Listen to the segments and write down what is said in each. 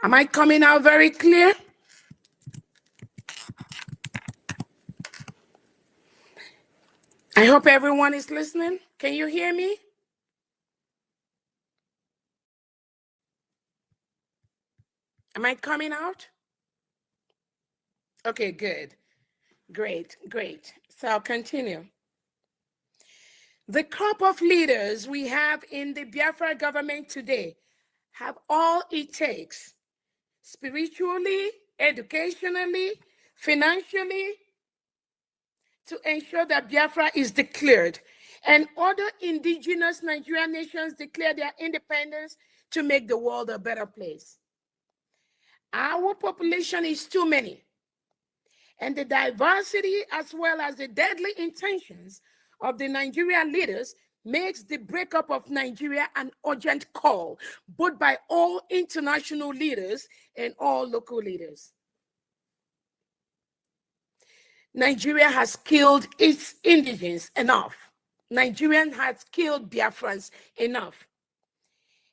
Am I coming out very clear? I hope everyone is listening. Can you hear me? Am I coming out? Okay, good. Great. So I'll continue. The crop of leaders we have in the Biafra government today have all it takes, spiritually, educationally, financially, to ensure that Biafra is declared and other indigenous Nigerian nations declare their independence to make the world a better place. Our population is too many, and the diversity as well as the deadly intentions of the Nigerian leaders makes the breakup of Nigeria an urgent call, both by all international leaders and all local leaders. Nigeria has killed its indigents enough. Nigeria has killed Biafrans enough.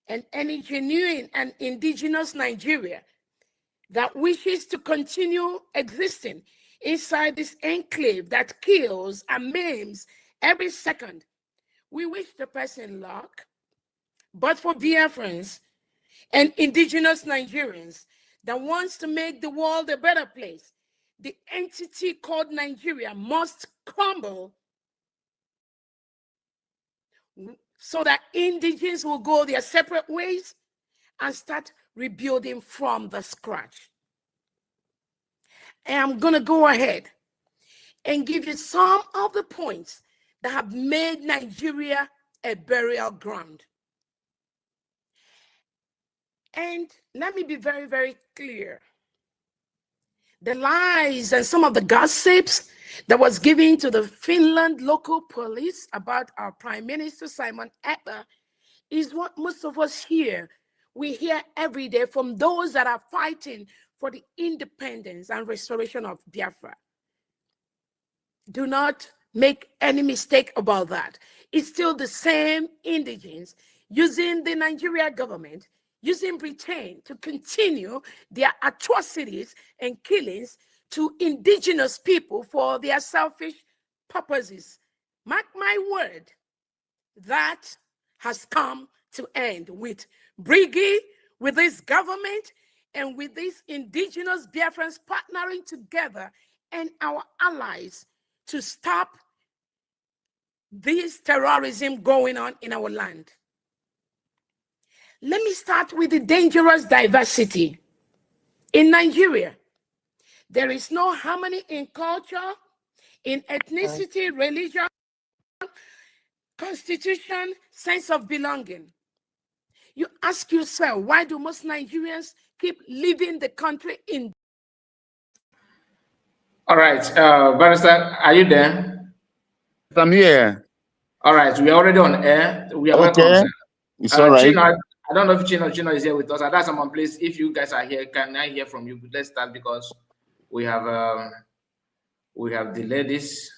And any genuine and indigenous Nigeria that wishes to continue existing inside this enclave that kills and maims every second, we wish the person luck. But for Biafrans and indigenous Nigerians that wants to make the world a better place, the entity called Nigeria must crumble so that indigenes will go their separate ways and start rebuilding from the scratch. And I'm going to go ahead and give you some of the points that have made Nigeria a burial ground. And let me be very, very clear. The lies and some of the gossips that was given to the Finland local police about our Prime Minister Simon Ekpa is what most of us hear. We hear every day from those that are fighting for the independence and restoration of Biafra. Do not make any mistake about that. It's still the same indigents using the Nigeria government, using Britain to continue their atrocities and killings to indigenous people for their selfish purposes. Mark my word, that has come to end with Briggy, with this government, and with these indigenous Biafrans partnering together and our allies to stop this terrorism going on in our land. Let me start with the dangerous diversity. In Nigeria, there is no harmony in culture, in ethnicity, religion, constitution, sense of belonging. You ask yourself, why do most Nigerians keep leaving the country in? All right, Barrister, are you there? I'm here. All right, we are already on air. We are okay. Welcome, sir. It's all right. Chino, I don't know if Chino is here with us. That's someone, please. If you guys are here, can I hear from you? Let's start because we have the ladies.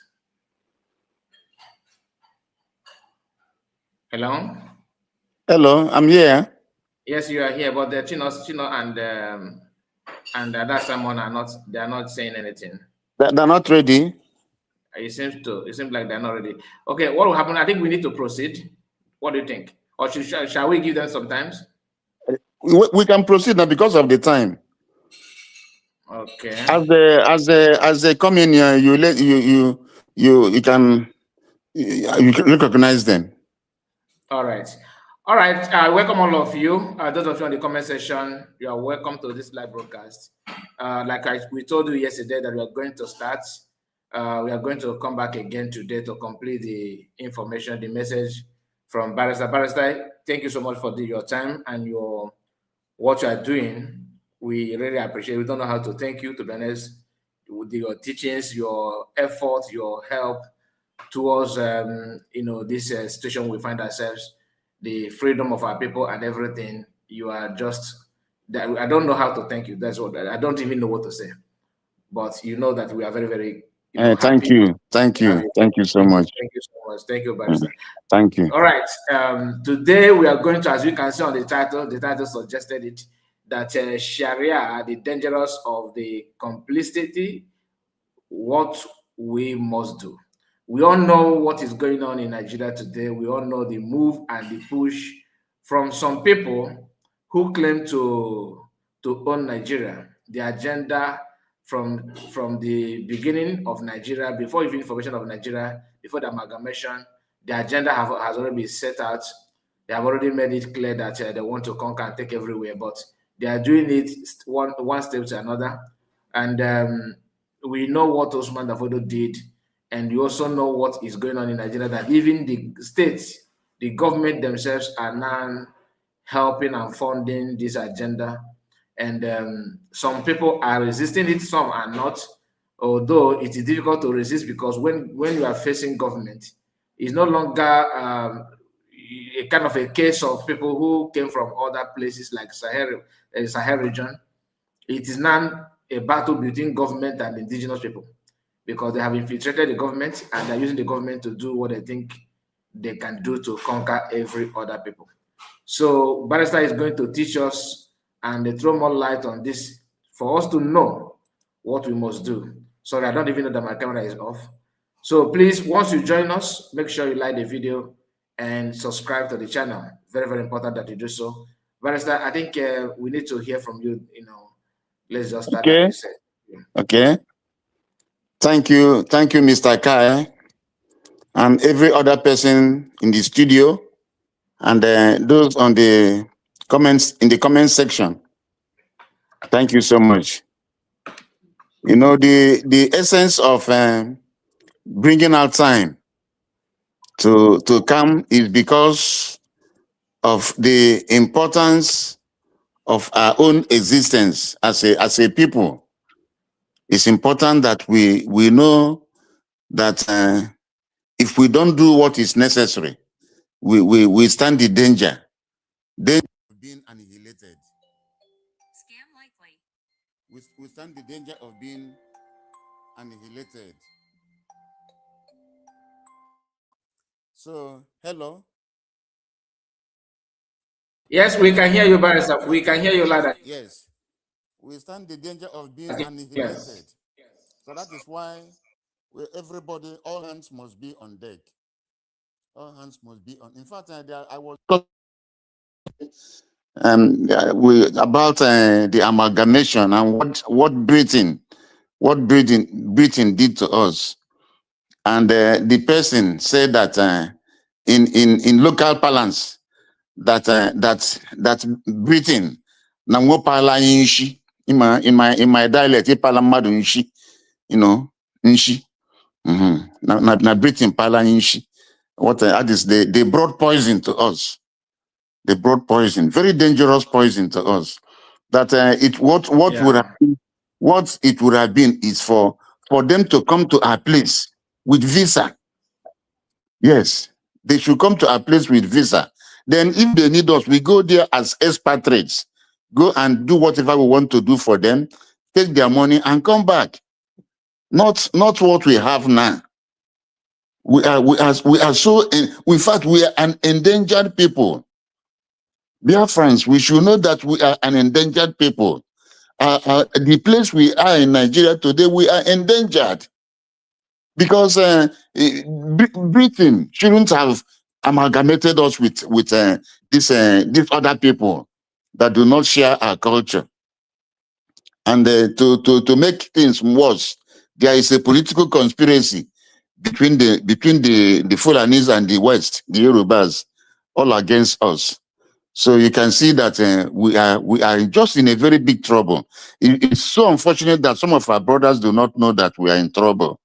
Hello. Hello, I'm here. Yes, you are here, but the Chino and that someone are not. They are not saying anything. They're not ready. It seems like they're not ready. Okay, what will happen? I think we need to proceed. What do you think? Or shall we give them some time? We can proceed now because of the time. Okay. As they come in here, you can recognize them. All right. Welcome all of you. Those of you in the comment section, you are welcome to this live broadcast. Like we told you yesterday that we are going to start. We are going to come back again today to complete the information, the message from Barrister. Barrister, thank you so much for your time and what you are doing. We really appreciate it. We don't know how to thank you, to be honest, with your teachings, your efforts, your help towards this situation we find ourselves, the freedom of our people and everything. You are just, I don't know how to thank you. That's what I don't even know what to say. But you know that we are very, very thank you so much. Thank you so much. Thank you, Barrister. Thank you. All right. Today we are going to, as you can see on the title suggested it. that Sharia, the dangerous of the complicity, what we must do. We all know what is going on in Nigeria today. We all know the move and the push from some people who claim to own Nigeria. The agenda from the beginning of Nigeria, before even formation of Nigeria, before the amalgamation, the agenda has already been set out. They have already made it clear that they want to conquer and take everywhere, but they are doing it one step to another. And we know what Osman Davodo did, and you also know what is going on in Nigeria, that even the states, the government themselves are now helping and funding this agenda. And some people are resisting it, some are not, although it is difficult to resist, because when you are facing government, it's no longer a kind of a case of people who came from other places like Sahel region. It is now a battle between government and indigenous people, because they have infiltrated the government and they're using the government to do what they think they can do to conquer every other people. So Barrister is going to teach us and throw more light on this for us to know what we must do. Sorry, I don't even know that my camera is off. So please, once you join us, make sure you like the video and subscribe to the channel. Very, very important that you do so. Barrister, I think we need to hear from you. Let's just start. Okay. Like you said. Okay. Thank you, Mr. Kai, and every other person in the studio, and those on the comments in the comment section. Thank you so much. You know, the essence of bringing out time to come is because of the importance of our own existence as a people. It's important that we know that if we don't do what is necessary, we stand the danger of being annihilated. Scam likely. We stand the danger of being annihilated. So, hello. Yes, we can hear you, Barrister. We can hear you louder. Yes. We stand the danger of being annihilated. Yes. So that is why everybody, all hands must be on deck. All hands must be on. In fact, I was about the amalgamation and what Britain did to us. And the person said that in local parlance that Britain na pala nshi in my dialect pala mmadụ nshi, nshi. Na Britain pala nshi. What that is, they brought poison to us. They brought poison, very dangerous poison to us. That what it would have been is for them to come to our place with visa. Yes, they should come to our place with visa. Then if they need us, we go there as expatriates, go and do whatever we want to do for them, take their money and come back. Not what we have now. We are so, in fact, we are an endangered people. Biafrans, we should know that we are an endangered people. The place we are in Nigeria today, we are endangered. Because Britain shouldn't have amalgamated us with these other people that do not share our culture. And to make things worse, there is a political conspiracy between the Fulanis and the West, the Yorubas, all against us. So you can see that we are just in a very big trouble. It's so unfortunate that some of our brothers do not know that we are in trouble.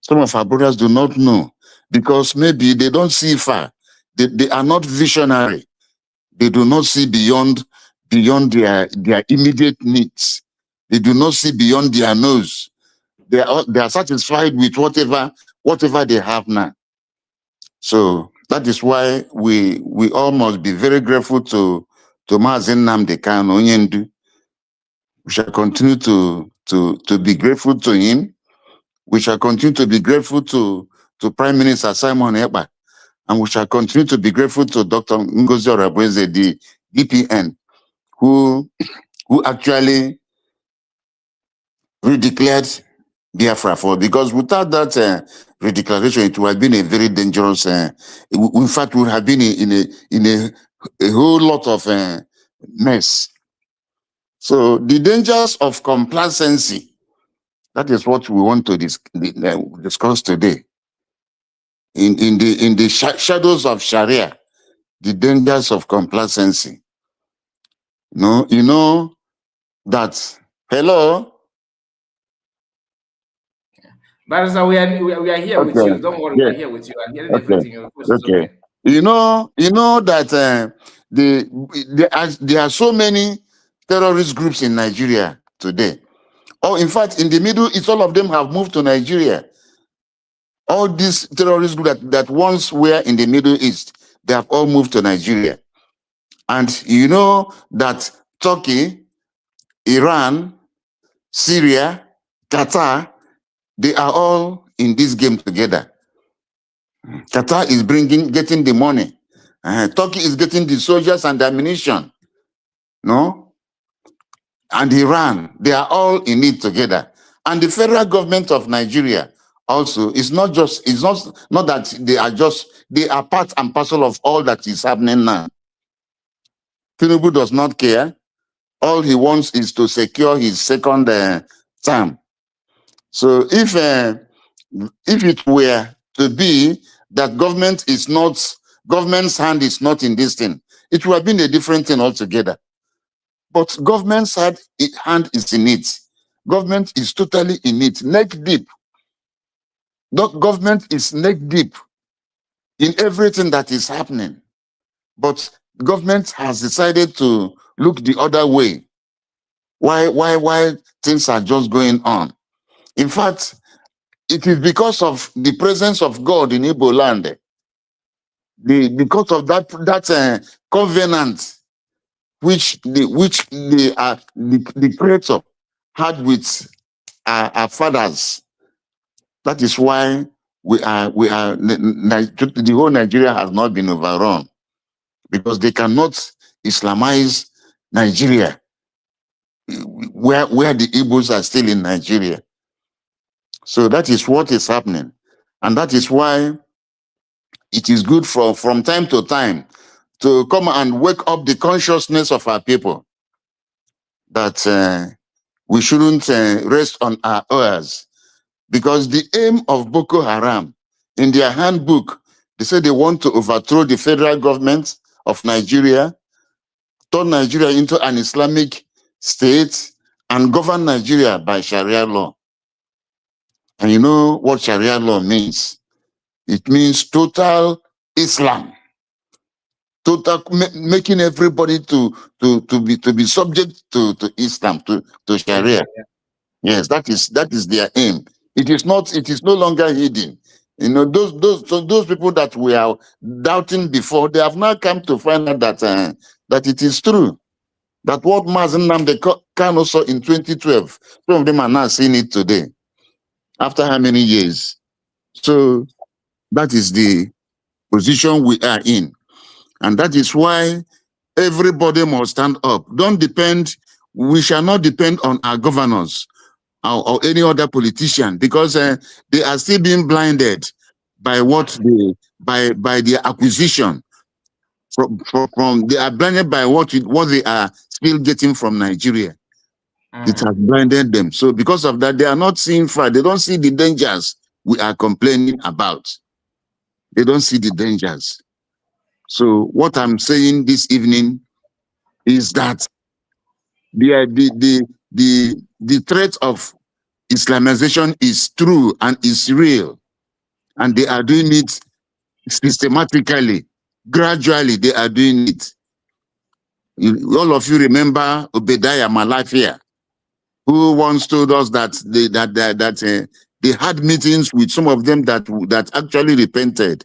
Some of our brothers do not know because maybe they don't see far. They are not visionary. They do not see beyond their immediate needs. They do not see beyond their nose. They are satisfied with whatever they have now. So that is why we all must be very grateful to Mazi Nnamdi Kanu Onyendu. We shall continue to be grateful to him. We shall continue to be grateful to Prime Minister Simon Ekpa, and we shall continue to be grateful to Dr. Ngozi Orebweze, the DPN, who actually redeclared Biafra for, because without that redeclaration, it would have been a very dangerous. In fact, we would have been in a whole lot of mess. So the dangers of complacency, that is what we want to discuss today. In the shadows of Sharia, the dangers of complacency. No, you know that. Hello. Barrister, we are here Okay. with you. Don't worry, Yes. we are here with you. I'm hearing Okay. everything. Your voice is Okay. okay. You know that there are so many terrorist groups in Nigeria today. Or in fact, in the Middle East, all of them have moved to Nigeria. All these terrorist groups that once were in the Middle East, they have all moved to Nigeria. And you know that Turkey, Iran, Syria, Qatar, they are all in this game together. Qatar is getting the money. Turkey is getting the soldiers and the ammunition. No? And Iran, they are all in it together. And the federal government of Nigeria also is not that they are part and parcel of all that is happening now. Tinubu does not care. All he wants is to secure his second term. So if it were to be that government's hand is not in this thing, it would have been a different thing altogether. But government's hand is in it. Government is totally in it, neck deep. Government is neck deep in everything that is happening. But government has decided to look the other way. Why things are just going on? In fact, it is because of the presence of God in Igbo land. Because of that covenant which the Creator had with our fathers. That is why the whole Nigeria has not been overrun, because they cannot Islamize Nigeria where the Igbos are still in Nigeria. So that is what is happening. And that is why it is good from time to time to come and wake up the consciousness of our people that we shouldn't rest on our oars. Because the aim of Boko Haram, in their handbook, they say they want to overthrow the federal government of Nigeria, turn Nigeria into an Islamic state, and govern Nigeria by Sharia law. And you know what Sharia law means? It means total Islam, total making everybody to be subject to Islam, to Sharia. Yes, that is their aim. It is no longer hidden. You know, those people that we are doubting before, they have now come to find out that it is true. That what Mazen Nnamdi Kanu saw in 2012, some of them are now seeing it today. After how many years? So that is the position we are in. And that is why everybody must stand up. We shall not depend on our governors or any other politician, because they are still being blinded by by their acquisition. They are blinded by what they are still getting from Nigeria. It has blinded them. So because of that, they are not seeing far. They don't see the dangers we are complaining about. They don't see the dangers. So what I'm saying this evening is that the threat of Islamization is true and is real, and they are doing it systematically, gradually. They are doing it. All of you remember Obadiah Malafia, who once told us that they had meetings with some of them that actually repented,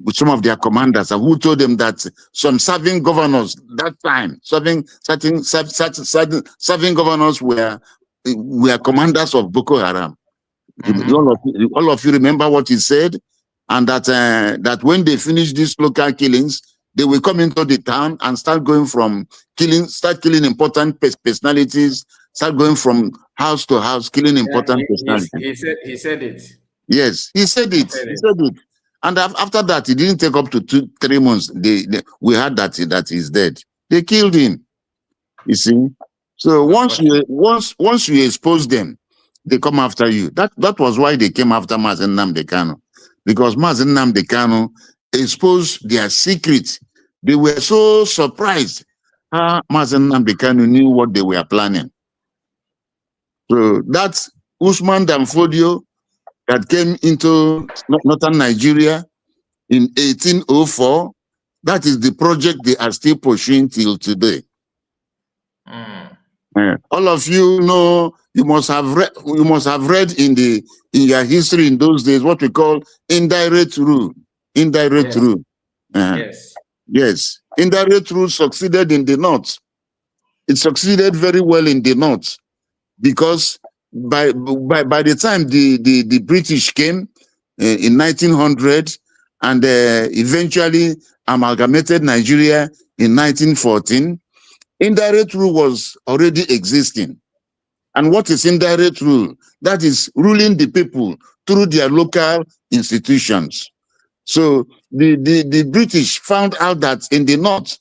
with some of their commanders, and who told them that some serving governors that time, serving governors were commanders of Boko Haram. All of you remember what he said, and that when they finished these local killings, they will come into the town and start killing important personalities, start going from house to house, killing important personalities. He said it. Yes, he said it. He said it. And after that, it didn't take up to 2-3 months. We heard that he's dead. They killed him. You see. So once you expose them, they come after you. That was why they came after Mazi Nnamdi Kanu, because Mazi Nnamdi Kanu exposed their secret. They were so surprised. Mazi Nnamdi Kanu knew what they were planning. So that's Usman Danfodio that came into northern Nigeria in 1804. That is the project they are still pursuing till today. All of you know, you must have read in your history in those days what we call indirect rule. Indirect rule. Yes. Indirect rule succeeded in the north. It succeeded very well in the north, because by the time the British came in 1900 and eventually amalgamated Nigeria in 1914, indirect rule was already existing. And what is indirect rule? That is ruling the people through their local institutions. So the British found out that in the north,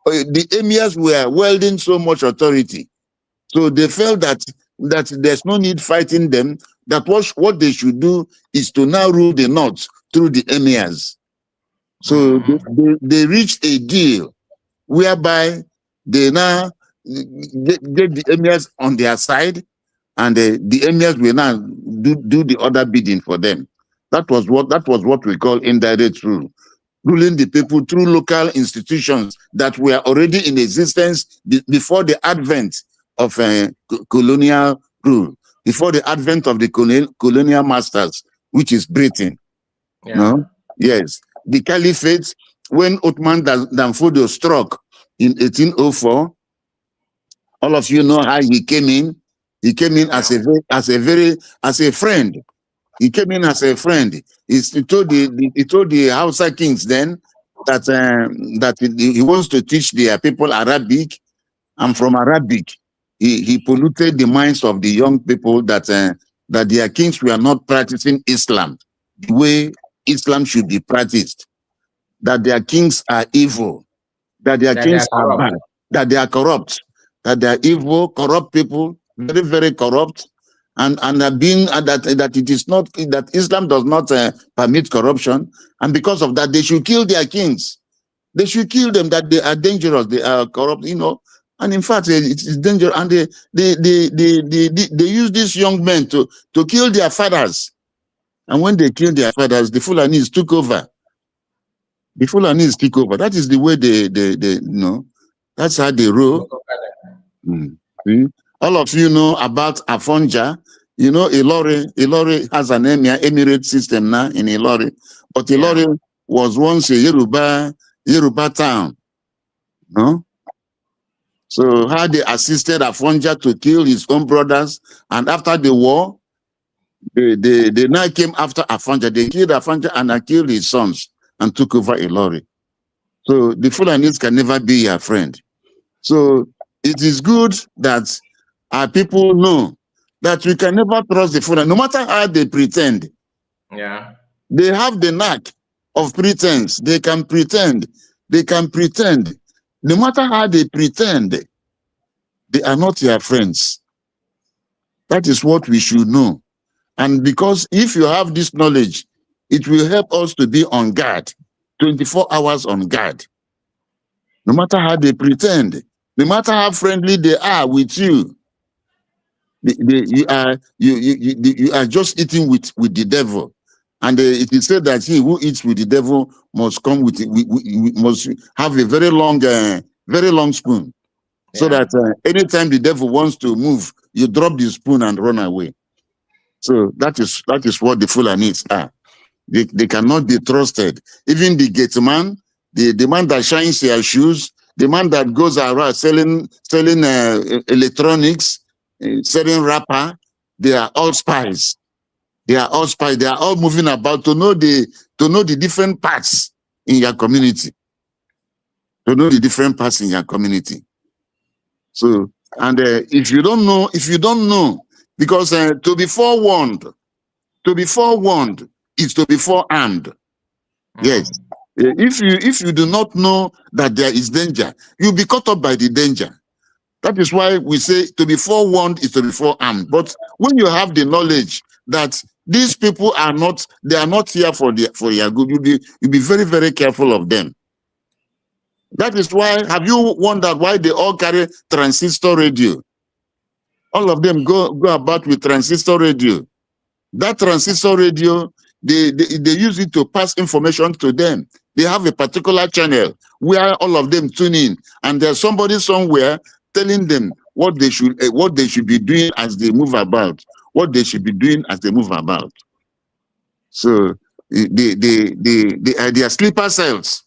the emirs were wielding so much authority. So they felt that there's no need fighting them, that what they should do is to now rule the north through the emirs. So they reached a deal whereby they now get the emirs on their side, and the emirs will now do the other bidding for them. That was what we call indirect rule, ruling the people through local institutions that were already in existence before the advent of colonial rule, before the advent of the colonial masters, which is Britain. No? Yes. The caliphate, when Uthman Danfodio struck in 1804, all of you know how he came in. He came in as a friend. He came in as a friend. He told the Hausa kings then that he wants to teach their people Arabic, and from Arabic he polluted the minds of the young people that their kings were not practicing Islam the way Islam should be practiced, that their kings are evil, that their kings are bad, that they are corrupt, that they are evil, corrupt people, very, very corrupt, and that it is not, that Islam does not permit corruption, and because of that they should kill their kings. They should kill them, that they are dangerous, they are corrupt, and in fact it is dangerous, and they use these young men to kill their fathers. And when they killed their fathers, the Fulanis took over. The Fulanis took over. That is the way they that's how they rule. All of you know about Afonja. Ilori has an emirate system now in Ilori. But Ilori was once a Yoruba town. No? So how they assisted Afonja to kill his own brothers, and after the war, they now came after Afonja. They killed Afonja and killed his sons and took over Ilori. So the Fulanis can never be your friend. So it is good that our people know that we can never trust the Fulani, no matter how they pretend. Yeah. They have the knack of pretense. They can pretend. They can pretend. No matter how they pretend, they are not your friends. That is what we should know. And because if you have this knowledge, it will help us to be on guard, 24 hours on guard. No matter how they pretend, no matter how friendly they are with you, you are just eating with the devil. And it is said that he who eats with the devil must come with must have a very long spoon, so that anytime the devil wants to move, you drop the spoon and run away. So that is what the Fulanis are. They cannot be trusted. Even the gate man, the man that shines their shoes, the man that goes around selling electronics, selling wrapper, they are all spies. They are all spies. They are all moving about to know the different parts in your community. to know the different parts in your community. So, and if you don't know, because to be forewarned is to be forearmed. Yes. If you do not know that there is danger, you'll be caught up by the danger. That is why we say to be forewarned is to be forearmed. But when you have the knowledge that these people are not here for your good, you'll be very, very careful of them. That is why, have you wondered why they all carry transistor radio? All of them go about with transistor radio. That transistor radio, they use it to pass information to them. They have a particular channel where all of them tune in, and there's somebody somewhere telling them what they should be doing as they move about. What they should be doing as they move about. So they are sleeper cells.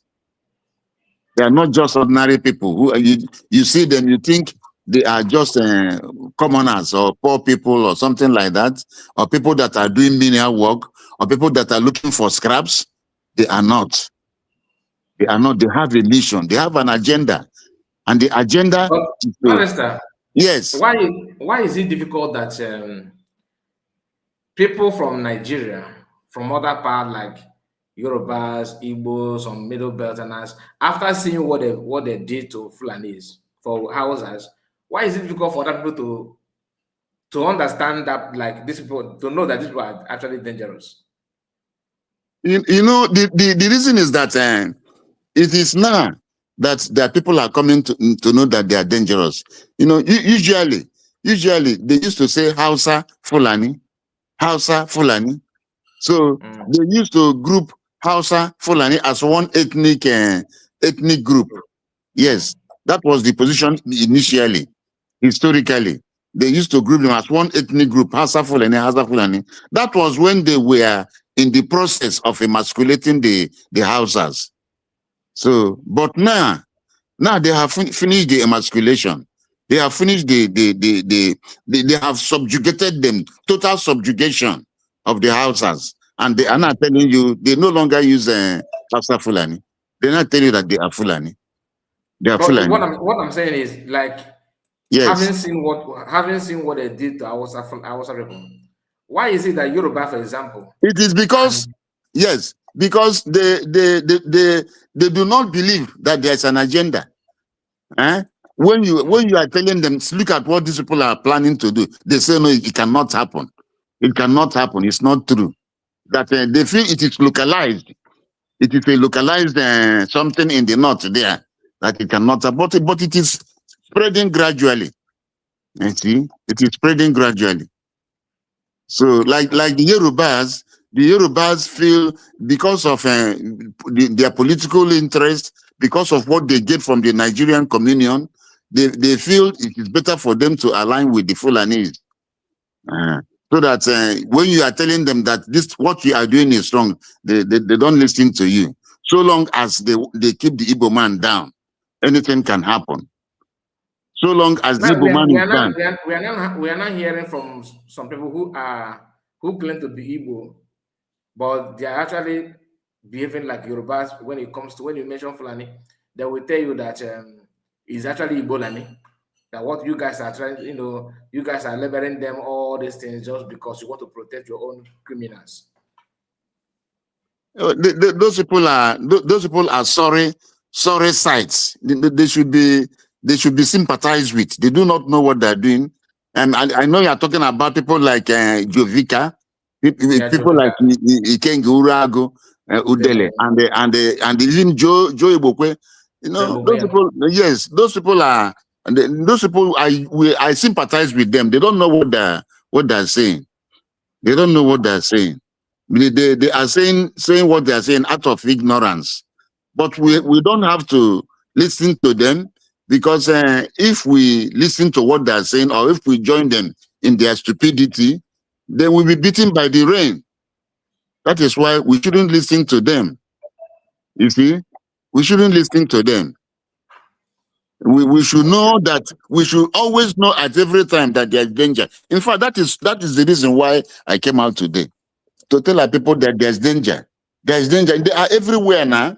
They are not just ordinary people who you see them, you think they are just commoners or poor people or something like that, or people that are doing menial work, or people that are looking for scraps. They are not. They are not. They have a mission. They have an agenda, and the agenda. Alistair, yes. Why is it difficult that people from Nigeria, from other parts like Yorubas, Igbos, some Middle Belterners, after seeing what they did to Fulanis for Hausas, why is it difficult for other people to understand that, like, these people, to know that these people are actually dangerous? You know, the reason is that it is now that people are coming to know that they are dangerous. You know, usually they used to say Hausa Fulani. So they used to group Hausa Fulani as one ethnic group. Yes, that was the position initially. Historically, they used to group them as one ethnic group, Hausa Fulani. That was when they were in the process of emasculating the Hausas. So, but now they have finished the emasculation. They have finished they have subjugated them, total subjugation of the Hausas. And they are not telling you, they no longer use Hausa Fulani. They're not telling you that they are Fulani. They are Fulani. What I'm saying is, like, yes, having seen what they did to Hausa people, why is it that Yoruba, for example? It is because, yes, because they do not believe that there's an agenda. When you are telling them, look at what these people are planning to do, they say, no, it cannot happen. It cannot happen. It's not true. That they feel it is localized. It is a localized something in the north there that it cannot happen. But it is spreading gradually. You see, it is spreading gradually. So, like the Yorubas feel, because of their political interest, because of what they get from the Nigerian communion, they feel it is better for them to align with the Fulanis. So that when you are telling them that what you are doing is wrong, they don't listen to you. So long as they keep the Igbo man down, anything can happen. So long as the Igbo man is down. We are not hearing from some people who claim to be Igbo, but they are actually behaving like Yorubas. When you mention Fulani, they will tell you that it's actually Igbo-Lani. That what you guys are trying, you guys are labeling them all these things just because you want to protect your own criminals. Those people are sorry sites. They should be sympathized with. They do not know what they're doing. And I know you're talking about people like Jovika, people like Ikengi Urago, Udele, and even Joe Ibokwe. Those people. Yes, those people are. Those people, I sympathize with them. They don't know what they're saying. They don't know what they're saying. They are saying what they are saying out of ignorance. But we don't have to listen to them, because if we listen to what they're saying, or if we join them in their stupidity, they will be beaten by the rain. That is why we shouldn't listen to them. You see, we shouldn't listen to them. We should know that we should always know at every time that there's danger. In fact, that is the reason why I came out today, to tell our people that there's danger. There's danger. They are everywhere now.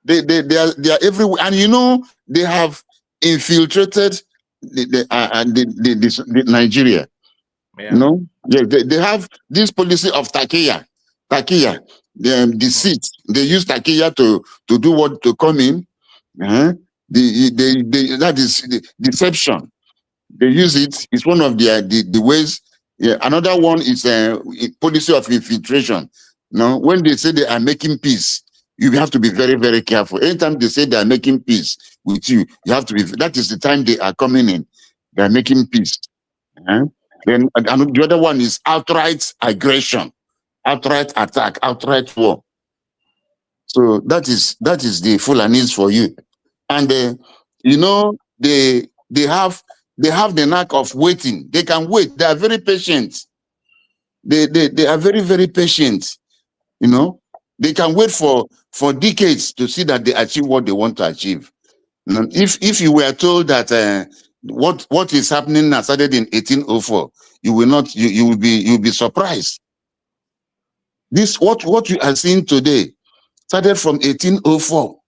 They are everywhere, and you know they have infiltrated the Nigeria. Yeah. You know, they have this policy of takiya, deceit. They use takiya to do what to come in. That is the deception. They use it. It's one of the ways. Yeah. Another one is policy of infiltration. Now, when they say they are making peace, you have to be very, very careful. Anytime they say they are making peace with you, you have to be. That is the time they are coming in. They are making peace. Eh? Then and the other one is outright aggression, outright attack, outright war. So that is the Fulanis for you. And you know they have the knack of waiting. They can wait. They are very patient. They are very, very patient. You know, they can wait for decades to see that they achieve what they want to achieve. Now, if you were told that what is happening now started in 1804, you will not you will be surprised. This what you are seeing today started from 1804.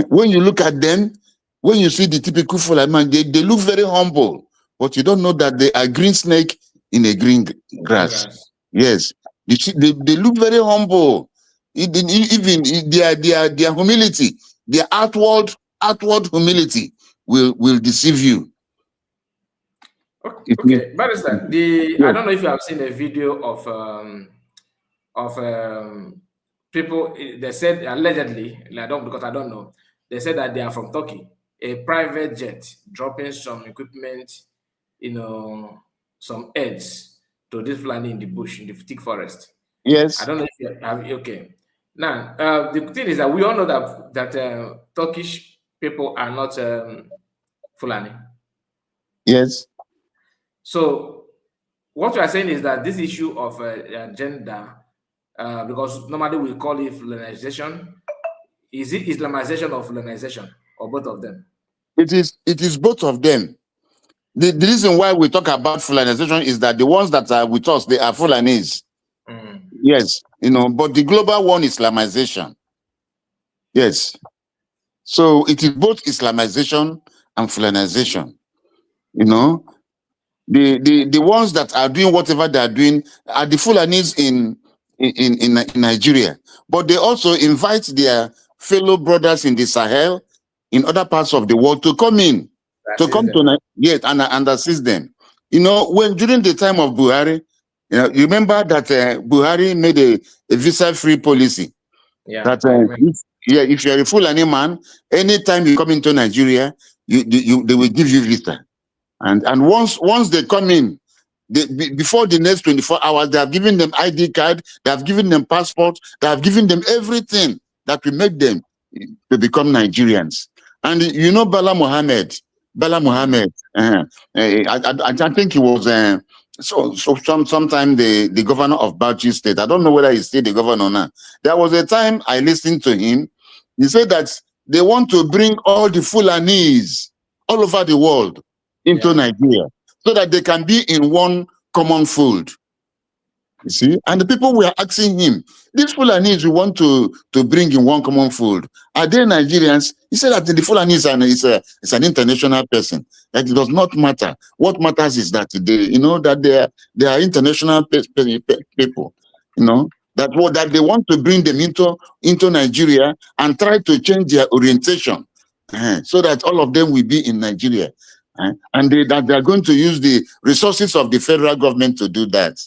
When you look at them, when you see the typical Fulani man, they look very humble, but you don't know that they are green snake in a green grass. Yes, you see, they look very humble. Even their humility, their outward humility will deceive you. Okay, but is that the Yes. I don't know if you have seen a video of people. They said allegedly, I don't because I don't know. They said that they are from Turkey, a private jet dropping some equipment, some eggs to this Fulani in the bush in the thick forest. Yes. I don't know if you have okay. Now, the thing is that we all know that Turkish people are not Fulani. Yes. So, what you are saying is that this issue of gender, because normally we call it Fulanization, is it Islamization or Fulanization, or both of them? It is both of them. The reason why we talk about Fulanization is that the ones that are with us, they are Fulanis. Yes, but the global one is Islamization. Yes. So it is both Islamization and Fulanization. The ones that are doing whatever they are doing are the Fulanis in Nigeria. But they also invite their fellow brothers in the Sahel, in other parts of the world, to come in, and assist them. When during the time of Buhari, you remember that Buhari made a visa-free policy. Yeah, That if you're a Fulani man, anytime you come into Nigeria, they will give you visa. And once they come in, before the next 24 hours, they have given them ID card, they have given them passport, they have given them everything that will make them to become Nigerians. And Bala Mohammed, I think he was sometime the governor of Bauchi State. I don't know whether he's still the governor now. There was a time I listened to him. He said that they want to bring all the Fulanese all over the world into Nigeria so that they can be in one common fold. You see, and the people were asking him, these Fulanis we want to bring in one common fold, are they Nigerians? He said that the Fulanis is an international person. That it does not matter. What matters is that they are international people. That they want to bring them into Nigeria and try to change their orientation, so that all of them will be in Nigeria, and that they are going to use the resources of the federal government to do that.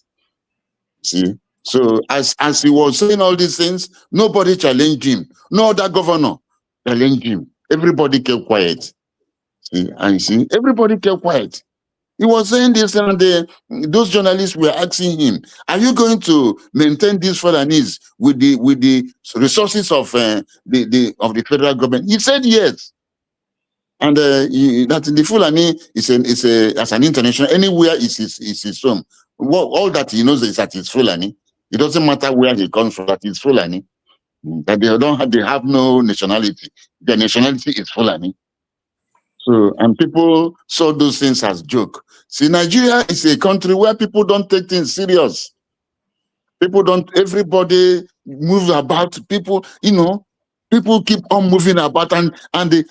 See, so as he was saying all these things, nobody challenged him. No other governor challenged him. Everybody kept quiet. See, everybody kept quiet. He was saying this, and those journalists were asking him, "Are you going to maintain these Fulanese with the resources of the federal government?" He said yes. And that the Fulani is as an international, anywhere is his home. All that he knows is that it's Fulani. It doesn't matter where he comes from, that it's Fulani. That they have no nationality. Their nationality is Fulani. So, and people saw those things as joke. See, Nigeria is a country where people don't take things serious. Everybody moves about. People People keep on moving about, and in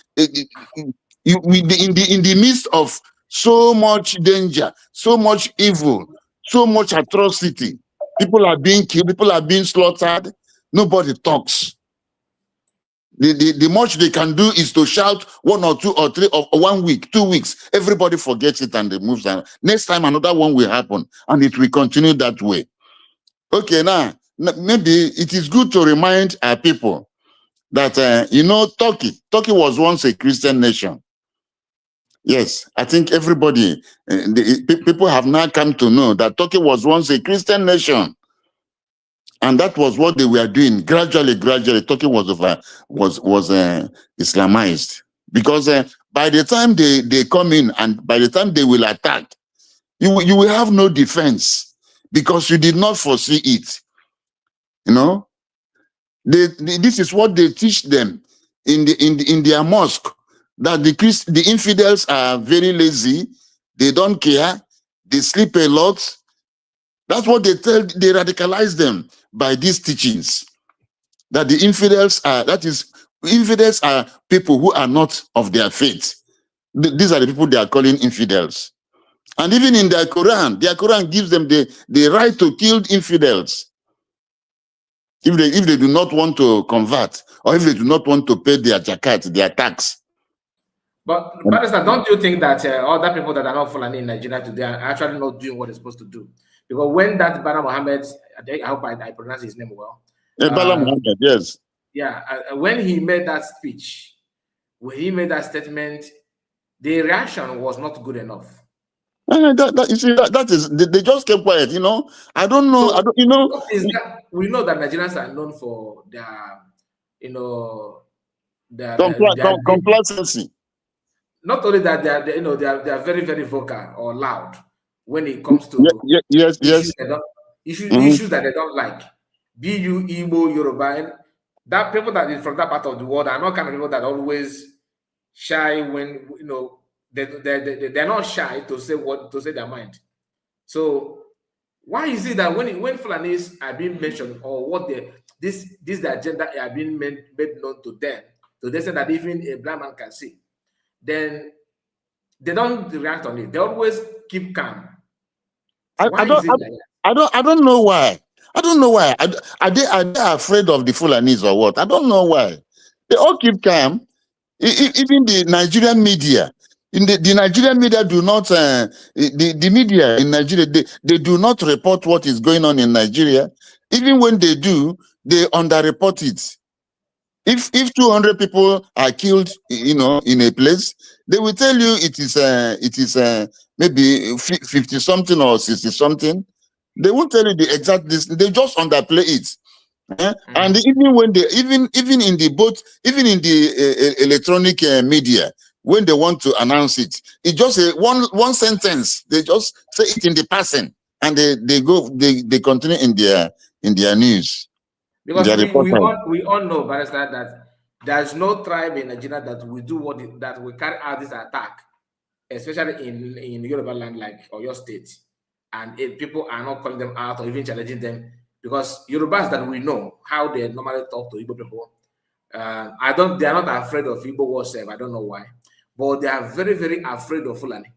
the midst of so much danger, so much evil, so much atrocity, people are being killed, people are being slaughtered. Nobody talks. The much they can do is to shout 1 or 2 or 3 or 1 week, 2 weeks. Everybody forgets it and they move on. Next time another one will happen, and it will continue that way. Okay, now maybe it is good to remind our people that Turkey was once a Christian nation. Yes, I think everybody, people have now come to know that Turkey was once a Christian nation. And that was what they were doing. Gradually, Turkey was Islamized. Because by the time they come in and by the time they will attack, you will have no defense because you did not foresee it. You know, this is what they teach them in their mosque, that the infidels are very lazy, they don't care, they sleep a lot. That's what they radicalize them by these teachings. That the infidels are people who are not of their faith. These are the people they are calling infidels. And even in their Quran gives them the right to kill infidels if they do not want to convert, or if they do not want to pay their zakat, their tax. But don't you think that other people that are not Fulani in Nigeria today are actually not doing what they're supposed to do? Because when that Bala Mohammed, I hope I pronounce his name well. Bala Mohammed, yes. Yeah, when he made that speech, when he made that statement, the reaction was not good enough. You see, that is, they just kept quiet, you know. I don't know. So, we know that Nigerians are known for their, their complacency. Not only that, they are very, very vocal or loud when it comes to issues that they don't like. Be you Igbo, Yoruba, that people that is from that part of the world are not kind of people that always shy when they're not shy to say their mind. So why is it that when Fulanis are being mentioned, or what this the agenda are being made known to them, to the extent that even a blind man can see, then they don't react on it. They always keep calm. I don't know why. I don't know why. Are they afraid of the Fulanis or what? I don't know why. They all keep calm. Even the Nigerian media. The Nigerian media do not, the media in Nigeria, they do not report what is going on in Nigeria. Even when they do, they underreport it. If 200 people are killed, in a place, they will tell you it is maybe 50 something or 60 something. They won't tell you the exact distance. They just underplay it. And even when even in the electronic media, when they want to announce it, it's just one sentence. They just say it in the passing, and they continue in their news. Because we all know, Barrister, that there's no tribe in Nigeria that will do that will carry out this attack, especially in Yoruba land like Oyo State, and if people are not calling them out or even challenging them, because Yorubas that we know how they normally talk to Igbo people, they are not afraid of Igbo warfare. I don't know why, but they are very, very afraid of Fulani.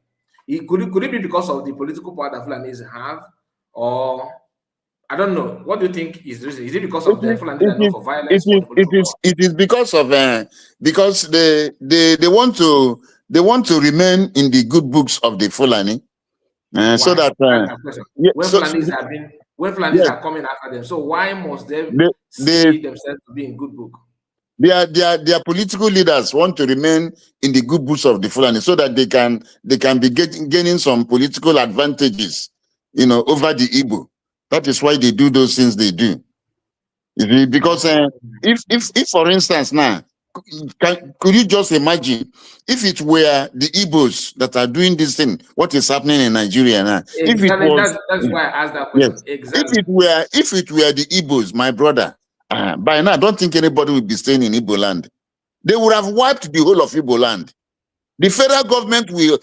Could it be because of the political power that Fulanis have, or I don't know. What do you think is the reason? Is it because of the Fulani that for violence? It is because of because they want to remain in the good books of the Fulani, so that when Fulanis are coming after them, so why must they see themselves to be in good book? Their political leaders want to remain in the good books of the Fulani, so that they can be gaining some political advantages, over the Igbo. That is why they do those things they do. Because if for instance now, could you just imagine if it were the Igbos that are doing this thing, what is happening in Nigeria now? Exactly. That's why I asked that question. Yes. Exactly. If it were the Igbos, my brother, by now I don't think anybody would be staying in Igbo land. They would have wiped the whole of Igbo land. The federal government will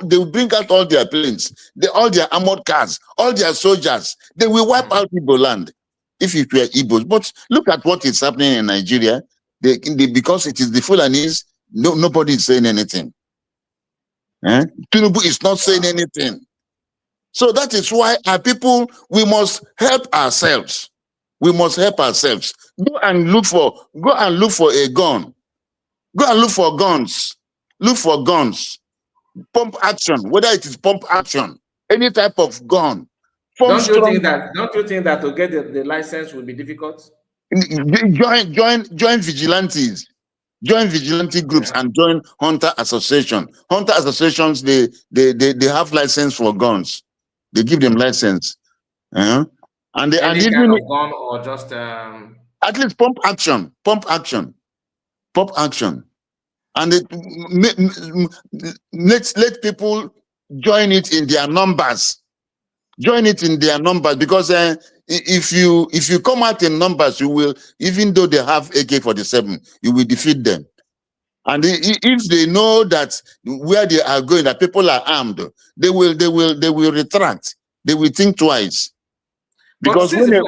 they will bring out all their planes, all their armored cars, all their soldiers. They will wipe out Igbo land. if it were Igbos. But look at what is happening in Nigeria. Because it is the Fulanis, nobody is saying anything. Tinubu is not saying anything. So that is why our people, we must help ourselves. We must help ourselves. Go and look for a gun. Go and look for guns. Look for guns. Pump action, whether it is pump action, any type of gun. Don't you think that to get the license will be difficult? Join vigilantes. Join vigilante groups and join hunter association. Hunter associations, they have license for guns. They give them license. And they any kind of gun or just at least pump action. And let people join it in their numbers. Because if you come out in numbers, you will, even though they have AK-47, you will defeat them. And if they know that where they are going, that people are armed, they will retract. They will think twice. Because since the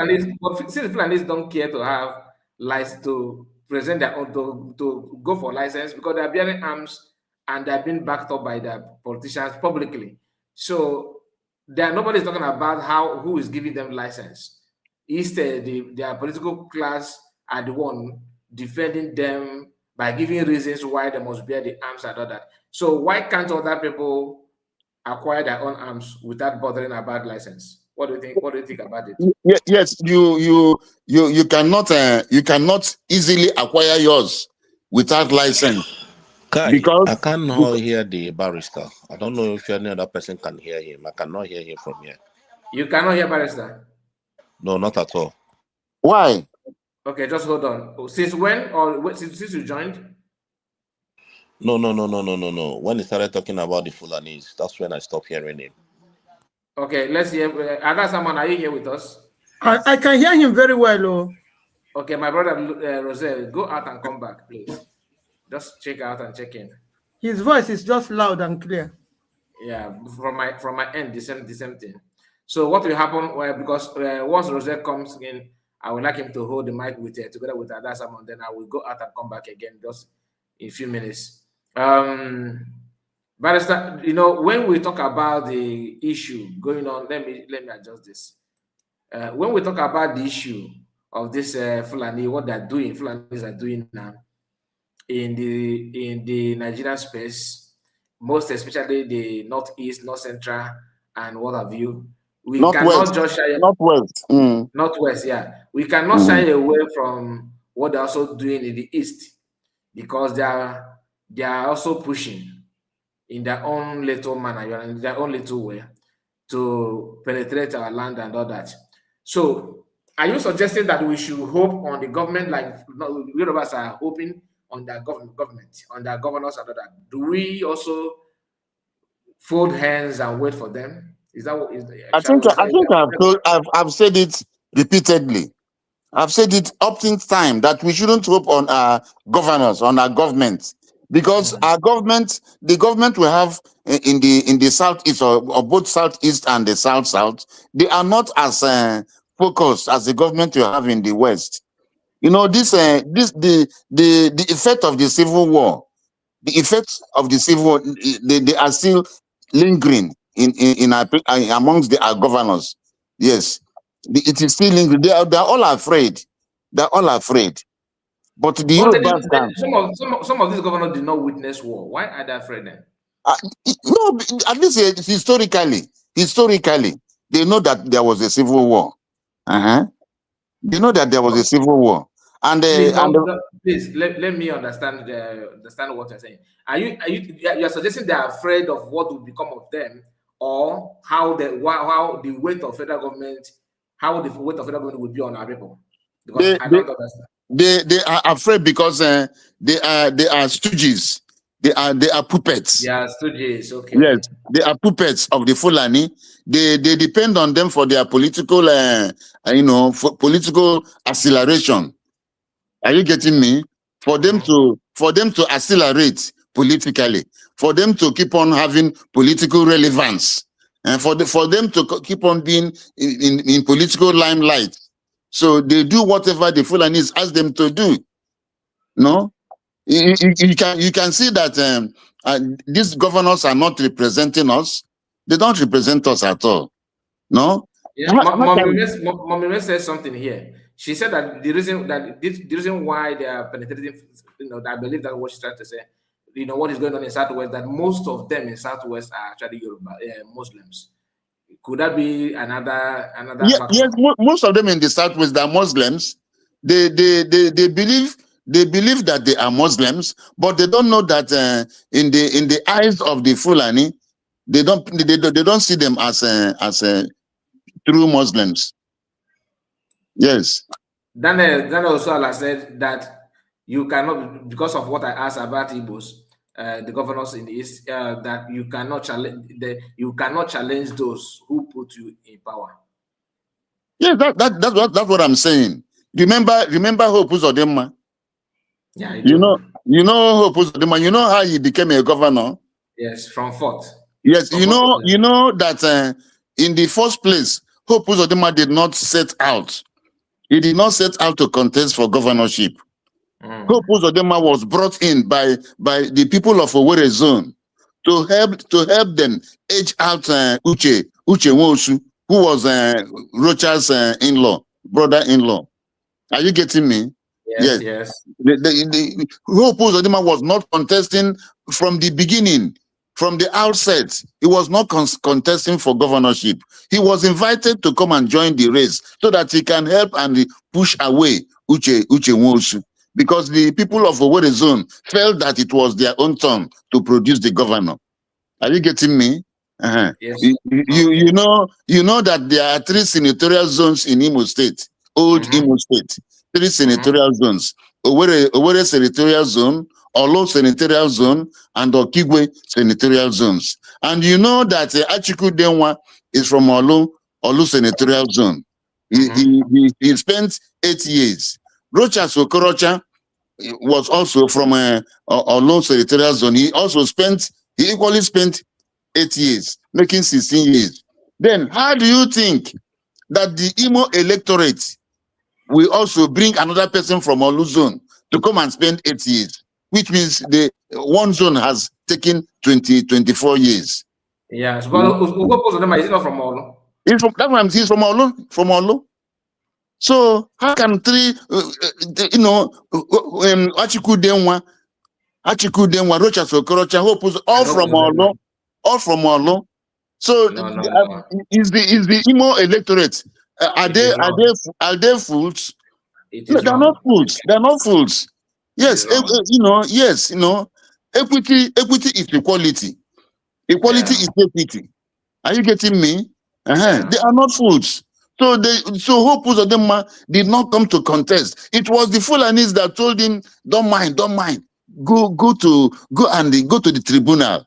Fulanis don't care to have license to present their own, to go for license, because they are bearing arms and they are being backed up by the politicians publicly. So nobody's talking about who is giving them license. Instead, their political class are the one defending them by giving reasons why they must bear the arms and all that. So why can't other people acquire their own arms without bothering about license? What do you think? What do you think about it? Yes, you cannot easily acquire yours without license. Kai, because I cannot hear the barrister. I don't know if any other person can hear him. I cannot hear him from here. You cannot hear barrister? No, not at all. Why? Okay, just hold on. Since when, or since you joined? No. When he started talking about the Fulanese, that's when I stopped hearing him. Okay, let's hear. Adasaman, are you here with us? I can hear him very well. Oh. Okay, my brother Rosel, go out and come back, please. Just check out and check in. His voice is just loud and clear. Yeah, from my end, the same thing. So what will happen? Well, because once Rosel comes in, I would like him to hold the mic together with Adasaman. Then I will go out and come back again just in a few minutes. Barrister, when we talk about the issue going on, let me adjust this. When we talk about the issue of this Fulani, what Fulanis are doing now in the Nigerian space, most especially the northeast, north central, and what have you, we cannot just shy northwest, yeah. We cannot shy away from what they're also doing in the east, because they are also pushing in their own little manner, in their own little way, to penetrate our land and all that. So, are you suggesting that we should hope on the government, like we of us are hoping on their government, on their governors and all that? Do we also fold hands and wait for them? Is that what is? I've said it repeatedly. I've said it up to time that we shouldn't hope on our governors, on our government. Because our government, the government we have in the southeast or both southeast and the south, they are not as focused as the government you have in the west. The effect of the civil war, they are still lingering amongst our governors. Yes, it is still lingering. They are all afraid. But some of these governors did not witness war. Why are they afraid then? No, at least historically, they know that there was a civil war. They know that there was a civil war, and please let me understand what you're saying. Are you suggesting they are afraid of what will become of them, or how the weight of federal government will be on our people? Because I don't understand. They are afraid because they are stooges. They are puppets. Yeah, stooges. Okay. Yes, they are puppets of the Fulani. They depend on them for their political, for political acceleration. Are you getting me? For them to accelerate politically, for them to keep on having political relevance, and for them to keep on being in political limelight. So they do whatever the Fulanis ask them to do. No, you can see that these governors are not representing us. They don't represent us at all. No. Yeah, Mommy said something here. She said that the reason why they are penetrating, I believe that what she's trying to say, what is going on in Southwest, that most of them in Southwest are actually Yoruba, Muslims. Could that be another factor? Yes, most of them in the Southwest are Muslims. They believe that they are Muslims, but they don't know that in the eyes of the Fulani, they don't see them as true Muslims. Yes. Then also Allah said that you cannot, because of what I asked about Igbos, the governors in the East, that you cannot challenge those who put you in power. Yeah, that's what I'm saying. Remember Hope Uzodinma? Yeah, I do. You know Hope Uzodinma. You know how he became a governor? Yes, from Fort. Yes, you know that in the first place, Hope Uzodinma did not set out. He did not set out to contest for governorship. Hope Uzodinma was brought in by the people of Owerri zone to help them edge out Uche Nwosu, who was Rocha's brother-in-law. Are you getting me? Yes. The Hope Uzodinma was not contesting from the beginning. From the outset, he was not contesting for governorship. He was invited to come and join the race so that he can help and push away Uche Nwosu, because the people of Owerri zone felt that it was their own turn to produce the governor. Are you getting me? Yes. You know that there are 3 senatorial zones in Imo State, Imo State. 3 senatorial zones: Owerri senatorial zone, Olo senatorial zone, and Okigwe senatorial zones. And you know that Achiku Denwa is from Olu senatorial zone. He spent 8 years. Rochas Okorocha was also from Olu senatorial zone. He equally spent 8 years, making 16 years. Then how do you think that the Imo electorate will also bring another person from Olu zone to come and spend 8 years, which means the one zone has taken 24 years. Yes, but Ugo is not from Olu. He's from Olu. So how can 3, Achiku Denwa, Rochas Okorocha, Hope, all from Olu. So is the Imo electorate, are they fools? No, they're not fools. They're not fools. Yes, equity is equality. Equality is equity. Are you getting me? They are not fools. So Hope Uzodinma did not come to contest. It was the Fulanis that told him, don't mind. Go to the tribunal.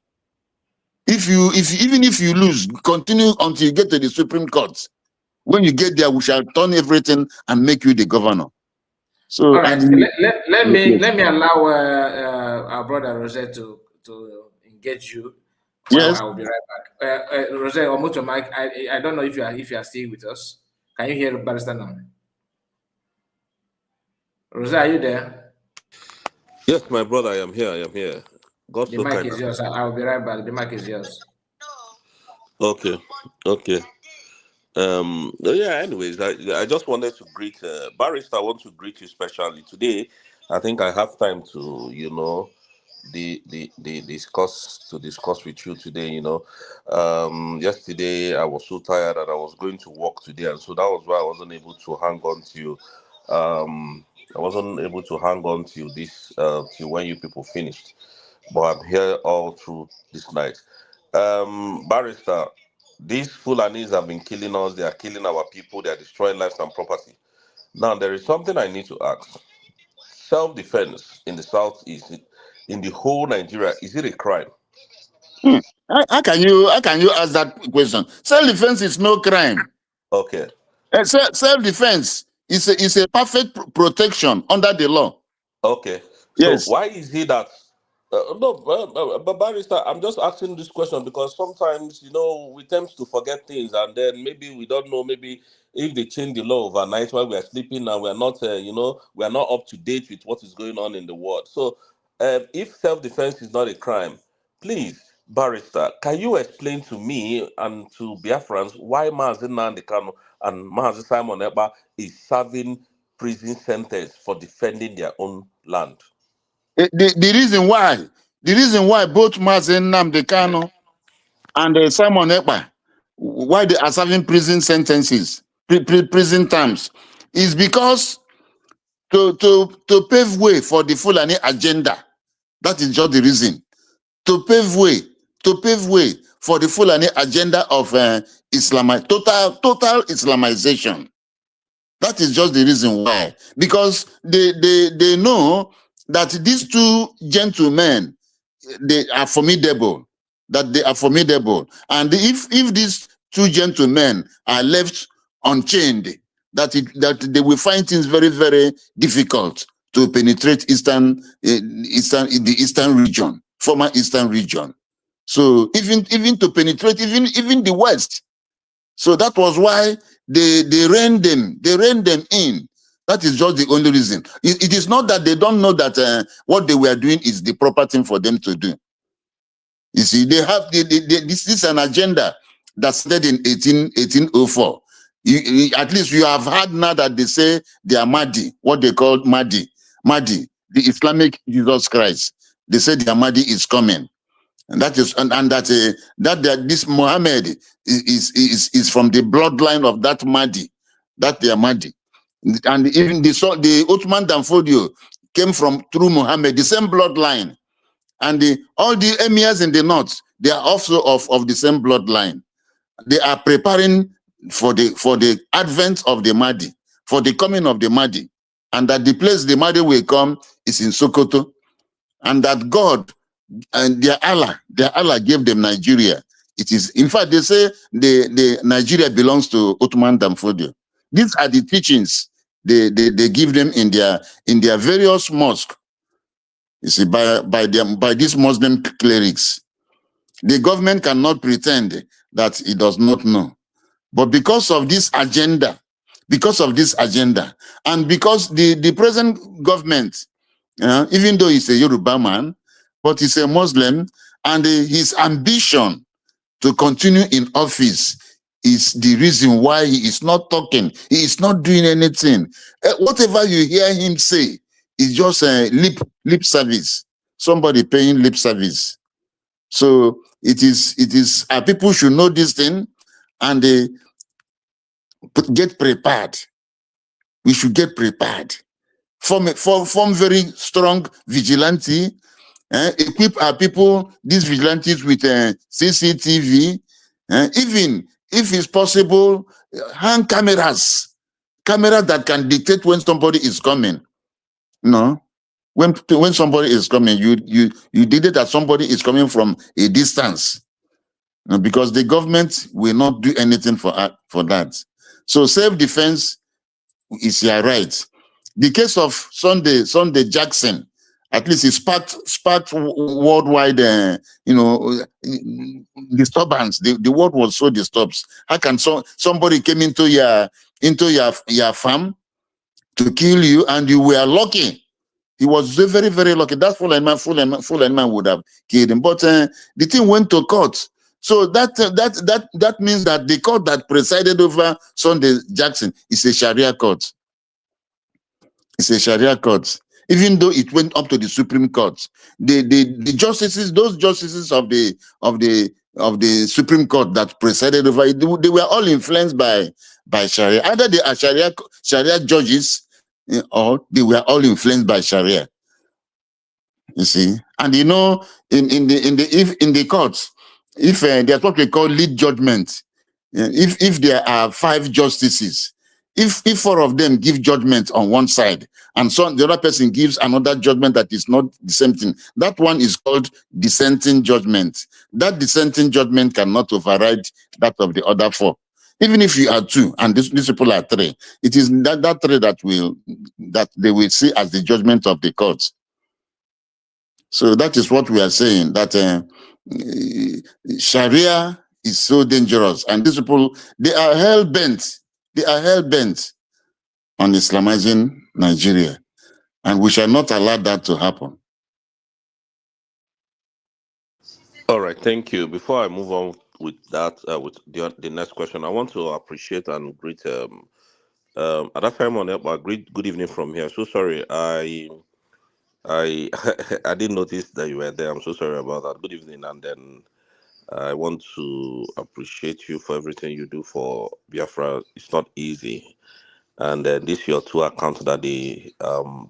Even if you lose, continue until you get to the Supreme Court. When you get there, we shall turn everything and make you the governor. So all right, let me allow our brother Rosette to engage you. Yes, I will be right back. Rosette, almost your mic. I don't know if you are still with us. Can you hear Barrister now? Rosette, are you there? Yes, my brother, I am here. God the mic is yours. I will be right back. The mic is yours. Okay. Anyways, I just wanted to greet Barrister. I want to greet you specially today. I think I have time to discuss with you today. Yesterday I was so tired that I was going to work today, and so that was why I wasn't able to hang on to you. I wasn't able to hang on to this till when you people finished, but I'm here all through this night. Barrister, these Fulanis have been killing us. They are killing our people. They are destroying lives and property. Now, there is something I need to ask. Self-defense in the southeast, in the whole Nigeria, is it a crime? How can you ask that question? Self-defense is no crime. Okay. Self-defense is a perfect protection under the law. Okay. Yes. So why is it that No, but Barrister, I'm just asking this question because sometimes, we tend to forget things, and then maybe we don't know, maybe if they change the law overnight while we are sleeping and we're not, we are not up to date with what is going on in the world. So, if self-defense is not a crime, please, Barrister, can you explain to me and to Biafrans why Mazi Nnamdi Kanu and Mazi Simon Ekpa is serving prison sentence for defending their own land? The reason why both Mazi Nnamdi Kanu and Simon Ekpa, why they are serving prison sentences, prison terms, is because to pave way for the Fulani agenda. That is just the reason. To pave way for the Fulani agenda of total Islamization. That is just the reason why. Because they know that these two gentlemen, they are formidable. That they are formidable. And if these two gentlemen are left unchained, that they will find things very, very difficult to penetrate in the eastern region, former eastern region. So even to penetrate even the west. So that was why they reined them in. That is just the only reason. It is not that they don't know that what they were doing is the proper thing for them to do. You see, they have this is an agenda that started in 1804. At least you have heard now that they say they are Mahdi, what they call Mahdi, the Islamic Jesus Christ. They say their Mahdi is coming. And that is that this Muhammad is from the bloodline of that Mahdi, that they are Mahdi. And even the Uthman Danfodio came through Muhammad, the same bloodline. And all the emirs in the north, they are also of the same bloodline. They are preparing for the advent of the Mahdi, for the coming of the Mahdi. And that the place the Mahdi will come is in Sokoto. And that God and their Allah gave them Nigeria. It is, in fact, they say the Nigeria belongs to Uthman Danfodio. These are the teachings they give them in their various mosques. You see, by these Muslim clerics. The government cannot pretend that it does not know. But because of this agenda, and because the present government, even though he's a Yoruba man, but he's a Muslim, and his ambition to continue in office is the reason why he is not talking. He is not doing anything. Whatever you hear him say is just lip service. Somebody paying lip service. So it is people should know this thing, and they get prepared. We should get prepared. Form very strong vigilante. Equip our people, these vigilantes, with CCTV. Even if it's possible, hang cameras that can dictate when somebody is coming. No, when somebody is coming, you dictate that somebody is coming from a distance, because the government will not do anything for that. So self-defense is your right. The case of Sunday Jackson, at least it sparked worldwide, disturbance. The world was so disturbed. How can somebody came into your farm to kill you, and you were lucky? He was very, very lucky. That full man would have killed him. But the thing went to court. So that means that the court that presided over Sunday Jackson is a Sharia court. It's a Sharia court. Even though it went up to the Supreme Court, the justices, those justices of the Supreme Court that presided over it, they were all influenced by Sharia. Either they are Sharia judges, or they were all influenced by Sharia. You see, and in the courts, if there's what we call lead judgment, if there are 5 justices, if 4 of them give judgment on one side, and the other person gives another judgment that is not the same thing, that one is called dissenting judgment. That dissenting judgment cannot override that of the other 4. Even if you are 2 and these people are 3, it is that 3 that they will see as the judgment of the courts. So that is what we are saying, that Sharia is so dangerous. And these people, they are hell-bent. They are hell-bent on Islamizing Nigeria. And we shall not allow that to happen. All right, thank you. Before I move on with that, with the next question, I want to appreciate and greet Adafemon. Great good evening from here. So sorry, I I didn't notice that you were there. I'm so sorry about that. Good evening, and then I want to appreciate you for everything you do for Biafra. It's not easy, and then this your two accounts that they um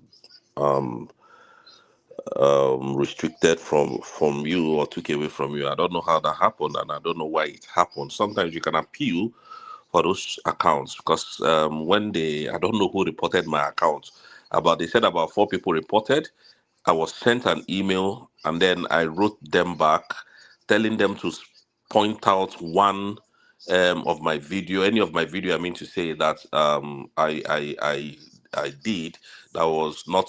restricted from you or took away from you. I don't know how that happened, and I don't know why it happened. Sometimes you can appeal for those accounts because when I don't know who reported my account, they said about 4 people reported. I was sent an email, and then I wrote them back telling them to point out one of my video, any of my video, I mean to say that I did that was not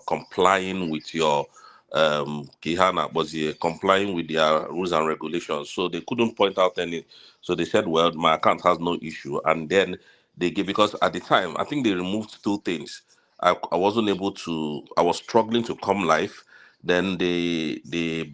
complying with your Kihana, was complying with their rules and regulations. So they couldn't point out any. So they said, well, my account has no issue. And then they gave, because at the time, I think they removed 2 things. I wasn't able to, I was struggling to come live. Then they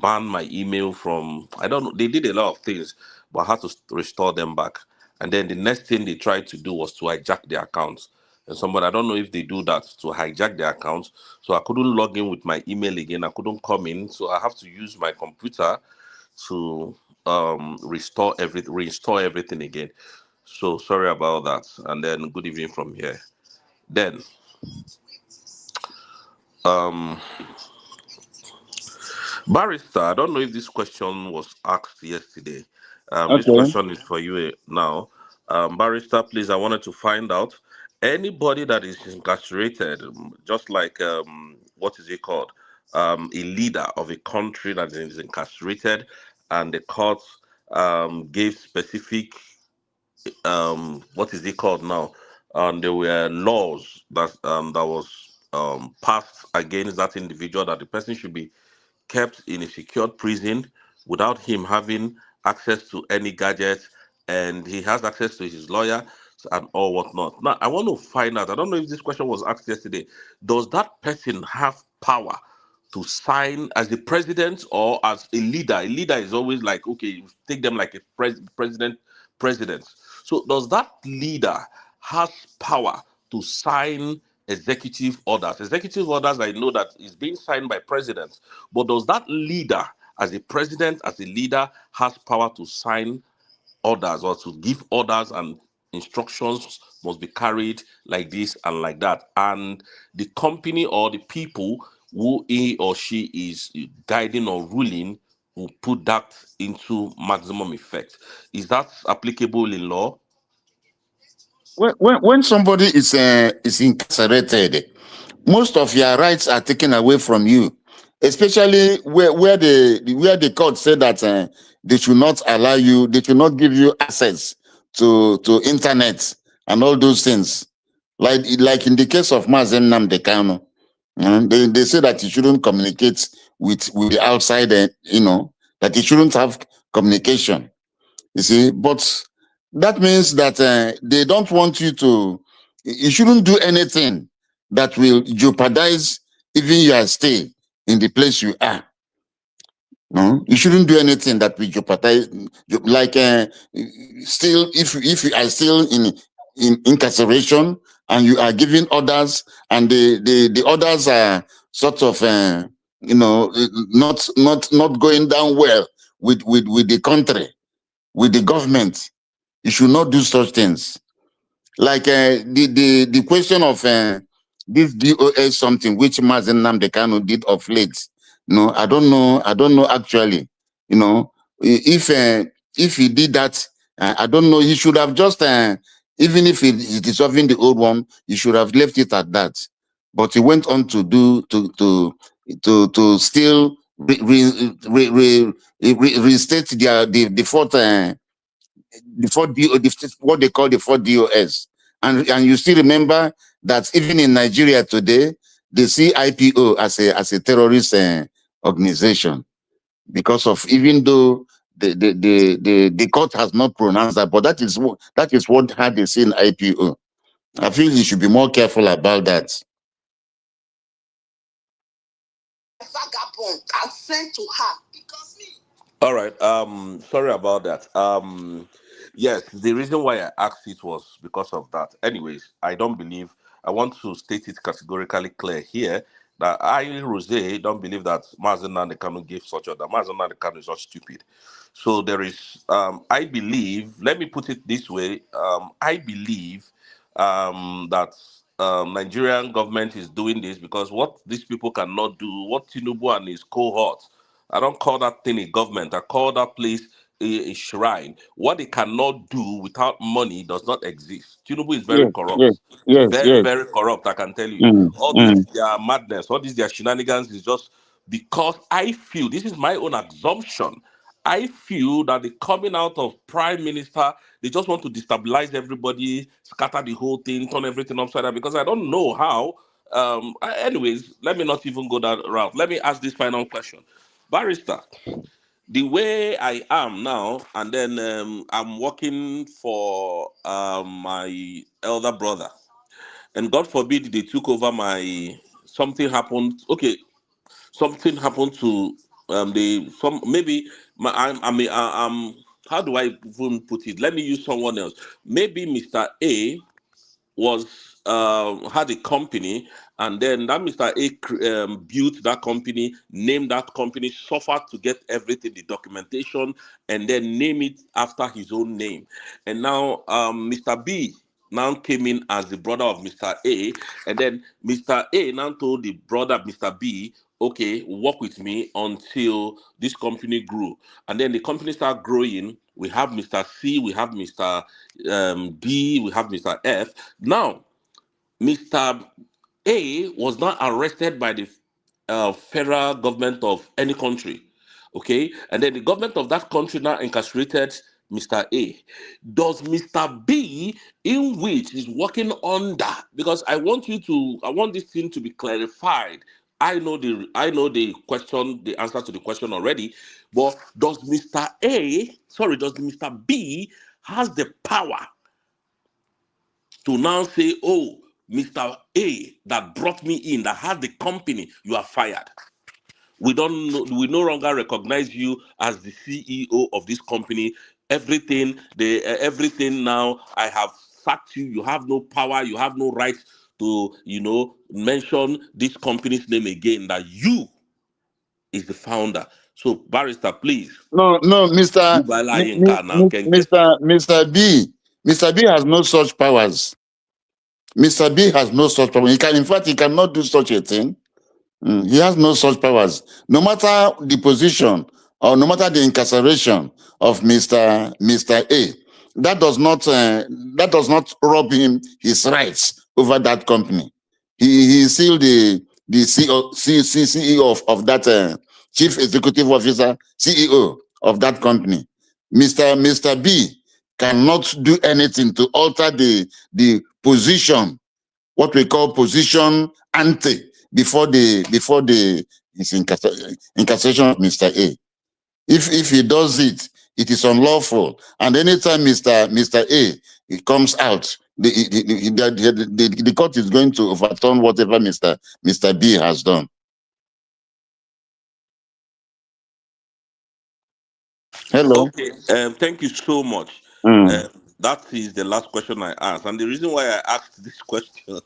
banned my email from, I don't know, they did a lot of things, but I had to restore them back. And then the next thing they tried to do was to hijack their accounts. And somebody, I don't know if they do that to hijack their accounts. So I couldn't log in with my email again. I couldn't come in. So I have to use my computer to reinstall everything again. So sorry about that. And then good evening from here. Then Barrister, I don't know if this question was asked yesterday. This Okay. question is for you now. Barrister, please, I wanted to find out anybody that is incarcerated, just like, what is it called? A leader of a country that is incarcerated, and the court gave specific, what is it called now? And there were laws that was passed against that individual, that the person should be kept in a secured prison without him having access to any gadgets, and he has access to his lawyer and all whatnot. Now, I want to find out, I don't know if this question was asked yesterday, does that person have power to sign as the president or as a leader? A leader is always like, okay, you take them like a president. So does that leader has power to sign executive orders? Executive orders, I know that is being signed by presidents, but does that leader, as a president, as a leader, has power to sign orders or to give orders, and instructions must be carried like this and like that, and the company or the people who he or she is guiding or ruling will put that into maximum effect? Is that applicable in law? When somebody is incarcerated, most of your rights are taken away from you, especially where the court said that they should not allow you, they should not give you access to internet and all those things. Like in the case of Mazen Namdekano, they say that you shouldn't communicate with the outside, that you shouldn't have communication. You see, but that means that they don't want you to, you shouldn't do anything that will jeopardize even your stay in the place you are. No, you shouldn't do anything that will jeopardize, like still, if you are still in incarceration and you are giving orders, and the orders are sort of not going down well with the country, with the government, you should not do such things. Like the question of this DOS something which Mazen Namdekano did of late. No, I don't know actually. If he did that, I don't know. He should have just even if it is dissolving the old one, he should have left it at that. But he went on to do to still restate the fourth what they call the 4 DOS. And you still remember that even in Nigeria today, they see IPO as a terrorist organization, because of, even though the court has not pronounced that, but that is what how they see in IPO. I feel he should be more careful about that. Vagabond can send to her because me. All right. Sorry about that. Yes, the reason why I asked it was because of that. Anyways, I don't believe. I want to state it categorically clear here that I, Rose, don't believe that Mazen Nandekano gave such order. Mazen Nandekano is not stupid. So there is. I believe. Let me put it this way. I believe that Nigerian government is doing this because what these people cannot do, what Tinubu and his cohort, I don't call that thing a government. I call that place a shrine. What they cannot do without money does not exist. Tinubu is very Yes, yes, corrupt. yes, Very, yes. very corrupt, I can tell you. Mm, All mm. this their madness, all this their shenanigans is just because I feel, this is my own assumption, I feel that the coming out of Prime Minister, they just want to destabilize everybody, scatter the whole thing, turn everything upside down, because I don't know how. Anyways, let me not even go that route. Let me ask this final question. Barrister, the way I am now, and then I'm working for my elder brother, and God forbid they took over my, something happened. Okay, something happened to the some maybe my I'm how do I even put it? Let me use someone else. Maybe Mr. A was had a company, and then that Mr. A built that company, named that company, suffered to get everything, the documentation, and then name it after his own name. And now Mr. B now came in as the brother of Mr. A, and then Mr. A now told the brother Mr. B, okay, work with me until this company grew. And then the company started growing. We have Mr. C, we have Mr. D, we have Mr. F. Now, Mr. A was not arrested by the federal government of any country, okay? And then the government of that country now incarcerated Mr. A. Does Mr. B, in which is working under, because I want this thing to be clarified. I know the question, the answer to the question already, but does Mr. Mr. B has the power to now say, oh, Mr. A that brought me in, that had the company, you are fired. We no longer recognize you as the CEO of this company. Everything now, I have sacked you. You have no power. You have no right to, mention this company's name again. That you is the founder. So, Barrister, please. No, Mr. B. Mr. B has no such powers. Mr. B has no such power. In fact, he cannot do such a thing. He has no such powers. No matter the position or no matter the incarceration of Mr. A, that does not rob him his rights over that company. He is still the CEO of that chief executive officer, CEO of that company. Mr. B cannot do anything to alter the position, what we call position ante, before the incarceration of Mr. A. If he does it, it is unlawful. And anytime Mr. A he comes out, the court is going to overturn whatever Mr. B has done. Hello. Okay, thank you so much. That is the last question I asked, and the reason why I asked this question,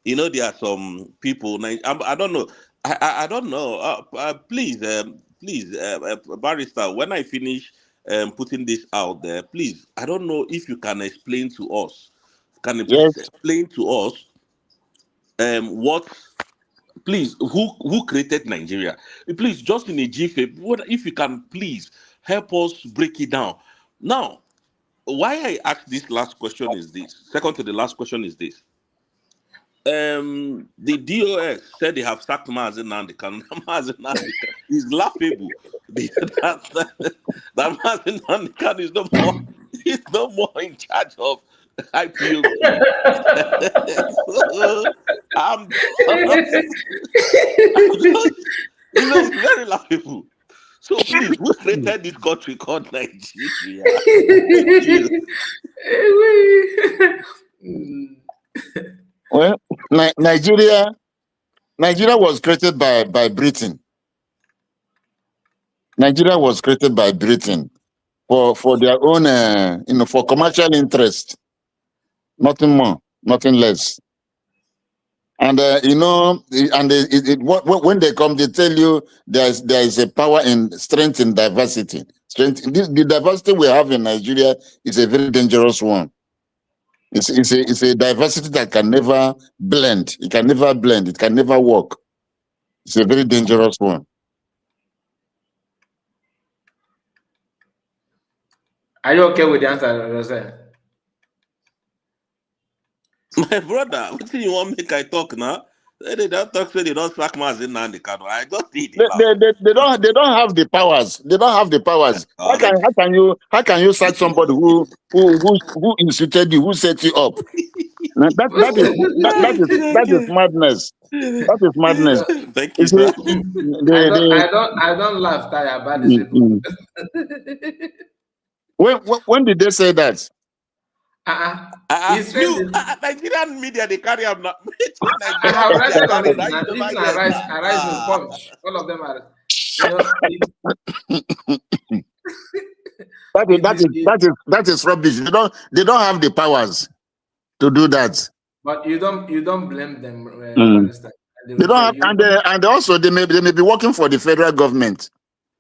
there are some people. I don't know. I don't know. Please, Barrister, when I finish putting this out there, please, I don't know if you can explain to us. Can you Yes. explain to us what? Please, who created Nigeria? Please, just in a jiffy, if you can, please help us break it down. Now, why I asked this last question is this. Second to the last question is this. The DOS said they have sacked Mazen Nandekan. Mazen Nandekan is laughable. That Mazen Nandekan is no more in charge of IPOB. So, I'm just, it's very laughable. So please, who created this country called Nigeria? Thank you. Well, Nigeria was created by Britain. Nigeria was created by Britain for their own, for commercial interest. Nothing more, nothing less. And when they come, they tell you there is a power in strength in diversity. The diversity we have in Nigeria is a very dangerous one. It's a diversity that can never blend. It can never blend. It can never work. It's a very dangerous one. Are you okay with the answer, Rosette? My brother, what do you want make I talk now? They don't talk, so they don't sack my in the canoe. I just see the laugh. They don't have the powers. They don't have the powers. How can you sack somebody who instituted you, who set you up? Now, that is madness. That is madness. Thank You you, see, sir. I don't laugh Taya, about these people. when did they say that? It's You, trending. Nigerian media, they carry up now. I have read Nigerian about media it. carry. Now, Now, you even never hear. Arise will punch. All of them are, you know, That is rubbish. They don't have the powers to do that. but you don't blame them, Mm. Barrister. They don't have, and also they may be working for the federal government.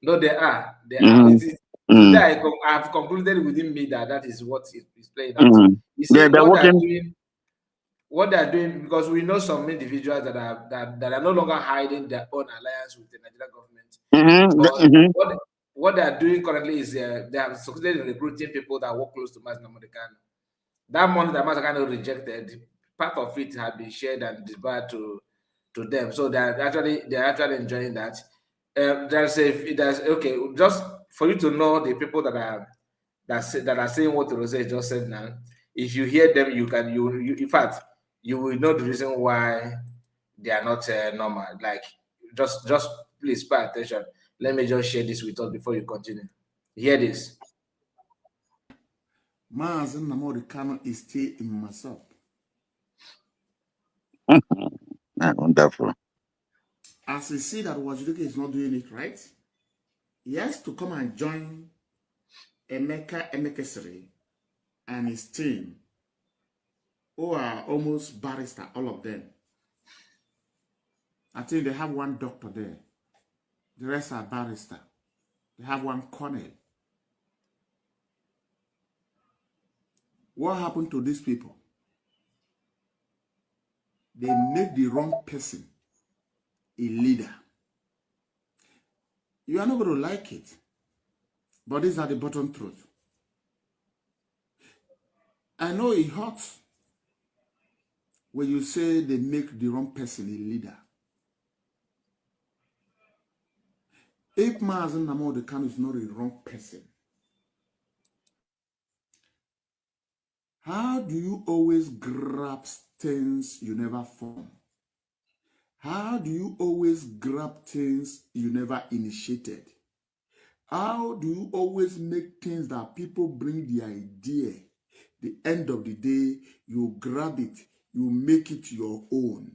No, they are. They are. Mm-hmm. Today I have concluded within me that is what is playing out. Mm-hmm. You see, They're what they're doing, because we know some individuals that are no longer hiding their own alliance with the Nigerian government. Mm-hmm. But what they are doing currently is they have succeeded in recruiting people that work close to Mazda Modekano. That money that Mazda rejected, part of it had been shared and disbursed to them. So they're actually enjoying that. There's okay, just for you to know the people that are saying what Rose just said now. If you hear them, you in fact you will know the reason why they are not normal. Like just please pay attention. Let me just share this with us before you continue. Hear this. Mazen Namori Kano is still in myself. Wonderful. As we see that Wajuduke is not doing it right, he has to come and join Emeka Emekesiri and his team, who are almost barrister, all of them. I think they have one doctor there. The rest are barrister. They have one colonel. What happened to these people? They make the wrong person a leader. You are not going to like it, but these are the bottom truth. I know it hurts when you say they make the wrong person a leader. If Mazen Namor Khan is not a wrong person, how do you always grab things you never form? How do you always grab things you never initiated? How do you always make things that people bring the idea? The end of the day, you grab it, you make it your own.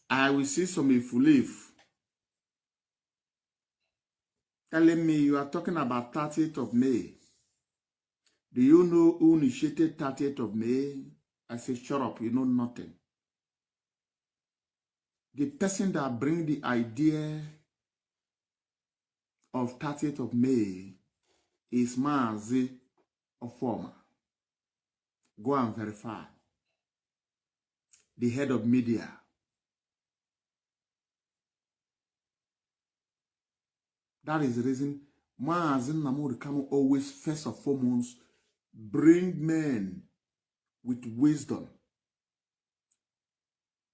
I will see some Ifulif telling me you are talking about 30th of May. Do you know who initiated 30th of May? I say, shut up, you know nothing. The person that bring the idea of 30th of May is Mazi Ofoma. Go and verify. The head of media. That is the reason Mazi Namor Kanu always first and foremost bring men with wisdom,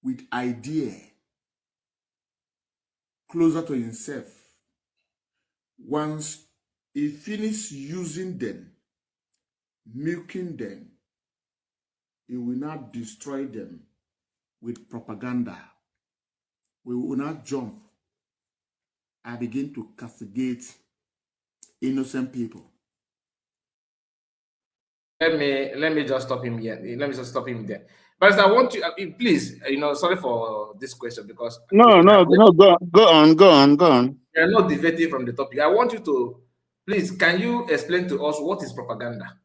with idea, closer to himself. Once he finished using them, milking them, he will not destroy them with propaganda. We will not jump and begin to castigate innocent people. Let me just stop him here. Let me just stop him there. But I want you, please, sorry for this question because No, go on. We are not deviating from the topic. I want you to, please, can you explain to us what is propaganda?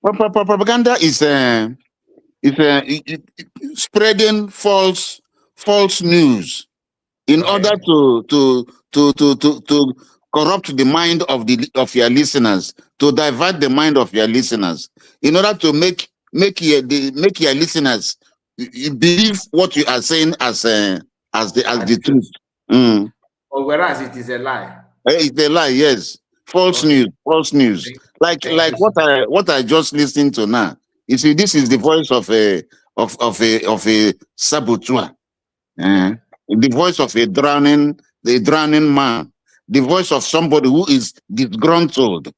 Propaganda is spreading false news in order to corrupt the mind of your listeners, to divert the mind of your listeners, in order to make your listeners believe what you are saying as the truth. Or whereas it is a lie. It's a lie, yes. False news. Like what I just listened to now. You see, this is the voice of a saboteur. The voice of a drowning man. The voice of somebody who is disgruntled.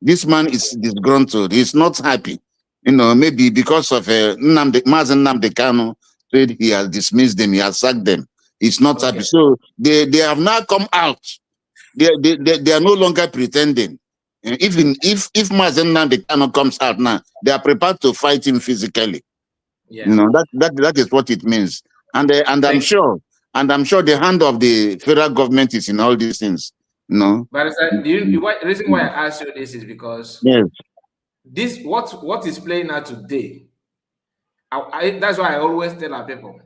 This man is disgruntled. He's not happy. Maybe because of Mazen Nnamdi Kanu said he has dismissed them, he has sacked them. He's not happy. So they have now come out. They are no longer pretending. Even if Mazen Nnamdi Kanu comes out now, they are prepared to fight him physically. Yeah. That is what it means. And I'm sure the hand of the federal government is in all these things. But the reason why I asked you this is because this what is playing out today. That's why I always tell our people,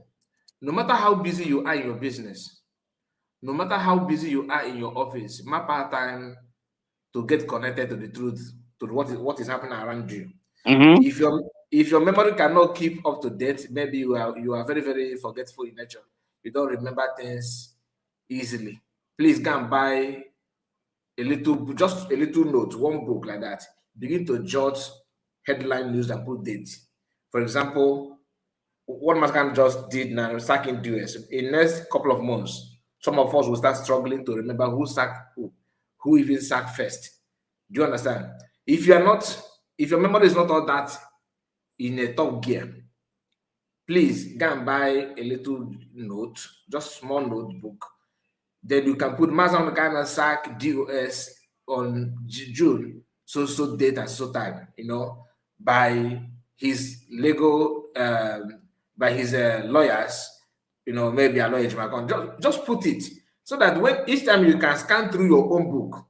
no matter how busy you are in your business, no matter how busy you are in your office, map out time to get connected to the truth, to what is happening around you. If your memory cannot keep up to date, maybe you are very, very forgetful in nature. You don't remember things easily. Please go and buy just a little note, one book like that. Begin to jot headline news and put dates. For example, what Mascan just did now, sacking US. In the next couple of months, some of us will start struggling to remember who sacked who even sacked first. Do you understand? If your memory is not all that in a top gear, please go and buy a little note, just small notebook. Then you can put Mazan Ghana sack DOS on June, so date and so time, by his legal, by his lawyers, maybe a lawyer, just put it so that when each time you can scan through your own book,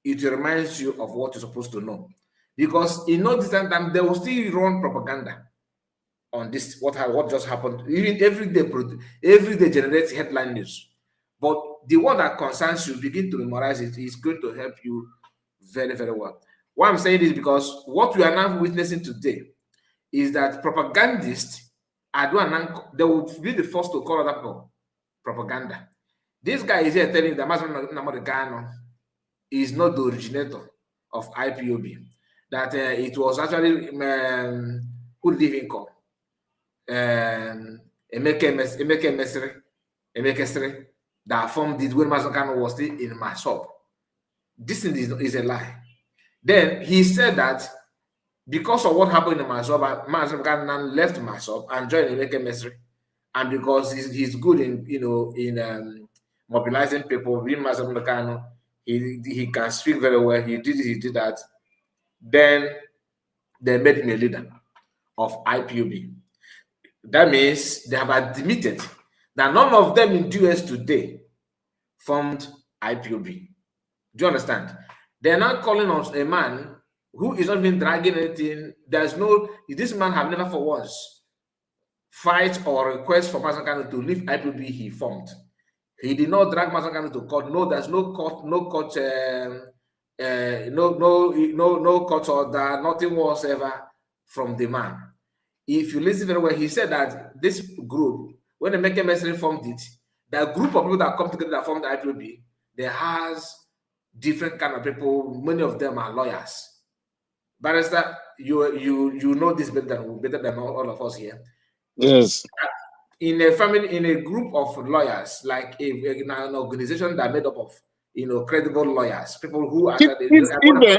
it reminds you of what you're supposed to know. Because in no distant time, they will still run propaganda on this, what just happened. Even every day generates headline news. But the one that concerns you, begin to memorize it, is going to help you very, very well. Why I'm saying this because what we are now witnessing today is that propagandists they will be the first to call other people propaganda. This guy is here telling that Mazan Nnamdi Kanu is not the originator of IPOB. That it was actually who did he even call? Emeke Mesre that formed it when Mazan Kanu was still in Masop. This thing is a lie. Then he said that because of what happened in Masop, Mazan Kanu left Masop and joined Emeke Mesre, and because he's good in mobilizing people, being Mazan Kanu, he can speak very well. He did that. Then they made him a leader of IPOB. That means they have admitted that none of them in the US today formed IPOB. Do you understand? They're not calling us a man who is not even dragging anything. This man have never for once fight or request for Mazan Kanu to leave IPOB he formed. He did not drag Mazan Kanu to court. No, there's no court, no court order, nothing whatsoever from the man. If you listen very well, he said that this group, when the Emeke Mesre formed it, the group of people that come together that formed the IPOB, they has different kind of people. Many of them are lawyers. Barrister, you know this better than all of us here. Yes. In a family, in a group of lawyers, like an organization that made up of credible lawyers, people who If actually.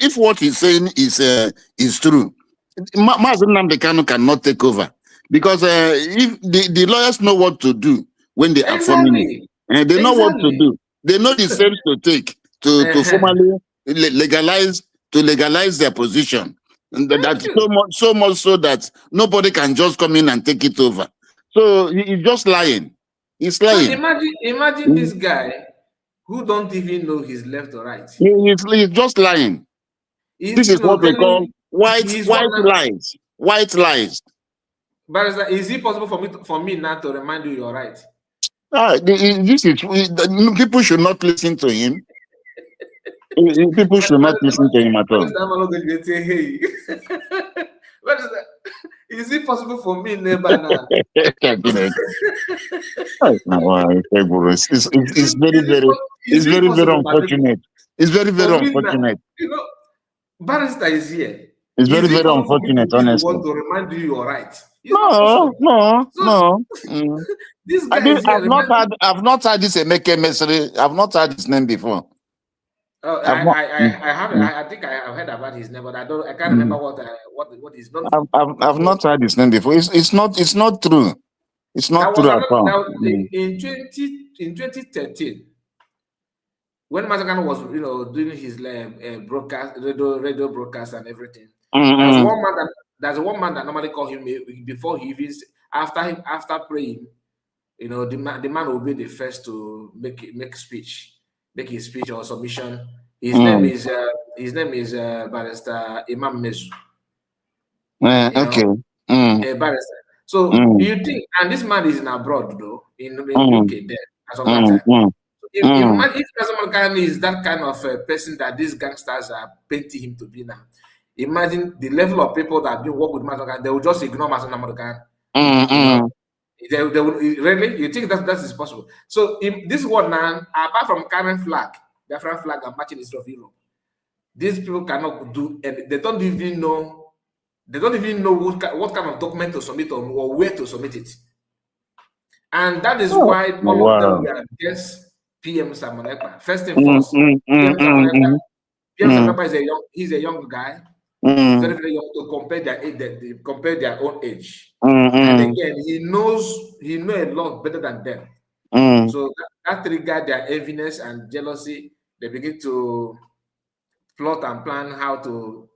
if what he's saying is true, Mazen Nnamdi Kanu cannot take over, because if the lawyers know what to do when they are forming it, Exactly. and they know what to Exactly. do, they know the steps to take to formally legalize their position, and that's so much so that nobody can just come in and take it over. So he's just lying. He's So lying. imagine this guy who don't even know his left or right. He's just lying. This is what we call white lies. White lies. But is it possible for me now to remind you you're right? People should not listen to him. People should not listen to him at all. Hey. What is that? Is it possible for me, neighbor now? It's very unfortunate. It's very unfortunate. Barrister is here. It's very unfortunate, honestly. Want to remind you you're right. No. This guy is here. I've not had this Emeke Mesri. I've not heard his name before. Oh, I think I have heard about his name, but I can't remember what he's done. I've not heard his name before. It's not true. It's not true at all. In 2013, when Mazakan was doing his broadcast, radio broadcast and everything, there's one man that normally call him before he even after praying. The man will be the first to make his speech or submission. His name is Barrister Imam Mezu. Okay. A barrister. So you think, and this man is in abroad though, in UK there as of that time. If someone is that kind of person that these gangsters are painting him to be now, imagine the level of people that have been working with Mazakan, they will just ignore Mazakan. They will, really? You think that is possible? So in this one now, apart from carrying flag, Biafran flag and marching in of Europe, these people cannot do, and they don't even know what kind of document to submit or where to submit it. And that is why all of them were against PM Samonekpa. First and first, PM Samonekpa he's a young guy, very, very young to compare their age, compare their own age. And again, he knows a lot better than them. So that triggered their enviness and jealousy. They begin to plot and plan how to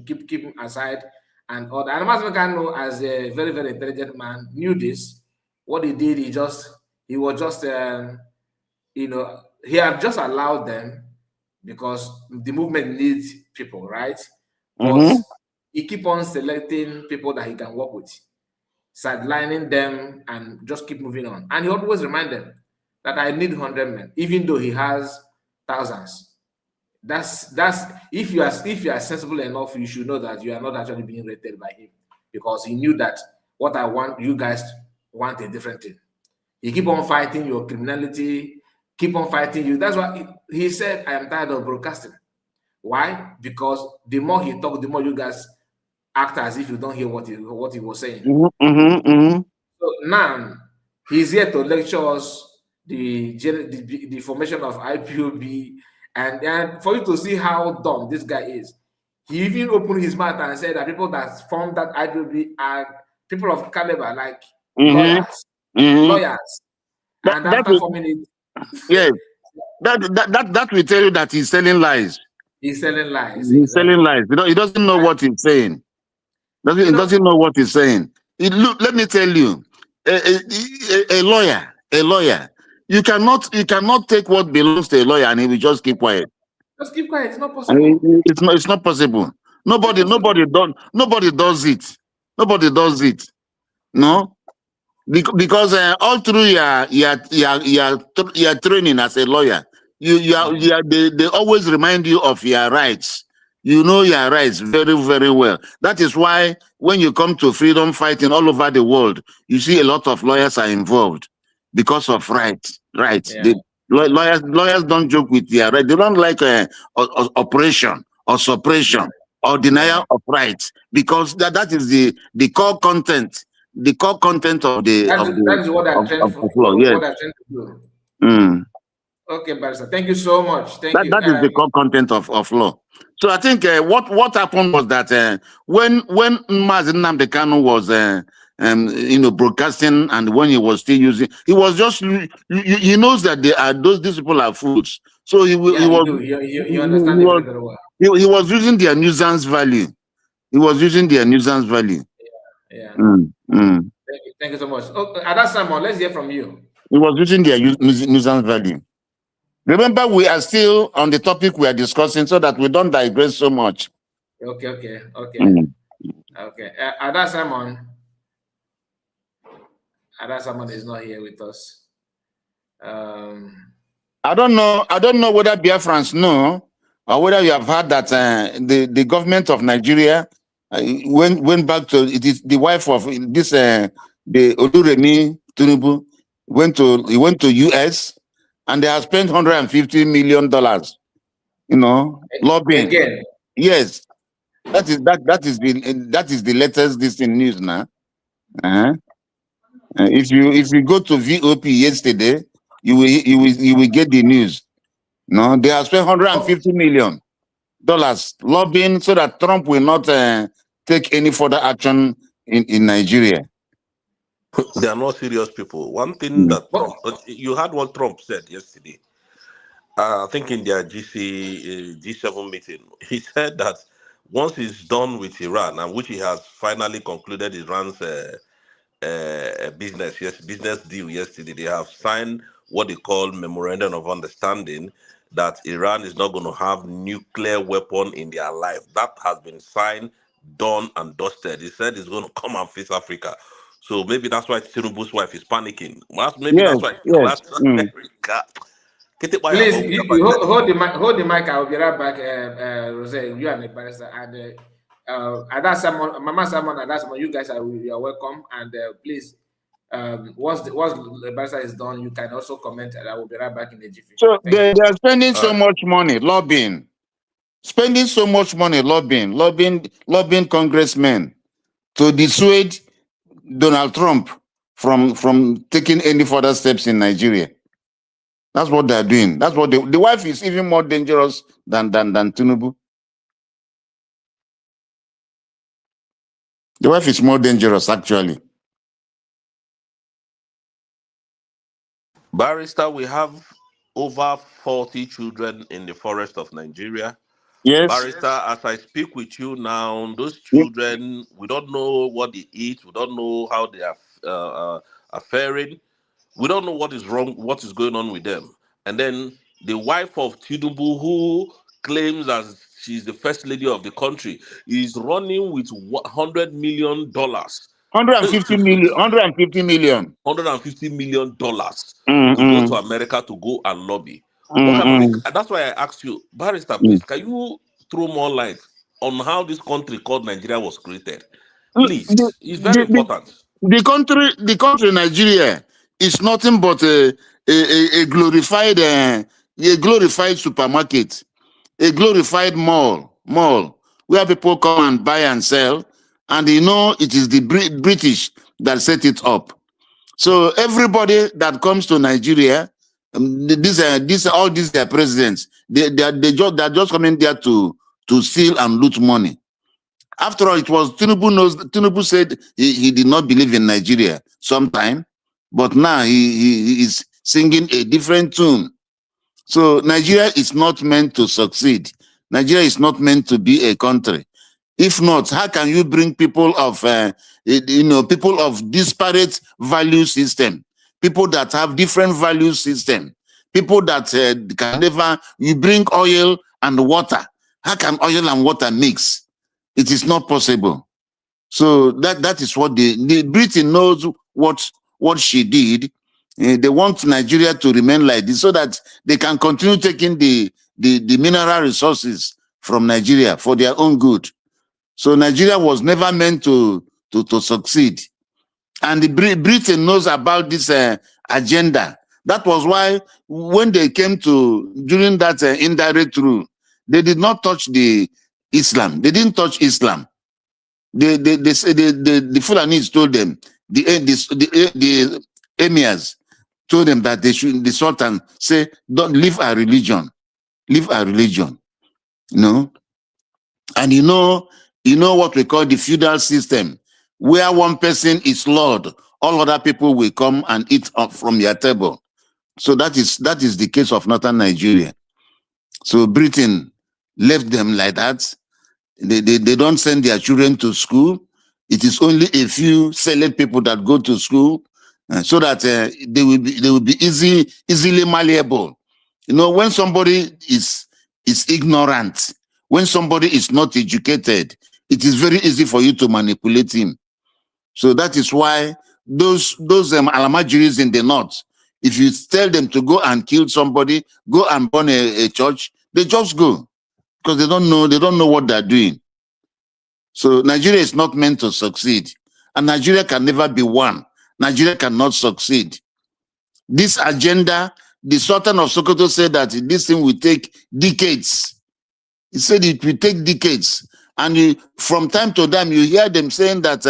keep him aside and all that. And Mazakan, as a very, very intelligent man, knew this. What he did, he was just he had just allowed them because the movement needs people, right? But he keep on selecting people that he can work with, sidelining them, and just keep moving on. And he always remind them that I need 100 men, even though he has thousands. That's if you are sensible enough, you should know that you are not actually being rated by him, because he knew that what I want, you guys want a different thing. You keep on fighting your criminality, keep on fighting you. That's why he said, I am tired of broadcasting. Why? Because the more he talks, the more you guys act as if you don't hear what he was saying. So now he's here to lecture us the formation of IPOB, and for you to see how dumb this guy is. He even opened his mouth and said that people that formed that IPOB are people of caliber, like lawyers. And after forming it, yes, that will tell you that he's selling lies. He's selling lies. He's selling lies. He doesn't know what he's saying. He doesn't know what he's saying. Look, let me tell you, a lawyer. You cannot take what belongs to a lawyer and he will just keep quiet. Just keep quiet. It's not possible. It's not possible. Nobody does it. Nobody does it. No, because all through your training as a lawyer, they always remind you of your rights. You know your rights very, very well. That is why when you come to freedom fighting all over the world, you see a lot of lawyers are involved because of rights. Right? Yeah. Lawyers don't joke with their rights. They don't like oppression or suppression or denial of rights, because that is the core content. The core content of the that is what I trying to do. Yes. Okay, Barrister. Thank you so much. Thank you. That is the core content of law. So I think what happened was that when Mazi Nnamdi Kanu was broadcasting, and when he was still using, he was just he knows that these people are fools. So he yeah, was you understand it very, very well. he was using their nuisance value. He was using their nuisance value. Yeah. Mm. Thank you so much. Okay, Ada Simon, let's hear from you. He was using their nuisance value. Remember, we are still on the topic we are discussing, so that we don't digress so much. Okay. Mm. Okay. Ada Simon. Ada Simon is not here with us. I don't know whether Biafrans know, or whether you have heard that the government of Nigeria went back to it. Is the wife of this the Oluremi Tinubu went to US, and they have spent $150 million. Lobbying. Again. Yes, that is the latest this in news now. If you go to VOP yesterday, you will get the news. No, they have spent $150 million lobbying so that Trump will not take any further action in Nigeria. They are not serious people. One thing that Trump, you heard what Trump said yesterday. I think in their G7 meeting, he said that once he's done with Iran, and which he has finally concluded Iran's business deal yesterday, they have signed what they call memorandum of understanding that Iran is not going to have nuclear weapon in their life. That has been signed, done, and dusted. He said he's going to come and face Africa. So maybe that's why Tinubu's wife is panicking. Maybe that's why he collapsed America. Please, you hold the mic. I will be right back, Rose. You and the barrister, and Ada Simon, Mama Simon, and Ada Simon, you guys are welcome. And please, once the barrister is done, you can also comment, and I will be right back in the jiffy. So they are spending so much money lobbying, lobbying congressmen to dissuade Donald Trump from taking any further steps in Nigeria. That's what they're doing. That's what the wife is even more dangerous than Tinubu. The wife is more dangerous, actually. Barrister, we have over 40 children in the forest of Nigeria. Yes. Barrister, as I speak with you now, those children, we don't know what they eat. We don't know how they are faring. We don't know what is wrong, what is going on with them. And then the wife of Tinubu, who claims as she's the first lady of the country, is running with $100 million. $150 million. $150 million to go to America to go and lobby. What kind of that's why I asked you, Barrister, please, can you throw more light on how this country called Nigeria was created? Please, it's very important. The country Nigeria is nothing but a glorified supermarket, a glorified mall where people come and buy and sell, and it is the British that set it up. So everybody that comes to Nigeria, all these presidents, they're just coming there to steal and loot money. After all, it was Tinubu said he did not believe in Nigeria sometime, but now he is singing a different tune. So Nigeria is not meant to succeed. Nigeria is not meant to be a country. If not, how can you bring people of people of disparate value system, people that have different value system, people that can never, you bring oil and water. How can oil and water mix? It is not possible. So that is what the Britain knows what she did. They want Nigeria to remain like this so that they can continue taking the mineral resources from Nigeria for their own good. So Nigeria was never meant to succeed. And Britain knows about this agenda. That was why when they came during that indirect rule, they did not touch the Islam. They didn't touch Islam. The Fulanis told them, the emirs told them that they should, the Sultan say, don't leave our religion, leave our religion, you know. And you know what we call the feudal system, where one person is Lord, all other people will come and eat up from their table. So that is the case of northern Nigeria. So Britain left them like that. They don't send their children to school. It is only a few select people that go to school, so that they will be easily malleable. You know, when somebody is ignorant, when somebody is not educated, it is very easy for you to manipulate him. So that is why those Alamajiris in the north, if you tell them to go and kill somebody, go and burn a church, they just go, because they don't know what they're doing. So Nigeria is not meant to succeed, and Nigeria can never be one. Nigeria cannot succeed. This agenda, the Sultan of Sokoto said that this thing will take decades. He said it will take decades. And from time to time, you hear them saying that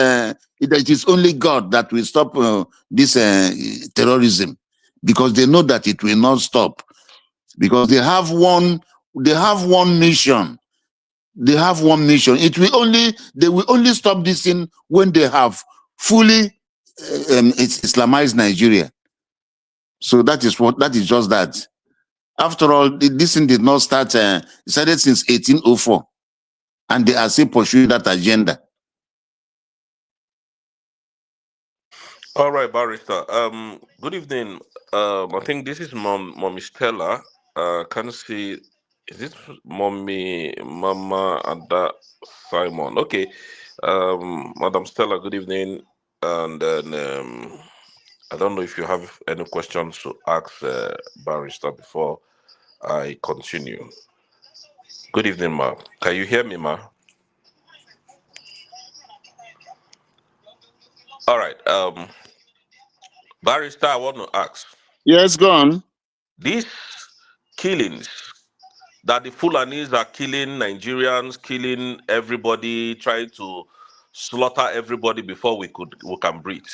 it is only God that will stop this terrorism, because they know that it will not stop, because they have one mission. They have one mission. They will only stop this thing when they have fully Islamized Nigeria. So that is just that. After all, this thing did not start. It started since 1804, and they are still pursuing that agenda. All right, Barrister. Good evening. I think this is Mommy Stella. Can see, is this Mama Ada Simon? Okay. Madam Stella, good evening. And then I don't know if you have any questions to ask Barrister before I continue. Good evening, Ma. Can you hear me, Ma? All right. Barrister, I want to ask. Yes, go on. These killings that the Fulanis are killing Nigerians, killing everybody, trying to slaughter everybody before we can breathe.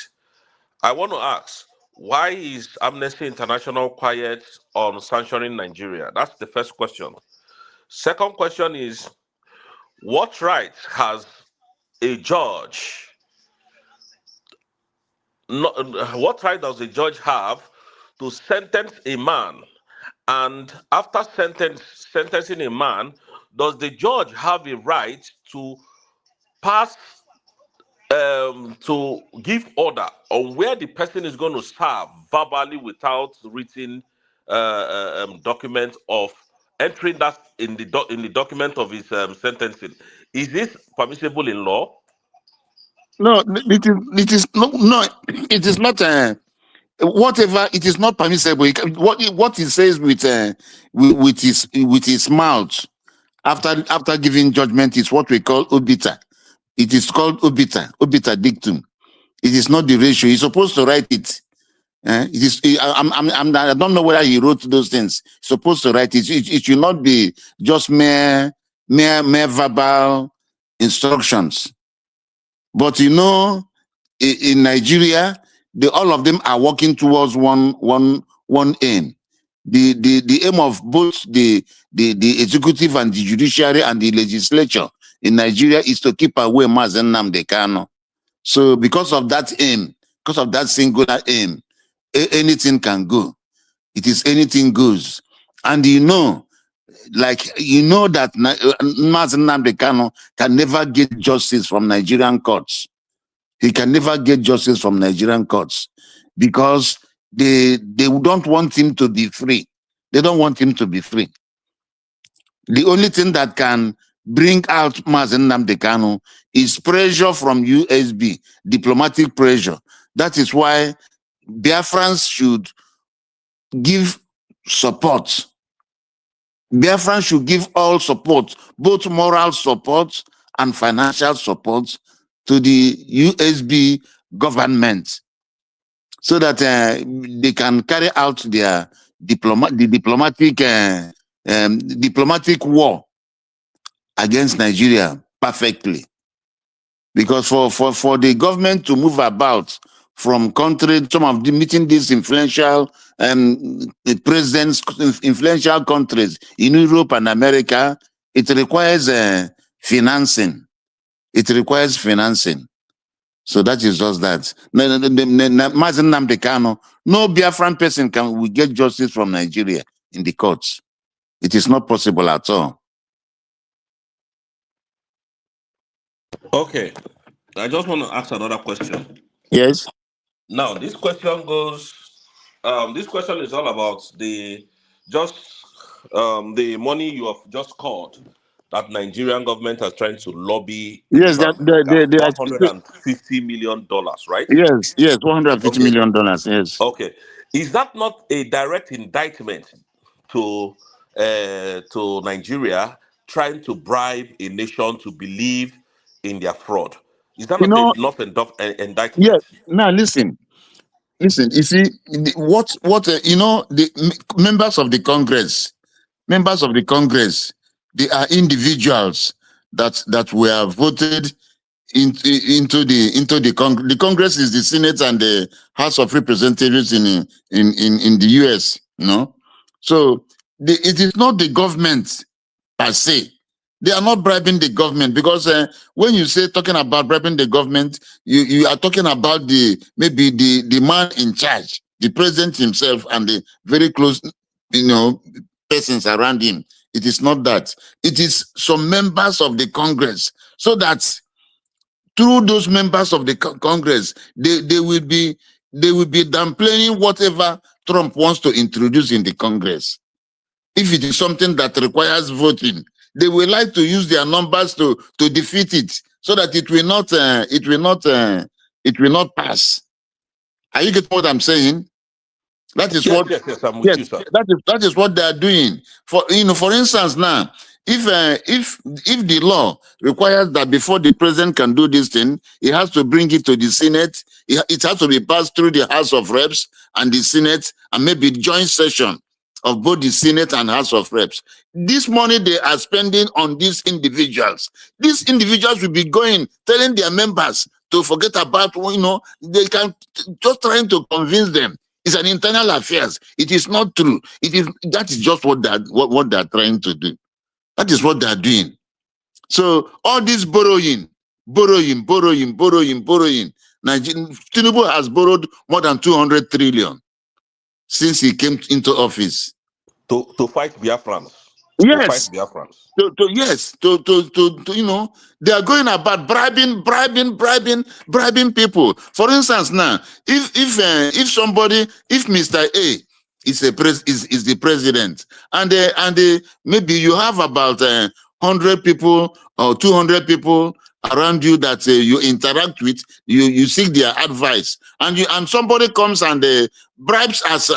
I want to ask, why is Amnesty International quiet on sanctioning Nigeria? That's the first question. Second question is, what right has a judge? What right does a judge have to sentence a man? And after sentencing a man, does the judge have a right to pass, to give order on where the person is going to serve verbally without written document of entering that in the document of his sentencing? Is this permissible in law? No, it is no, it is not. Whatever, it is not permissible. What he says with his mouth after giving judgment is what we call obiter. It is called obiter dictum. It is not the ratio. He's supposed to write it. It is. I don't know whether he wrote those things. He's supposed to write it. It should not be just mere verbal instructions. But you know, in Nigeria, all of them are working towards one aim. The aim of both the executive and the judiciary and the legislature in Nigeria is to keep away Mazen Nnamdi Kanu. So because of that aim, because of that singular aim, anything can go. It is anything goes. And you know that Mazen Nnamdi Kanu can never get justice from Nigerian courts. He can never get justice from Nigerian courts, because they don't want him to be free. They don't want him to be free. The only thing that can bring out Mazen Nnamdi Kanu is pressure from USB, diplomatic pressure. That is why Biafrans should give support. Biafrans should give all support, both moral support and financial support, to the USB government, so that they can carry out their diplomatic war against Nigeria perfectly. Because for the government to move about, from countries, some of the meeting these influential presidents, influential countries in Europe and America, it requires financing. It requires financing. So that is just that. Mazin Nnamdi Kanu, no Biafran person will get justice from Nigeria in the courts. It is not possible at all. Okay, I just want to ask another question. Yes. Now, this question goes. This question is all about the money you have just called that Nigerian government is trying to lobby in Yes, that America. they are. $150 million, right? Yes, $150 Okay. million. Yes. Okay. Is that not a direct indictment to Nigeria trying to bribe a nation to believe in their fraud? Is that You know, not indictment? yes. Now listen. You see, the members of the Congress, they are individuals that were voted into the Congress is the Senate and the House of Representatives in the US, So it is not the government per se. They are not bribing the government because when you say talking about bribing the government, you are talking about maybe the man in charge, the president himself, and the very close, persons around him. It is not that. It is some members of the Congress, so that through those members of the Congress, they will be downplaying whatever Trump wants to introduce in the Congress. If it is something that requires voting, they will like to use their numbers to defeat it, so that it will not pass. Are you getting what I'm saying? That is Yes, I'm with you, sir. that is what they are doing. For instance, now, if the law requires that before the president can do this thing, he has to bring it to the Senate. It has to be passed through the House of Reps and the Senate, and maybe joint session of both the Senate and House of Reps. This money they are spending on these individuals will be going, telling their members to forget about, they can just trying to convince them. It's an internal affairs. It is not true. That is just what they're trying to do. That is what they're doing. So all this borrowing. Tinubu has borrowed more than 200 trillion since he came into office. To fight Biafrans. Yes. To fight Biafrans. They are going about bribing people. For instance, now, if Mr. A is the president, and maybe you have about 100 people or 200 people around you that you interact with, you seek their advice, and somebody comes and bribes as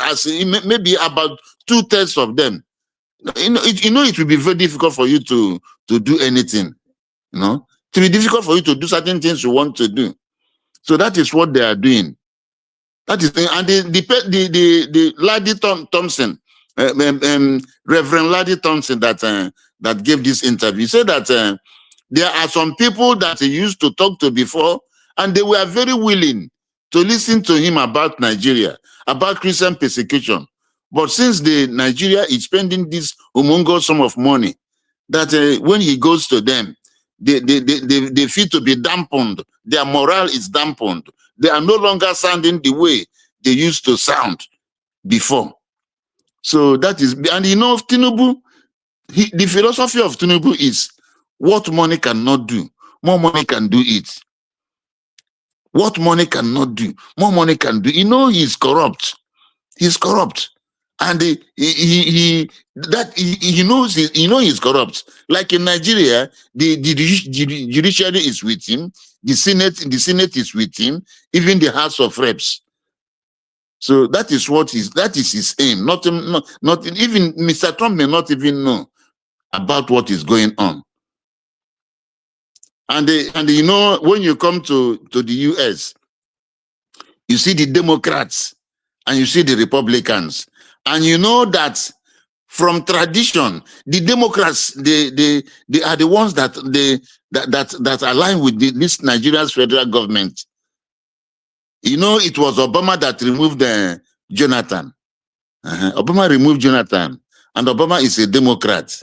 maybe about 2/3 of them. It will be very difficult for you to do anything. It will be difficult for you to do certain things you want to do. So that is what they are doing. That is, and the Laddie Thompson, Reverend Laddie Thompson, that gave this interview, said that there are some people that he used to talk to before, and they were very willing to listen to him about Nigeria, about Christian persecution. But since Nigeria is spending this humongous sum of money, that when he goes to them, they feel to be dampened. Their morale is dampened. They are no longer sounding the way they used to sound before. So that is, and Tinubu, the philosophy of Tinubu is, what money cannot do, more money can do it. What money cannot do, more money can do. He's corrupt. He's corrupt. And he knows he's corrupt. Like in Nigeria, the judiciary is with him, the Senate is with him, even the House of Reps. So that is his aim. Not even Mr. Trump may not even know about what is going on. And when you come to the US, you see the Democrats and you see the Republicans. And you know that from tradition, the Democrats, they are the ones that align with this Nigeria's federal government. You know, it was Obama that removed Jonathan. Obama removed Jonathan, and Obama is a Democrat.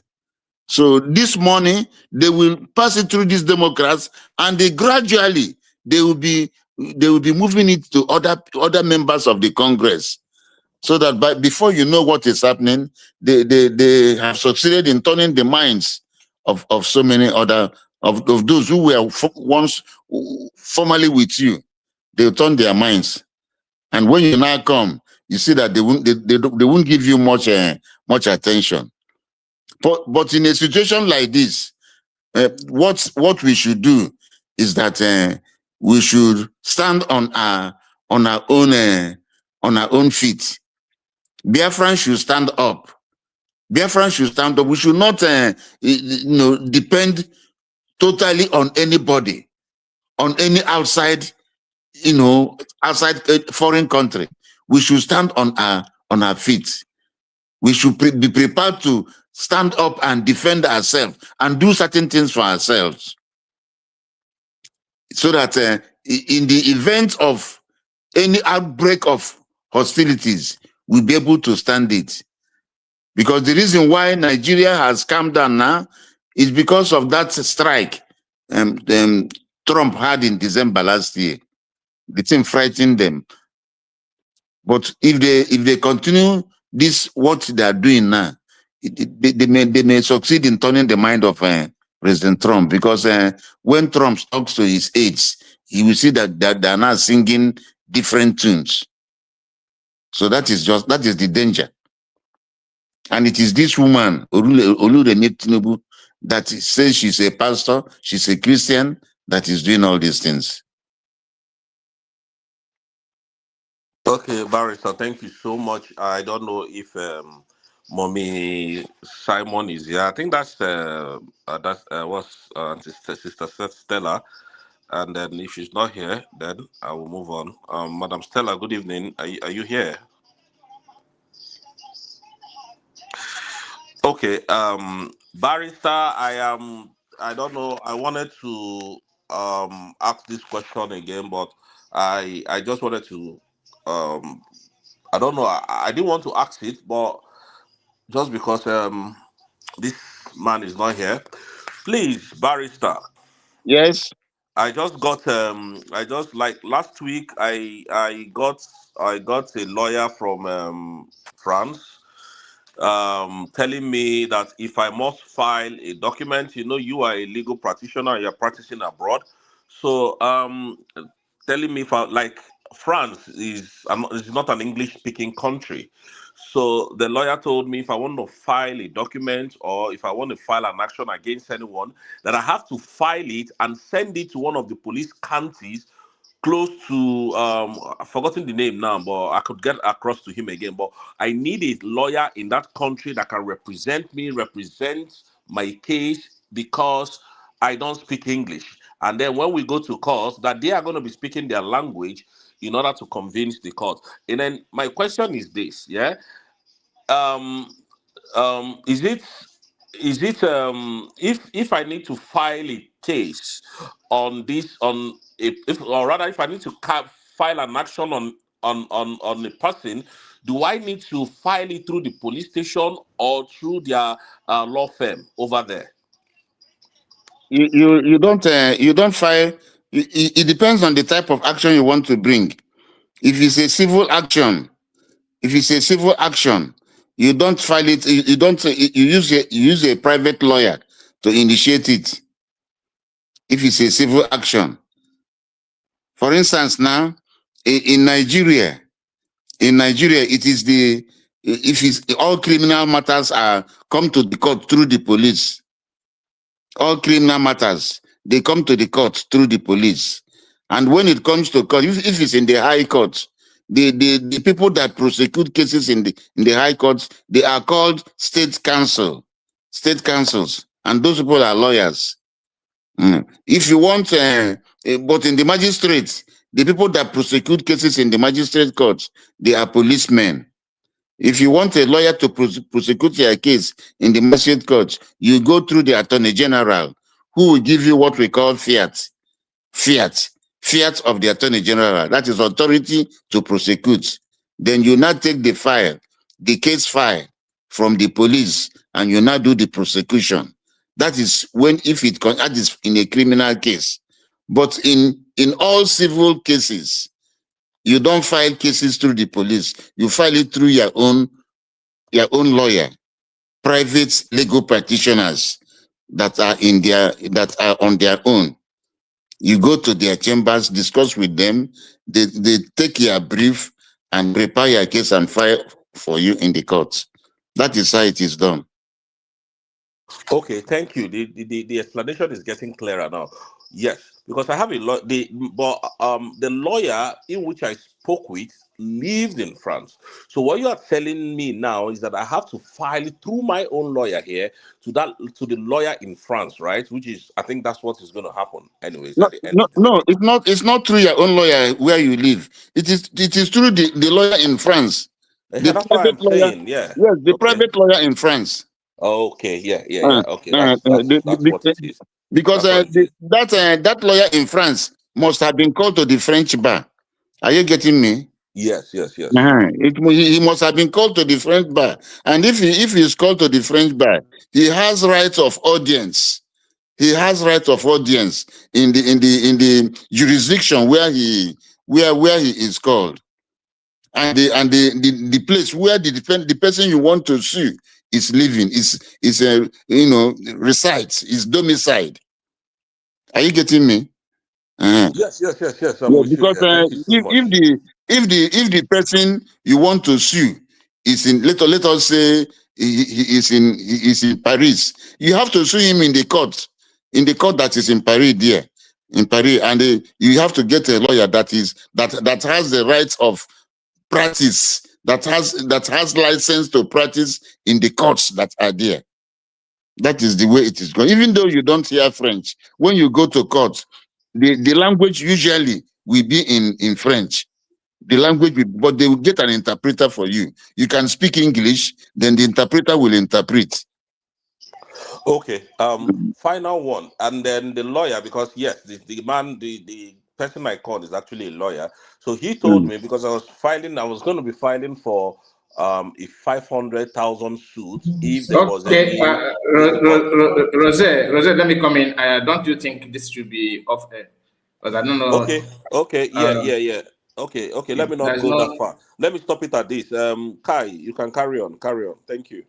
So this money, they will pass it through these Democrats, and they gradually they will be moving it to other members of the Congress, so that before you know what is happening, they have succeeded in turning the minds of so many other of those who were once formerly with you. They'll turn their minds, and when you now come, you see that they won't give you much attention. But in a situation like this, what we should do is that we should stand on our own feet. Biafrans should stand up. Biafrans should stand up. We should not depend totally on anybody, on any outside foreign country. We should stand on our feet. We should be prepared to stand up and defend ourselves and do certain things for ourselves, so that in the event of any outbreak of hostilities, we'll be able to stand it. Because the reason why Nigeria has calmed down now is because of that strike Trump had in December last year. The thing frightened them. But if they continue this, what they are doing now, they may succeed in turning the mind of President Trump. Because when Trump talks to his aides, he will see that they are now singing different tunes. So that is the danger. And it is this woman, Oluremi Tinubu, that says she's a pastor, she's a Christian, that is doing all these things. Okay, Barrister, thank you so much. I don't know if Mommy Simon is here. I think that's Sister Stella. And then if she's not here, then I will move on. Madam Stella, good evening. Are you here? Okay, Barrister, I don't know. I wanted to ask this question again, but I just wanted to I don't know. I didn't want to ask it, but just because this man is not here, please, Barrister. Yes. I just got like last week I got a lawyer from France telling me that if I must file a document, you are a legal practitioner, you're practicing abroad. So telling me like France is not an English speaking country. So the lawyer told me if I want to file a document or if I want to file an action against anyone, that I have to file it and send it to one of the police counties close to I've forgotten the name now, but I could get across to him again. But I need a lawyer in that country that can represent me, represent my case, because I don't speak English. And then when we go to court, that they are going to be speaking their language in order to convince the court. And then my question is this, yeah? Is it if I need to file a case on this or rather if I need to file an action on a person, do I need to file it through the police station or through their law firm over there? You don't file. It depends on the type of action you want to bring. If it's a civil action, you don't file it. You don't. You use a private lawyer to initiate it. If it's a civil action, for instance, now in Nigeria, it is if it's all criminal matters are come to the court through the police. All criminal matters, they come to the court through the police. And when it comes to court, if it's in the high court, the people that prosecute cases in the high courts, they are called state councils, and those people are lawyers. If you want, but in the magistrates, the people that prosecute cases in the magistrate courts, they are policemen. If you want a lawyer to prosecute your case in the magistrate court, you go through the attorney general, who will give you what we call fiat. Fiat fiat of the Attorney General, that is authority to prosecute. Then you now take the case file from the police, and you now do the prosecution. That is when, that is in a criminal case. But in all civil cases, you don't file cases through the police. You file it through your own lawyer, private legal practitioners that are on their own. You go to their chambers, discuss with them. They take your brief and prepare your case and file for you in the court. That is how it is done. Okay, thank you. The explanation is getting clearer now. Yes, because I have a lot. The lawyer in which I spoke with lives in France. So what you are telling me now is that I have to file it through my own lawyer here to the lawyer in France, right? Which is, I think that's what is going to happen, anyways. No, At the end of the no, day. it's not through your own lawyer where you live. It is through the lawyer in France. The That's what private I'm lawyer. saying. Yeah. Yes, the Okay. private lawyer in France. Okay. Yeah. Okay. That's what it is. Because That's what it is. that lawyer in France must have been called to the French bar. Are you getting me? Yes. He must have been called to the French bar, and if he is called to the French bar, he has rights of audience. He has rights of audience in the jurisdiction where he is called, and the place where the person you want to sue is living, resides, is domiciled. Are you getting me? Yes. I'm with you. Because Yeah. Thank you so much. if the person you want to sue is in, let us say he is in Paris, you have to sue him in the court that is in Paris there, and you have to get a lawyer that has the rights of practice, that has license to practice in the courts that are there. That is the way it is going. Even though you don't hear French, when you go to court, the language usually will be in French. The language, but they will get an interpreter for you. You can speak English, then the interpreter will interpret. Okay. Final one, and then the lawyer, because yes, the person I called is actually a lawyer. So he told me, because I was going to be filing for a 500,000 suit if there was Okay, any. Rose, let me come in. Don't you think this should be off air? Because I don't know. Okay, yeah. Okay. Let me not There's go that no. far. Let me stop it at this. Kai, you can carry on. Thank you.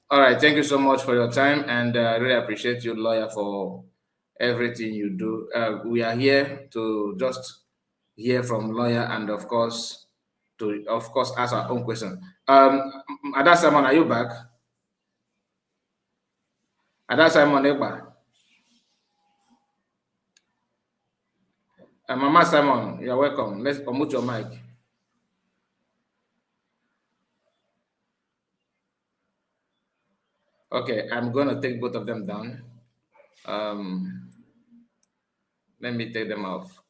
All right, thank you so much for your time, and I really appreciate you, lawyer, for everything you do. We are here to just hear from lawyer, and of course ask our own question. Ada Simon, are you back? Ada Simon, Eba. Mama Simon, you're welcome. Let's unmute your mic. Okay, I'm going to take both of them down. Let me take them off.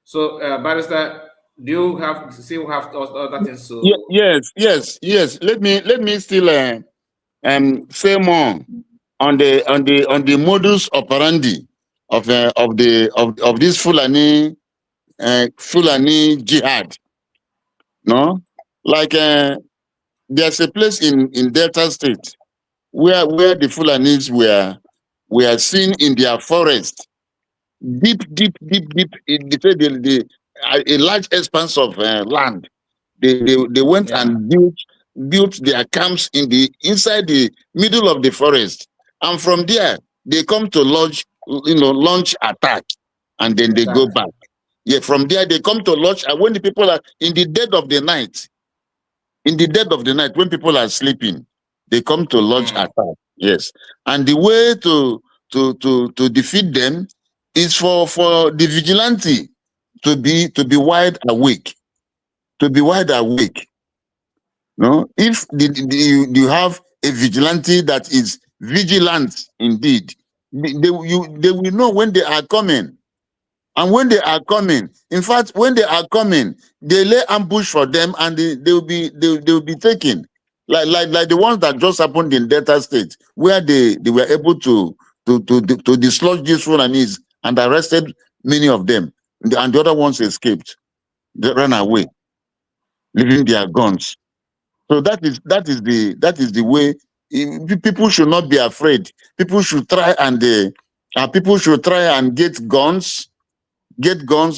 So, Barrister, do you still have other things to? Yes. Let me still say more on the modus operandi of this Fulani jihad. No, like there's a place in Delta State where the Fulanis were seen in their forest, deep in a large expanse of land. They went and built their camps inside the middle of the forest, and from there they come to launch attack, and then they go back. Yeah, from there they come to launch, and when the people are in the dead of the night, when people are sleeping, they come to launch attack. Yes, and the way to defeat them is for the vigilante to be wide awake, No, if you have a vigilante that is vigilant indeed, they will know when they are coming. And when they are coming, in fact, when they are coming, they lay ambush for them, and they will be taken, like the ones that just happened in Delta State, where they were able to dislodge these Fulanis and arrested many of them. and the other ones escaped. They ran away, leaving their guns. So that is the way. People should not be afraid. People should try and get guns,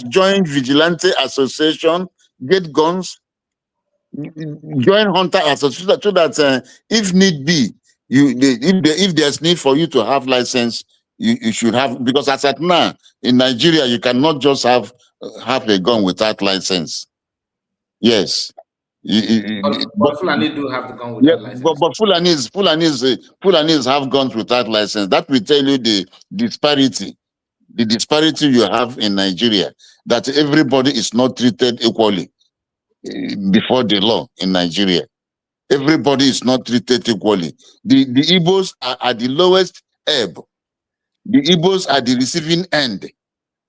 join vigilante association, get guns, join hunter association, so that if need be, if there's need for you to have license, you should have, because as at now in Nigeria you cannot just have a gun without license. Yes. But Fulani do have the gun Yeah, without license. but Fulanis have guns without license. That will tell you the disparity you have in Nigeria, that everybody is not treated equally before the law in Nigeria. Everybody is not treated equally. The Igbos are at the lowest ebb. The Igbos are the receiving end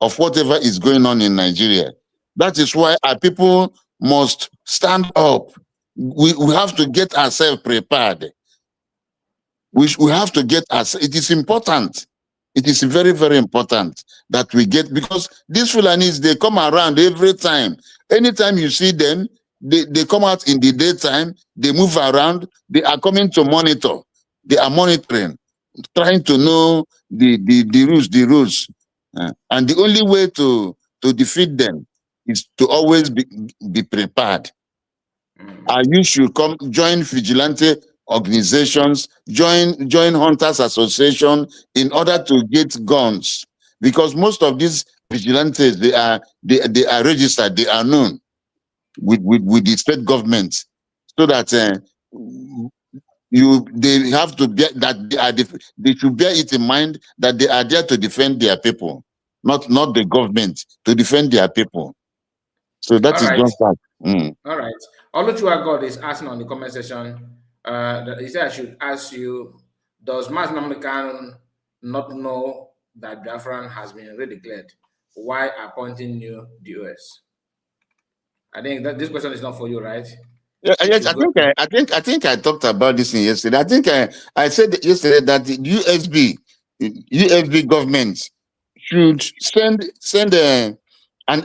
of whatever is going on in Nigeria. That is why our people must stand up. We have to get ourselves prepared. We have to get us. It is important. It is very, very important that we get, because these Fulanis, they come around every time. Anytime you see them, they come out in the daytime, they move around, they are coming to monitor. They are monitoring, trying to know the rules. And the only way to defeat them is to always be prepared. You should come join vigilante organizations, join hunters association in order to get guns, because most of these vigilantes, they are registered, they are known with the state government, so that they have to be that they should bear it in mind that they are there to defend their people, not the government, to defend their people. So that All is right. just that. All right. Oluchua God is asking on the comment section. That he said I should ask you: does Mass Namdekan not know that Biafran has been redeclared? Why appointing you the US? I think that this question is not for you, right? Yeah, yes, I think I talked about this yesterday. I think I said yesterday that the USB government should send an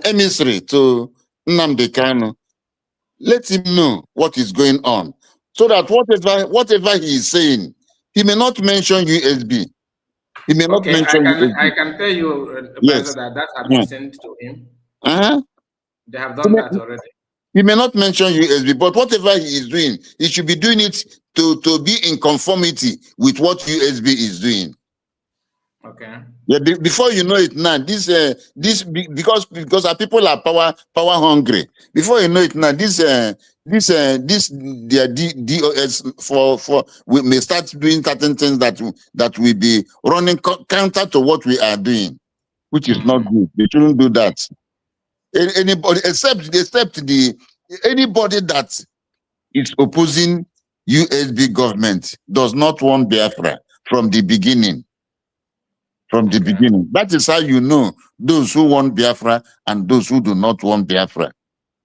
emissary to Nnamdi Kanu. Let him know what is going on, so that whatever he is saying, he may not mention USB. He may not Okay, mention USB. I can tell you, Yes. that has been sent to him. Uh-huh. They have done that already. He may not mention USB, but whatever he is doing, he should be doing it to be in conformity with what USB is doing. Okay. Yeah, before you know it now, because our people are power hungry. Before you know it now, their DOS we may start doing certain things that will be running counter to what we are doing, which is not good. They shouldn't do that. Anybody except anybody that is opposing USB government does not want Biafra from the beginning. From the beginning. That is how you know those who want Biafra and those who do not want Biafra.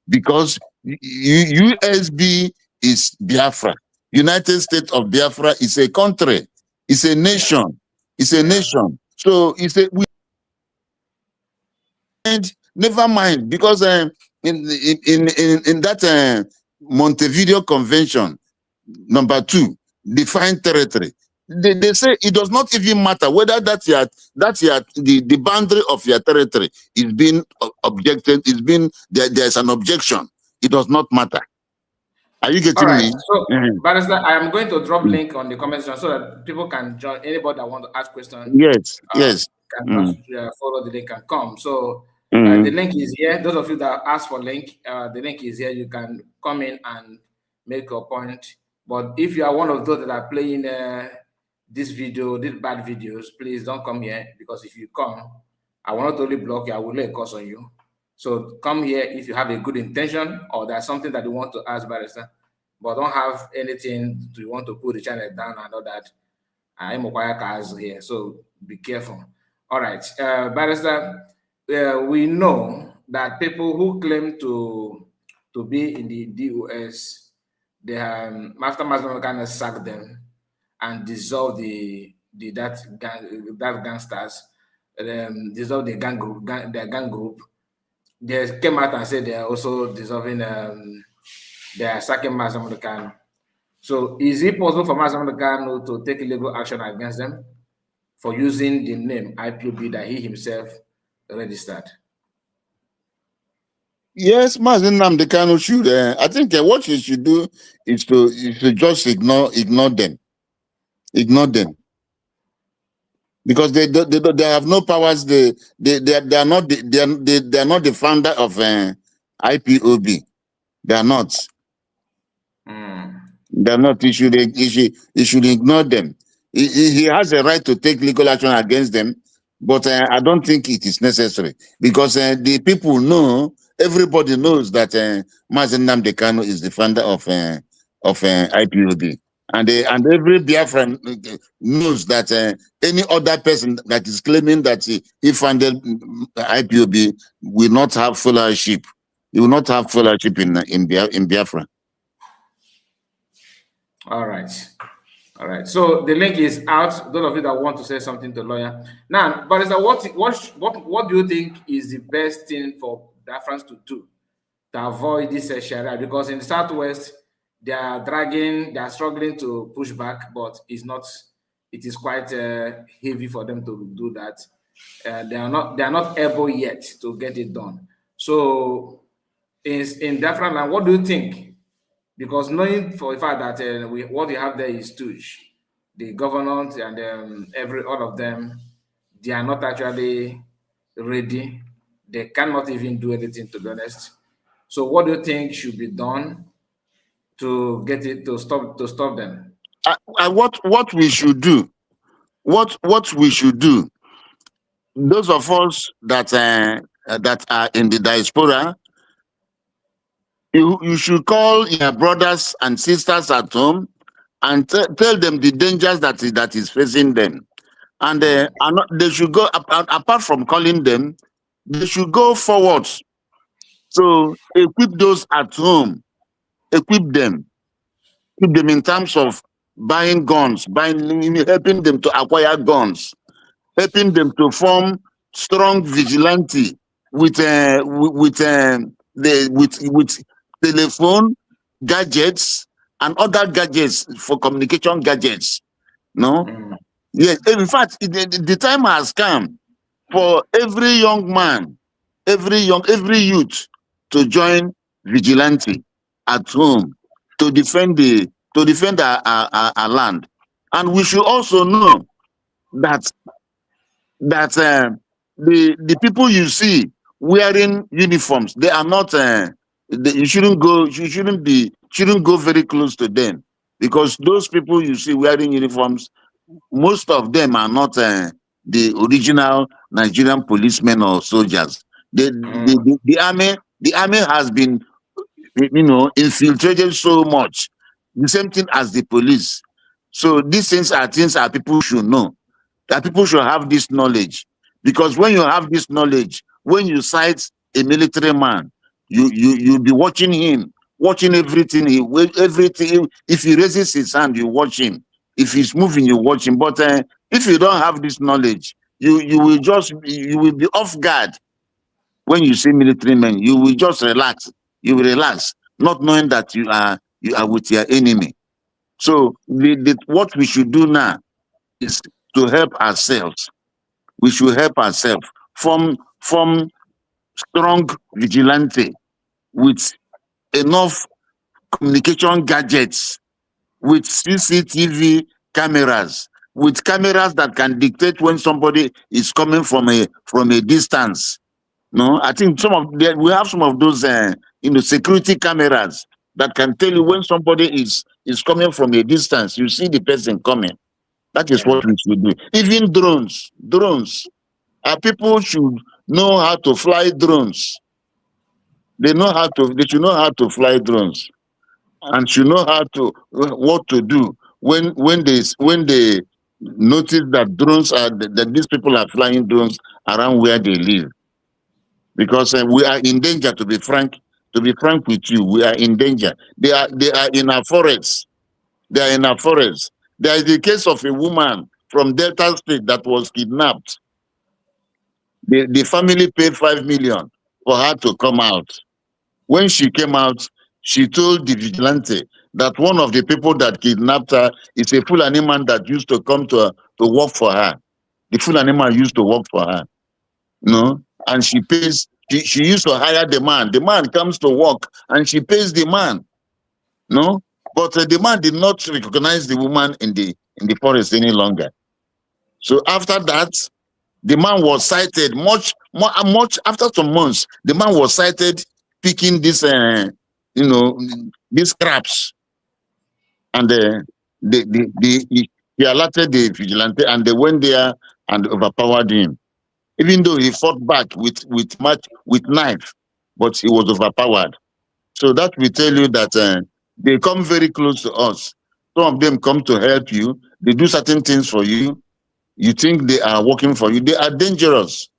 Because USB is Biafra. United States of Biafra is a country. It's a nation. It's a nation. So never mind, because in that Montevideo Convention, number 2, define territory. They say it does not even matter whether the boundary of your territory is being objected, there's an objection. It does not matter. Are you getting me? So, Barrister, I am going to drop link on the comment section so that people can join. Anybody that want to ask questions, yes, can just follow the link and come. So the link is here. Those of you that ask for link, the link is here. You can come in and make your point. But if you are one of those that are playing these bad videos, please don't come here, because if you come, I will not only block you, I will lay a curse on you. So come here if you have a good intention or there's something that you want to ask Barrister, but don't have anything you want to put the channel down and all that. I'm a quiet cars here, so be careful. All right, Barrister, we know that people who claim to be in the DOS, they have, after Maslow kind of sacked them and dissolve that gangsters, dissolve the gang group, they came out and said they are also dissolving, they are sacking Mazen Kanu. So is it possible for Mazen Kanu to take legal action against them for using the name IPOB that he himself registered? Yes, Mazen Kanu should. I think what he should do is to just ignore them, because they have no powers. They are not they are not the founder of IPOB. They are not. They're not. He should ignore them. He has a right to take legal action against them, but I don't think it is necessary, because the people know. Everybody knows that Mazen Nnamdi Kanu is the founder of IPOB, and every Biafran knows that any other person that is claiming that he founded IPOB will not have fellowship. He will not have fellowship in Biafra. All right. All right. So the link is out. Those of you that want to say something to the lawyer. Now, but what do you think is the best thing for Biafrans to do to avoid this Sharia? Because in the Southwest, they are struggling to push back, but it is quite heavy for them to do that. They are not able yet to get it done. So in Biafra land, what do you think? Because knowing for a fact that what we have there is Tuj, the governors and all of them, they are not actually ready. They cannot even do anything, to be honest. So what do you think should be done to get it to stop them? What we should do? What we should do? Those of us that are in the diaspora, you should call your brothers and sisters at home and tell them the dangers that is facing them, and they should go apart from calling them. They should go forward. So equip those at home. Equip them in terms of buying guns, helping them to acquire guns, helping them to form strong vigilante with telephone gadgets and other gadgets for communication gadgets. No, yes. In fact, the time has come for every young man, every youth to join vigilante at home to defend our land. And we should also know that the people you see wearing uniforms, they are not you shouldn't go very close to them, because those people you see wearing uniforms, most of them are not the original Nigerian policemen or soldiers. The army has been, infiltrated so much. The same thing as the police. So these things are people should know. That people should have this knowledge, because when you have this knowledge, when you sight a military man, you'll be watching him, watching everything. Everything. If he raises his hand, you watch him. If he's moving, you watch him. But if you don't have this knowledge, you will be off guard. When you see military men, you will just relax. You will relax, not knowing that you are with your enemy. So what we should do now is to help ourselves. We should help ourselves form strong vigilante with enough communication gadgets, with CCTV cameras, with cameras that can dictate when somebody is coming from a distance. No, I think we have some of those security cameras that can tell you when somebody is coming from a distance. You see the person coming. That is what we should do. Even drones. People should know how to fly drones. They should know how to fly drones, and should know what to do when they notice that these people are flying drones around where they live. Because we are in danger, to be frank with you. We are in danger. They are in our forests. They are in our forests. There is the case of a woman from Delta State that was kidnapped. The family paid 5 million. for her to come out. When she came out, she told the vigilante that one of the people that kidnapped her is a Fulani man that used to come to work for her. The Fulani man used to work for her, and she pays. She used to hire the man. The man comes to work and she pays the man, But the man did not recognize the woman in the forest any longer. So after that, the man was cited much after some months. The man was cited picking these scraps, and he alerted the vigilante, and they went there and overpowered him. Even though he fought back with knife, but he was overpowered. So that will tell you that they come very close to us. Some of them come to help you. They do certain things for you. You think they are working for you. They are dangerous.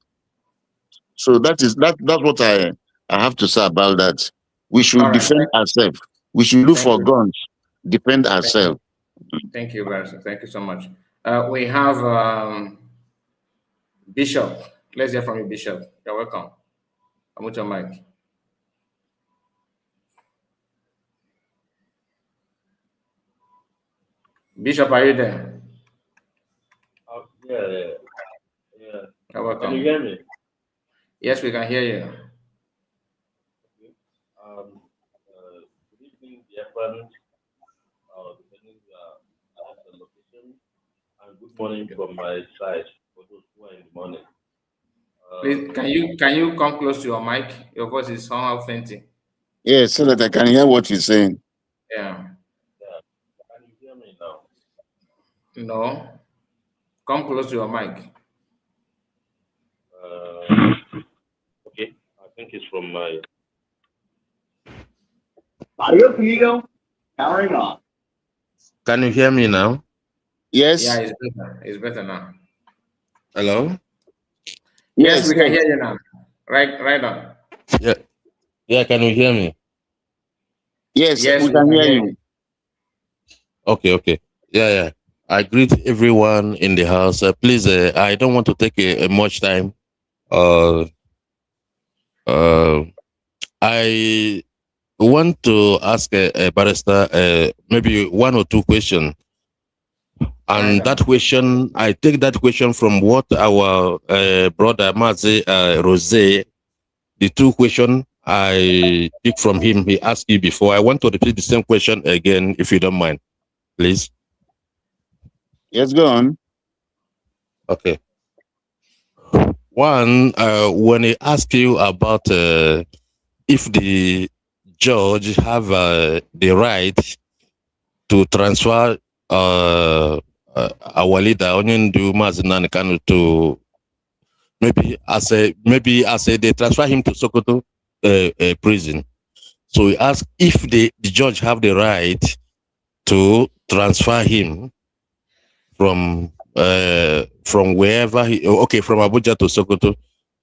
So that's what I have to say about that. We should defend ourselves. We should look for guns, defend ourselves. Thank you, Barrister. Thank you so much. We have Bishop. Let's hear from you, Bishop. You're welcome. Unmute your mic. Bishop, are you there? Yeah. You're welcome. Can you hear me? Yes, we can hear you. Good evening, Biafrans, depending on the location, and good morning from my side for those who are in the morning. Please, can you come close to your mic? Your voice is somehow fainting. Yes, so that I can hear what you're saying. Yeah. Can you hear me now? No. Come close to your mic. Okay, I think it's from my... Audio video powering on. Can you hear me now? Yes. Yeah, it's better. It's better now. Hello? Yes, we can hear you now. Right on. Yeah, can you hear me? Yes, we can hear you. Okay. Yeah. I greet everyone in the house. Please, I don't want to take much time. I want to ask a barrister maybe one or two questions. And that question, I take that question from what our brother Mazi Rose, the two questions I pick from him, he asked you before. I want to repeat the same question again, if you don't mind, please. Yes, go on. Okay. One, when he asked you about if the judge have the right to transfer our leader Onyendu Mazinan Kanu to maybe as they transfer him to Sokoto prison. So we ask if the judge have the right to transfer him from wherever from Abuja to Sokoto.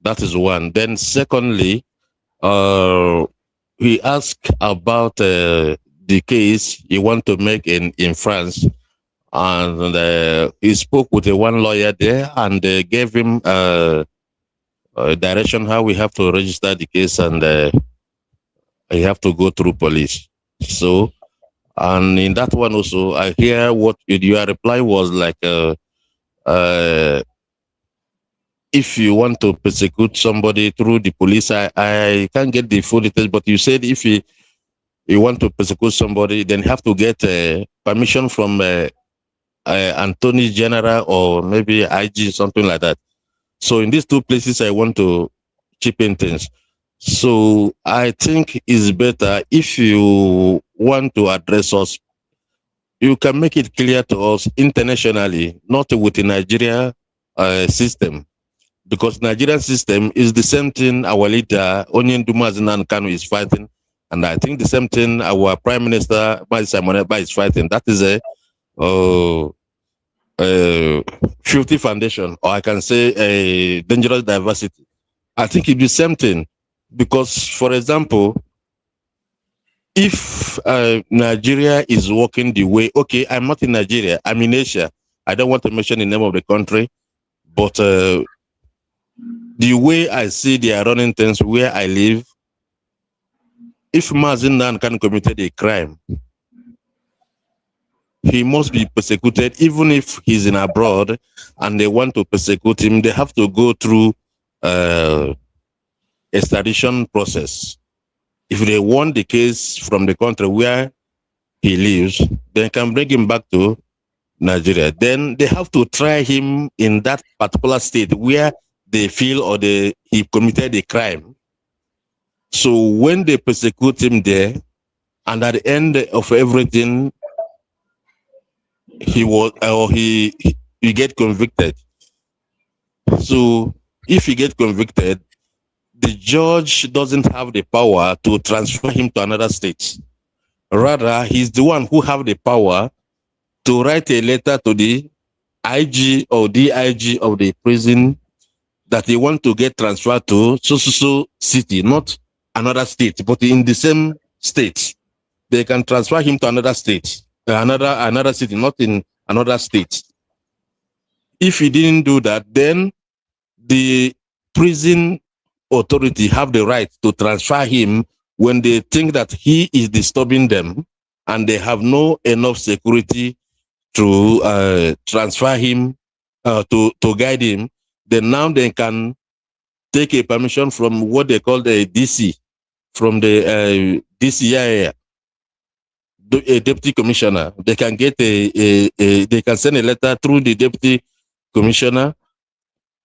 That is one. Then secondly, he asked about the case he want to make in France, and he spoke with one lawyer there, and they gave him direction how we have to register the case, and he have to go through police. So, and in that one also, I hear what your reply was like. If you want to persecute somebody through the police, I can't get the full details, but you said if you want to persecute somebody, then you have to get permission from Attorney General or maybe IG, something like that. So in these two places, I want to chip in things. So I think it's better if you want to address us, you can make it clear to us internationally, not with the Nigeria system. Because Nigerian system is the same thing our leader, Onyendu Mazinan Kanu, is fighting. And I think the same thing our Prime Minister, Mazi Simon Ekpa, is fighting. That is a filthy foundation, or I can say a dangerous diversity. I think it's the same thing. Because, for example, if Nigeria is working the way, okay, I'm not in Nigeria, I'm in Asia. I don't want to mention the name of the country, but the way I see they are running things where I live, if Mazinan can committed a crime, he must be persecuted. Even if he's in abroad and they want to persecute him, they have to go through extradition process. If they want the case from the country where he lives, they can bring him back to Nigeria. Then they have to try him in that particular state where they feel or he committed a crime. So when they persecute him there, and at the end of everything, he get convicted. So if he get convicted, the judge doesn't have the power to transfer him to another state. Rather, he's the one who have the power to write a letter to the IG or DIG of the prison that they want to get transferred to so city, not another state, but in the same state. They can transfer him to another state, another city, not in another state. If he didn't do that, then the prison authority have the right to transfer him when they think that he is disturbing them and they have no enough security to transfer him, to guide him. Then now they can take a permission from what they call the DC, from the DCI, a deputy commissioner. They can get they can send a letter through the deputy commissioner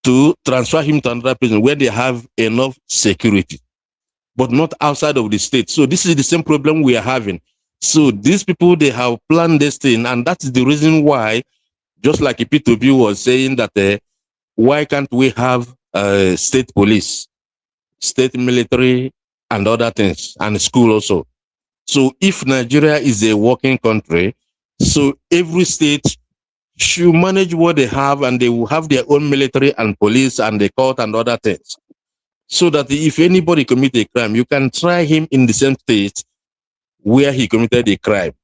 to transfer him to another prison where they have enough security, but not outside of the state. So this is the same problem we are having. So these people, they have planned this thing, and that's the reason why, just like P2B was saying, that why can't we have state police, state military, and other things, and school also. So if Nigeria is a working country, so every state should manage what they have, and they will have their own military and police and the court and other things. So that if anybody commit a crime, you can try him in the same state where he committed a crime.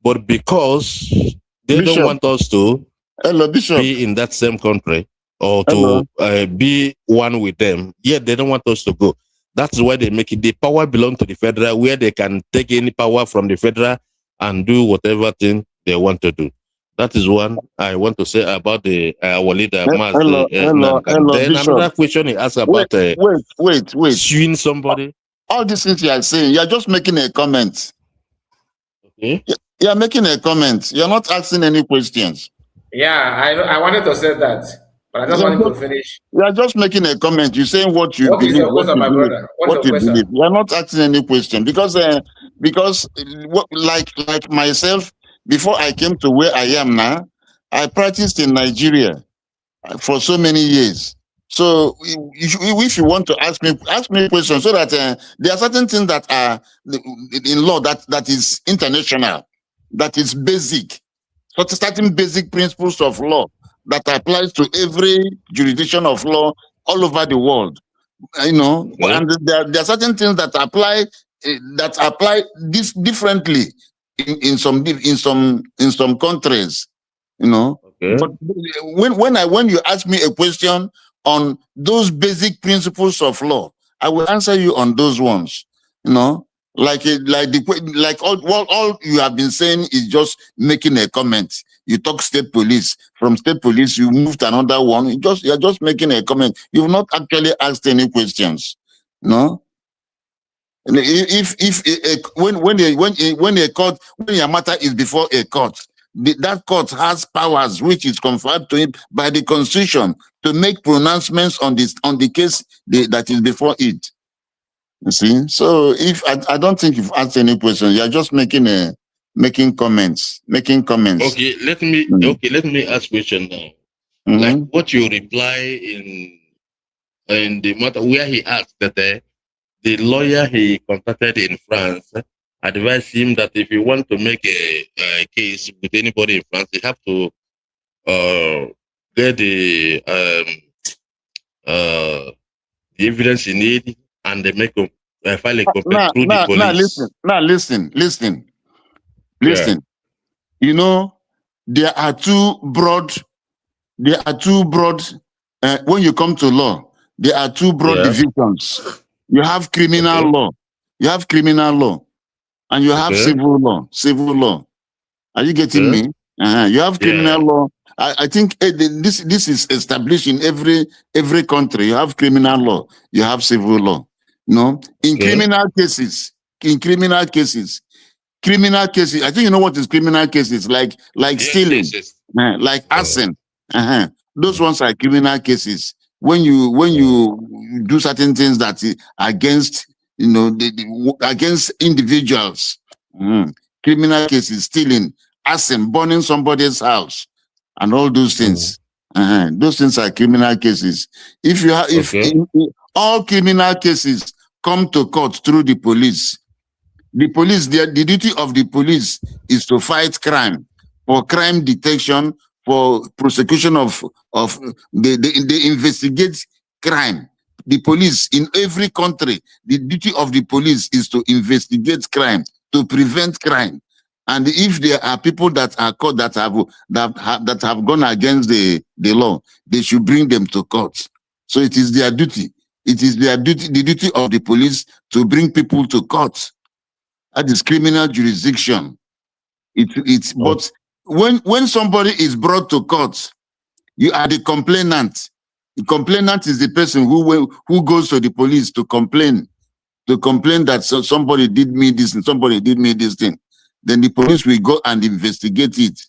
But because they Bishop. don't want us to Bishop. be in that same country or to be one with them, yet they don't want us to go. That's why they make it. The power belong to the federal, where they can take any power from the federal and do whatever thing they want to do. That is one I want to say about the our leader, Hello, then Bishop. another question he asked about wait. suing somebody. All these things you are saying, you are just making a comment. Okay. You are making a comment. You are not asking any questions. Yeah, I wanted to say that, but I just wanted to finish. You are just making a comment. You're saying what you believe. Is your question, my brother? What you believe. You are not asking any question because like myself, before I came to where I am now, I practiced in Nigeria for so many years. So if you want to ask me questions, so that there are certain things that are in law that is international, that is basic, certain basic principles of law that applies to every jurisdiction of law all over the world. You know, and there are certain things that apply this differently in some countries. You know, but when you ask me a question on those basic principles of law, I will answer you on those ones. You know, like all you have been saying is just making a comment. You talk state police. From state police, you move to another one. You're just making a comment. You've not actually asked any questions. No. When your matter is before a court, that court has powers which is conferred to it by the Constitution to make pronouncements on the case that is before it. You see, so if I don't think you've asked any questions, you're just making comments. Okay, let me ask question now. Like what you reply in the matter where he asked that the lawyer he contacted in France advised him that if you want to make a case with anybody in France, you have to get the evidence you need, and they make file a complaint through the police. Listen. Yeah. You know, there are two broad. When you come to law, There are two broad Yeah. divisions. You have criminal Okay. law. You have criminal law, and you have Okay. civil law. Civil law. Are you getting Okay. me? You have criminal Yeah. law. I think this is established in every country. You have criminal law. You have civil law. No, in Okay. criminal cases, criminal cases. I think you know what is criminal cases, like Yes. stealing, Yes. like Yes. arson. Those ones are criminal cases. When you do certain things that against against individuals. Criminal cases, stealing, arson, burning somebody's house, and all those things. Those things are criminal cases. If you have, if Okay. all criminal cases come to court through the police, the duty of the police is to fight crime, for crime detection, for prosecution of they investigate crime. The police in every country, the duty of the police is to investigate crime, to prevent crime. And if there are people that are caught that have gone against the law, they should bring them to court. So it is their duty. It is their duty, the duty of the police, to bring people to court. That is criminal jurisdiction. But when somebody is brought to court, you are the complainant. The complainant is the person who goes to the police to complain that somebody did me this and somebody did me this thing. Then the police will go and investigate it.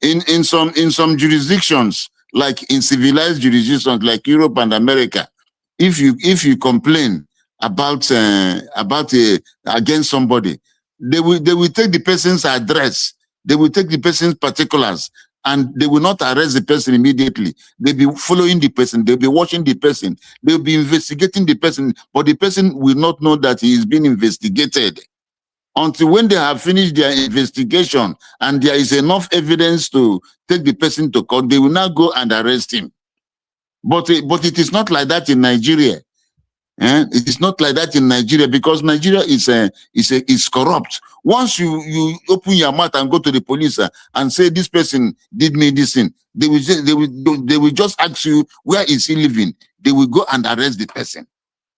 In some jurisdictions, like in civilized jurisdictions like Europe and America, if you complain about against somebody, they will take the person's address, they will take the person's particulars, and they will not arrest the person immediately. They'll be following the person, they'll be watching the person, they'll be investigating the person, but the person will not know that he is being investigated until when they have finished their investigation and there is enough evidence to take the person to court. They will now go and arrest him. But it is not like that in Nigeria. It is not like that in Nigeria, because Nigeria is corrupt. Once you open your mouth and go to the police and say this person did me this thing, they will just ask you, where is he living? They will go and arrest the person.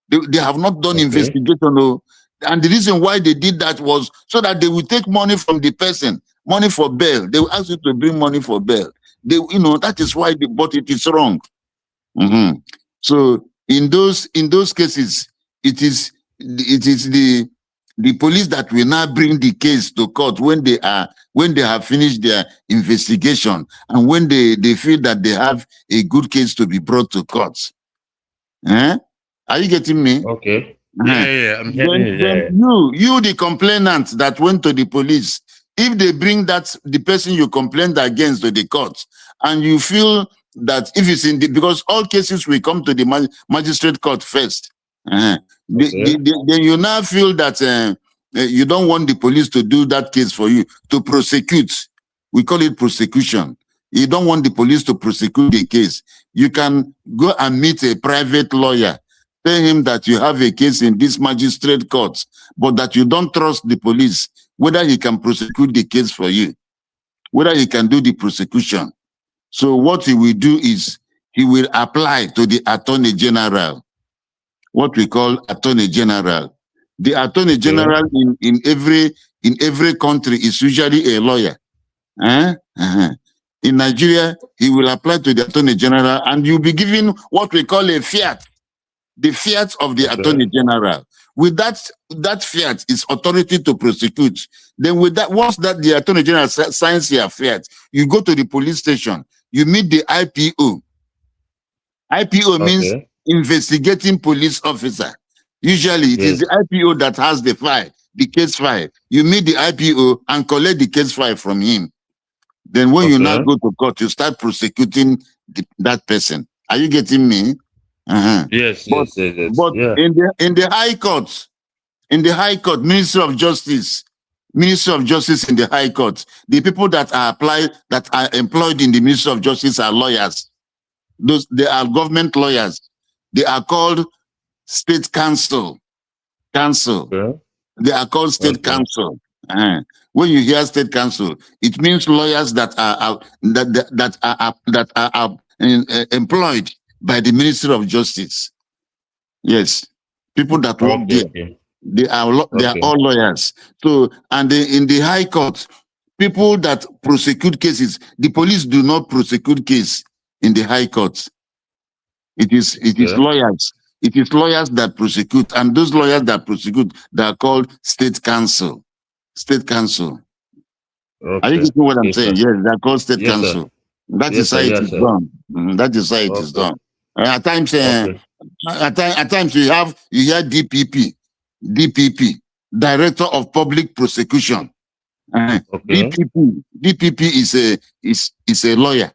They have not done investigation. No. And the reason why they did that was so that they will take money from the person, money for bail. They will ask you to bring money for bail. That is why but it is wrong. So in those cases, it is the police that will now bring the case to court when they have finished their investigation and when they feel that they have a good case to be brought to court. Are you getting me? Okay. Yeah, I'm hearing you. Then you, the complainant that went to the police, if they bring the person you complained against to the court, and you feel that if it's because all cases will come to the magistrate court first, then you now feel that you don't want the police to do that case for you, to prosecute. We call it prosecution. You don't want the police to prosecute the case. You can go and meet a private lawyer. Tell him that you have a case in this magistrate court, but that you don't trust the police, whether he can prosecute the case for you, whether he can do the prosecution. So what he will do is he will apply to the Attorney General, what we call Attorney General. The Attorney General in every country is usually a lawyer. In Nigeria, he will apply to the Attorney General, and you'll be given what we call a fiat. The fiat of the Attorney General. With that fiat is authority to prosecute. Then with that, once that the Attorney General signs your fiat, you go to the police station, you meet the IPO. IPO means investigating police officer. Usually it is the IPO that has the file, the case file. You meet the IPO and collect the case file from him. Then when you now go to court, you start prosecuting that person. Are you getting me? Yes. But in the High Court, Ministry of Justice in the High Court, the people that are employed in the Ministry of Justice are lawyers. They are government lawyers. They are called state counsel. They are called state counsel. When you hear state counsel, it means lawyers that are employed by the Ministry of Justice. Yes, people that work there, they are all lawyers. So, and in the High Court, people that prosecute cases, the police do not prosecute case in the High Court. It is lawyers. It is lawyers that prosecute, and those lawyers that prosecute, they are called state counsel. State counsel. Are you getting what I'm saying? Yes, they are called state counsel. Sir. That is how it is done. That is how it is done. At times, at times you hear DPP, Director of Public Prosecution. DPP is a lawyer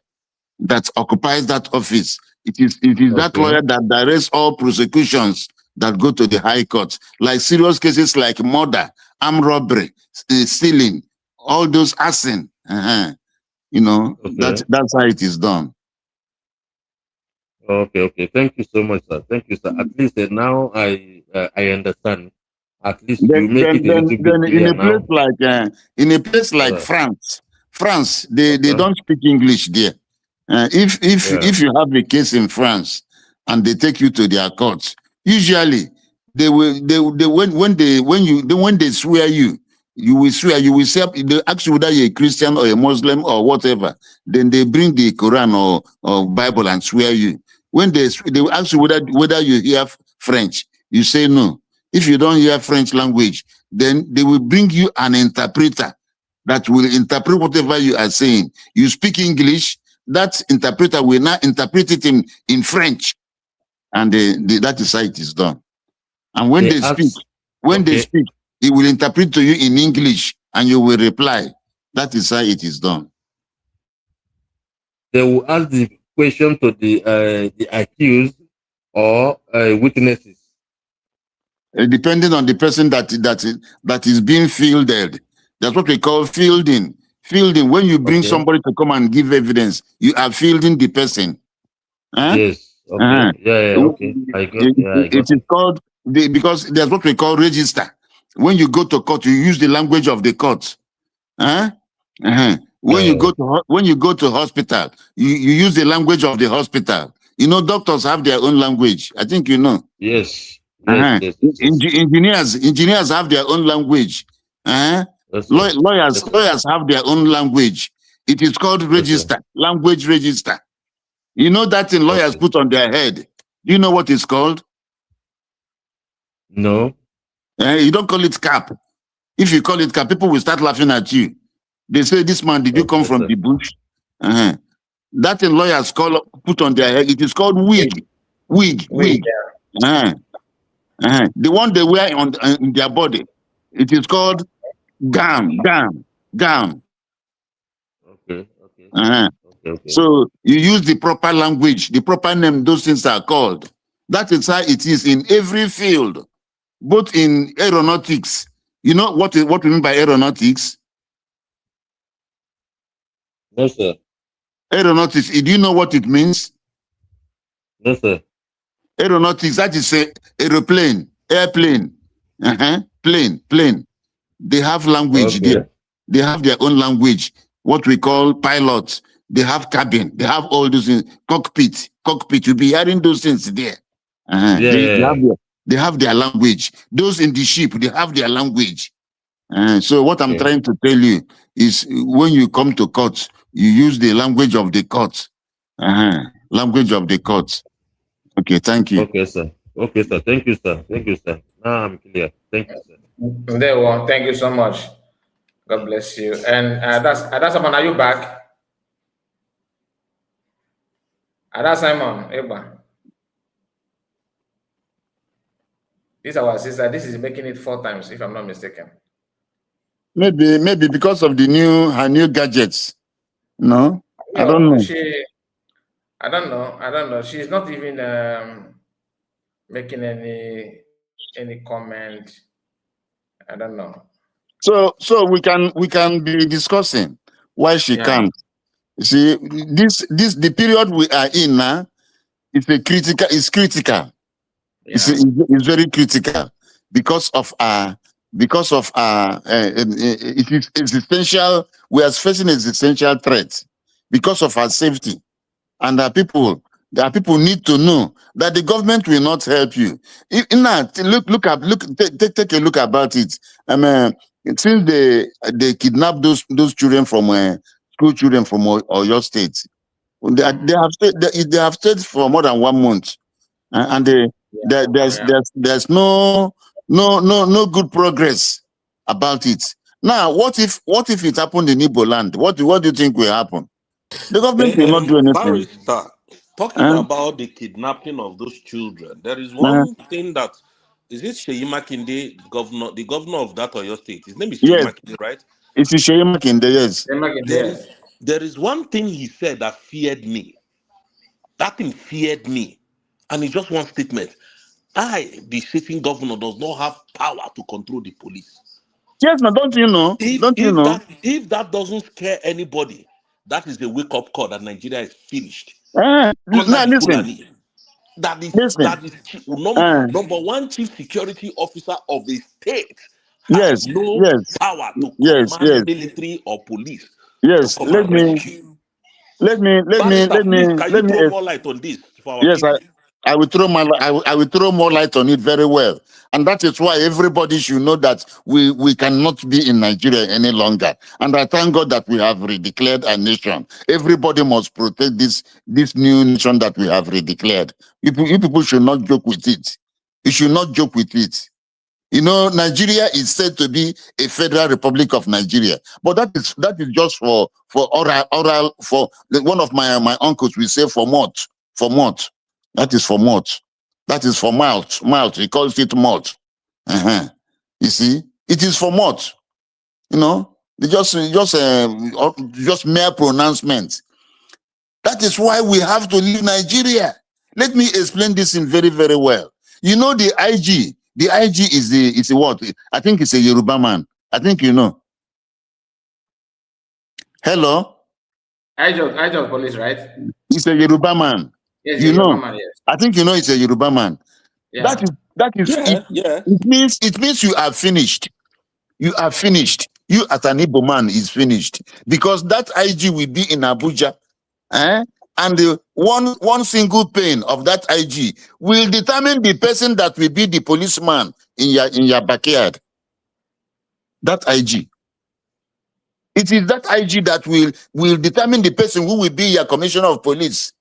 that occupies that office. It is that lawyer that directs all prosecutions that go to the High Court, like serious cases like murder, armed robbery, stealing, all those arson. You know, that's how it is done. Okay. Thank you so much, sir. Thank you, sir. At least now I understand. At least you make it a little bit clear now. In a place like France, they don't speak English there. If you have a case in France and they take you to their courts, usually when they swear you will swear, you will say, they ask you whether you're a Christian or a Muslim or whatever. Then they bring the Quran or Bible and swear you. When they will ask you whether you hear French, you say no. If you don't hear French language, then they will bring you an interpreter that will interpret whatever you are saying. You speak English, that interpreter will now interpret it in French. And that is how it is done. And when they speak, it will interpret to you in English and you will reply. That is how it is done. They will ask the question to the accused or witnesses. Depending on the person that is being fielded. That's what we call fielding. Fielding, when you bring somebody to come and give evidence, you are fielding the person. Yes. Okay. Okay. I got it is called, because there's what we call register. When you go to court, you use the language of the court. When you go to hospital, you use the language of the hospital. You know, doctors have their own language. I think you know. Yes. Engineers have their own language. Lawyers have their own language. It is called register, language register. You know that in lawyers put on their head. Do you know what it's called? No. You don't call it cap. If you call it cap, people will start laughing at you. They say, "This man, did you come from the bush?" That in lawyers put on their head. It is called wig. Wig. The one they wear on their body. It is called gown. Okay. So you use the proper language, the proper name those things are called. That is how it is in every field, both in aeronautics. You know what we mean by aeronautics? No, sir. Aeronautics, do you know what it means? No, sir. Aeronautics, that is airplane, airplane, plane. They have language there. They have their own language, what we call pilots. They have cabin. They have all those things. Cockpit. You'll be hearing those things there. They have their language. Those in the ship, they have their language. So what I'm trying to tell you is when you come to court, you use the language of the court. Language of the court. Okay, thank you. Okay, sir. Thank you, sir. Now I'm clear. Thank you, sir. There we go. Thank you so much. God bless you. And that's Simon, are you back? That's Simon, Eba. This is our sister. This is making it 4 times, if I'm not mistaken. Maybe because of her new gadgets. No, I don't know. I don't know. She's not even making any comment. I don't know. So we can be discussing why she can't. You see, the period we are in now is critical. Yeah. It's very critical because of it is existential. We are facing existential threats because of our safety, and people There are people need to know that the government will not help you. Now, take a look about it. Since they kidnapped those children from school children from Oyo State, they have stayed for more than 1 month, and there's no good progress about it. Now, what if it happened in Igbo land? What do you think will happen? The government will not do anything. Barrister, talking about the kidnapping of those children, there is one thing that is it Sheyi Makinde, the governor of that Oyo state. His name is Sheyi Yes, Makinde, right? it's Sharia Makinde, yes. There is one thing he said that feared me. That thing feared me. And it's just one statement. The sitting governor, does not have power to control the police. Yes, now don't you know? If that doesn't scare anybody, that is the wake-up call that Nigeria is finished. Now listen. That is Listen. number one chief security officer of the state has no power to command military or police to come and rescue. Let me throw more light on this for our people? I will throw I will throw more light on it very well. And that is why everybody should know that we cannot be in Nigeria any longer. And I thank God that we have redeclared a nation. Everybody must protect this new nation that we have redeclared. You people should not joke with it. You should not joke with it. You know, Nigeria is said to be a federal republic of Nigeria, but that is just for oral for one of my uncles will say for mouth. That is for mouth. That is for mouth. He calls it mouth. You see, it is for mouth. You know, just mere pronouncement. That is why we have to leave Nigeria. Let me explain this in very, very well. You know, the IG. The IG is a what? I think it's a Yoruba man. I think you know. Hello? I just police, right? It's a Yoruba man. Yes, you know. Man, yes. I think you know it's a Yoruba man. Yeah. It means you are finished. You are finished. You as an Igbo man is finished. Because that IG will be in Abuja. And the one single pane of that IG will determine the person that will be the policeman in your backyard. That IG. It is that IG that will determine the person who will be your commissioner of police.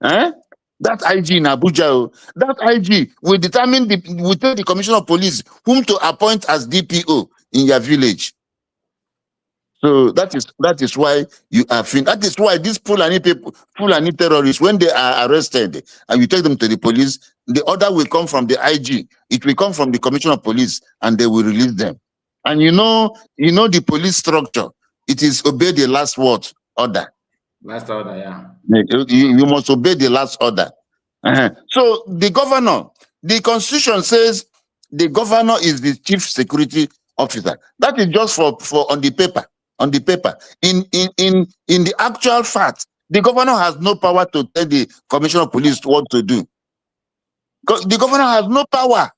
That IG in Abuja. That IG will determine will tell the commissioner of police whom to appoint as DPO in your village. So that is why you are finished. That is why these Fulani terrorists, when they are arrested and you take them to the police, the order will come from the IG. It will come from the commissioner of police, and they will release them. And you know the police structure. It is obey the last word order. Last order, yeah. You must obey the last order. So the governor, the constitution says the governor is the chief security officer. That is just for on the paper. On the paper. In the actual fact, the governor has no power to tell the commissioner of police what to do. The governor has no power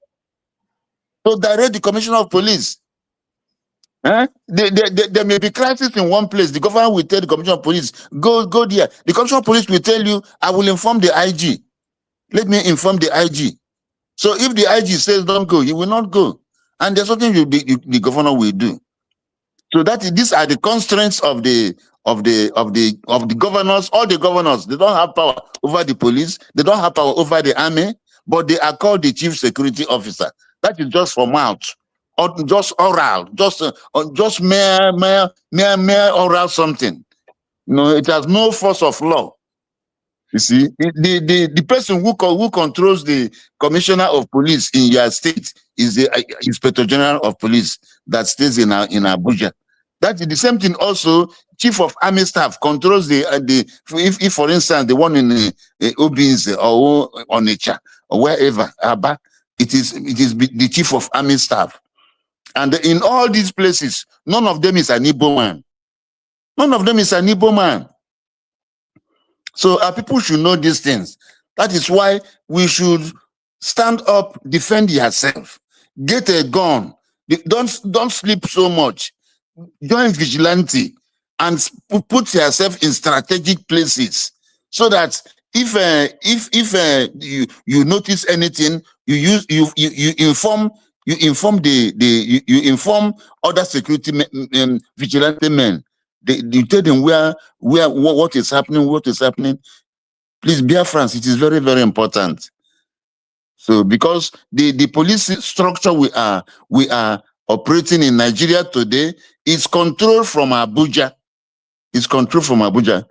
to direct the commissioner of police. There may be crisis in one place. The governor will tell the commissioner of police, go there. The commissioner of police will tell you, I will inform the IG. Let me inform the IG. So if the IG says don't go, he will not go. And there's something the governor will do. So these are the constraints of the governors. All the governors, they don't have power over the police, they don't have power over the army, but they are called the chief security officer. That is just for mouth, or just oral, just mere oral something. No, it has no force of law. You see, the person who controls the commissioner of police in your state is the inspector general of police that stays in Abuja. That is the same thing. Also, chief of army staff controls if for instance the one in Obins or Onitsha or wherever, Aba, it is the chief of army staff. And in all these places, none of them is an Igbo man. None of them is an Igbo man. So our people should know these things. That is why we should stand up, defend yourself, get a gun. Don't sleep so much. Join vigilante and put yourself in strategic places so that if you notice anything, you inform other security vigilante men. You tell them what is happening. Please, Biafrans, it is very, very important. So because the police structure we are operating in Nigeria today is controlled from Abuja. It's controlled from Abuja.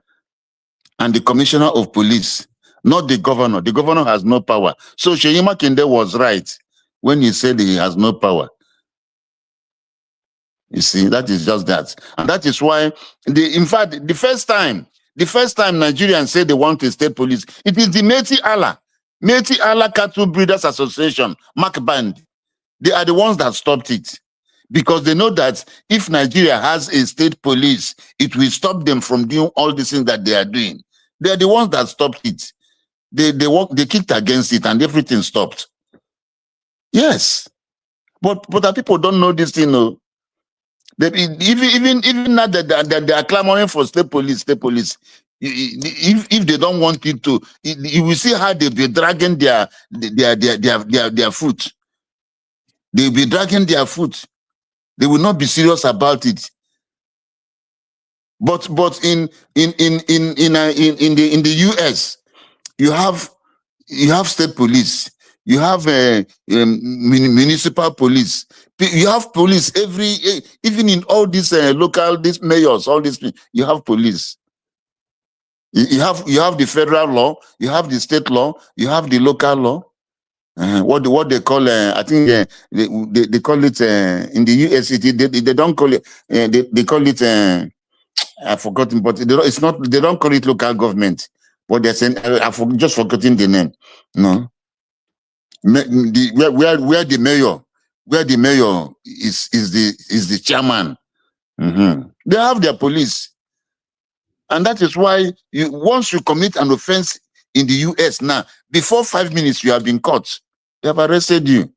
And the commissioner of police, not the governor. The governor has no power. So Seyi Makinde was right when he said he has no power. You see, that is just that. And that is why, in fact, the first time Nigerians say they want a state police, it is the Métis Allah Cattle Breeders Association, Mark Band. They are the ones that stopped it. Because they know that if Nigeria has a state police, it will stop them from doing all the things that they are doing. They are the ones that stopped it. They kicked against it and everything stopped. Yes. But the people don't know this thing. No. Even now that they are clamoring for state police. If they don't want it to, you will see how they'll be dragging their foot. They'll be dragging their foot. They will not be serious about it. But in the US, you have state police, you have municipal police, you have police even in all these these mayors, all these, you have police. You have the federal law, you have the state law, you have the local law. What they call I think they call it in the US they don't call it they call it I've forgotten, but it's not, they don't call it local government. But they're saying I've just forgotten the name. No, where the mayor is the chairman. They have their police, and that is why once you commit an offense in the US now, before 5 minutes you have been caught. They have arrested you,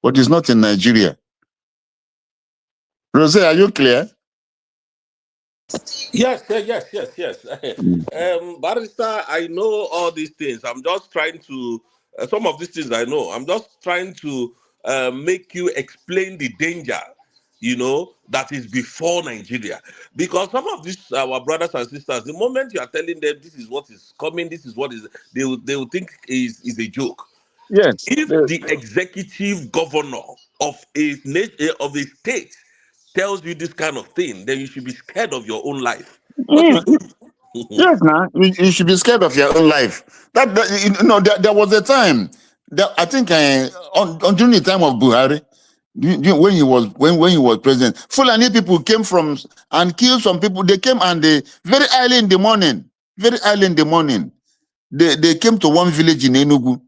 but it's not in Nigeria. Rose, are you clear? Yes. Barrister, I know all these things. I'm just trying to, some of these things I know. I'm just trying to make you explain the danger, that is before Nigeria. Because some of these, our brothers and sisters, the moment you are telling them this is what is coming, this is what is, they will think is a joke. Yes. If the executive governor of a state tells you this kind of thing, then you should be scared of your own life. Yes, now you should be scared of your own life. There was a time that I think during the time of Buhari, when he was president, Fulani people came from and killed some people. They came and very early in the morning, they came to one village in Enugu,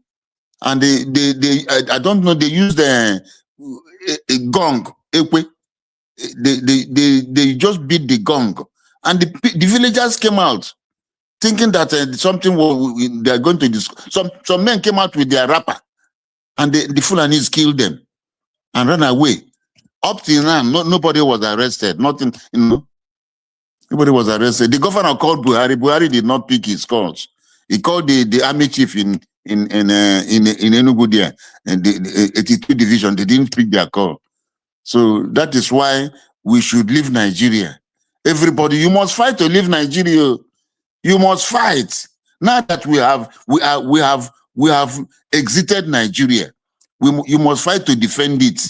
and I don't know, they used a gong, ekwe. They just beat the gong, and the villagers came out thinking that something they are going to discuss. Some men came out with their rapper, and the Fulanis killed them and ran away. Up till now, nobody was arrested. Nothing, nobody was arrested. The governor called Buhari. Buhari did not pick his calls. He called the army chief in Enugu there, and the 82 division. They didn't pick their call. So that is why we should leave Nigeria. Everybody, you must fight to leave Nigeria. You must fight. Now that we have exited Nigeria, you must fight to defend it.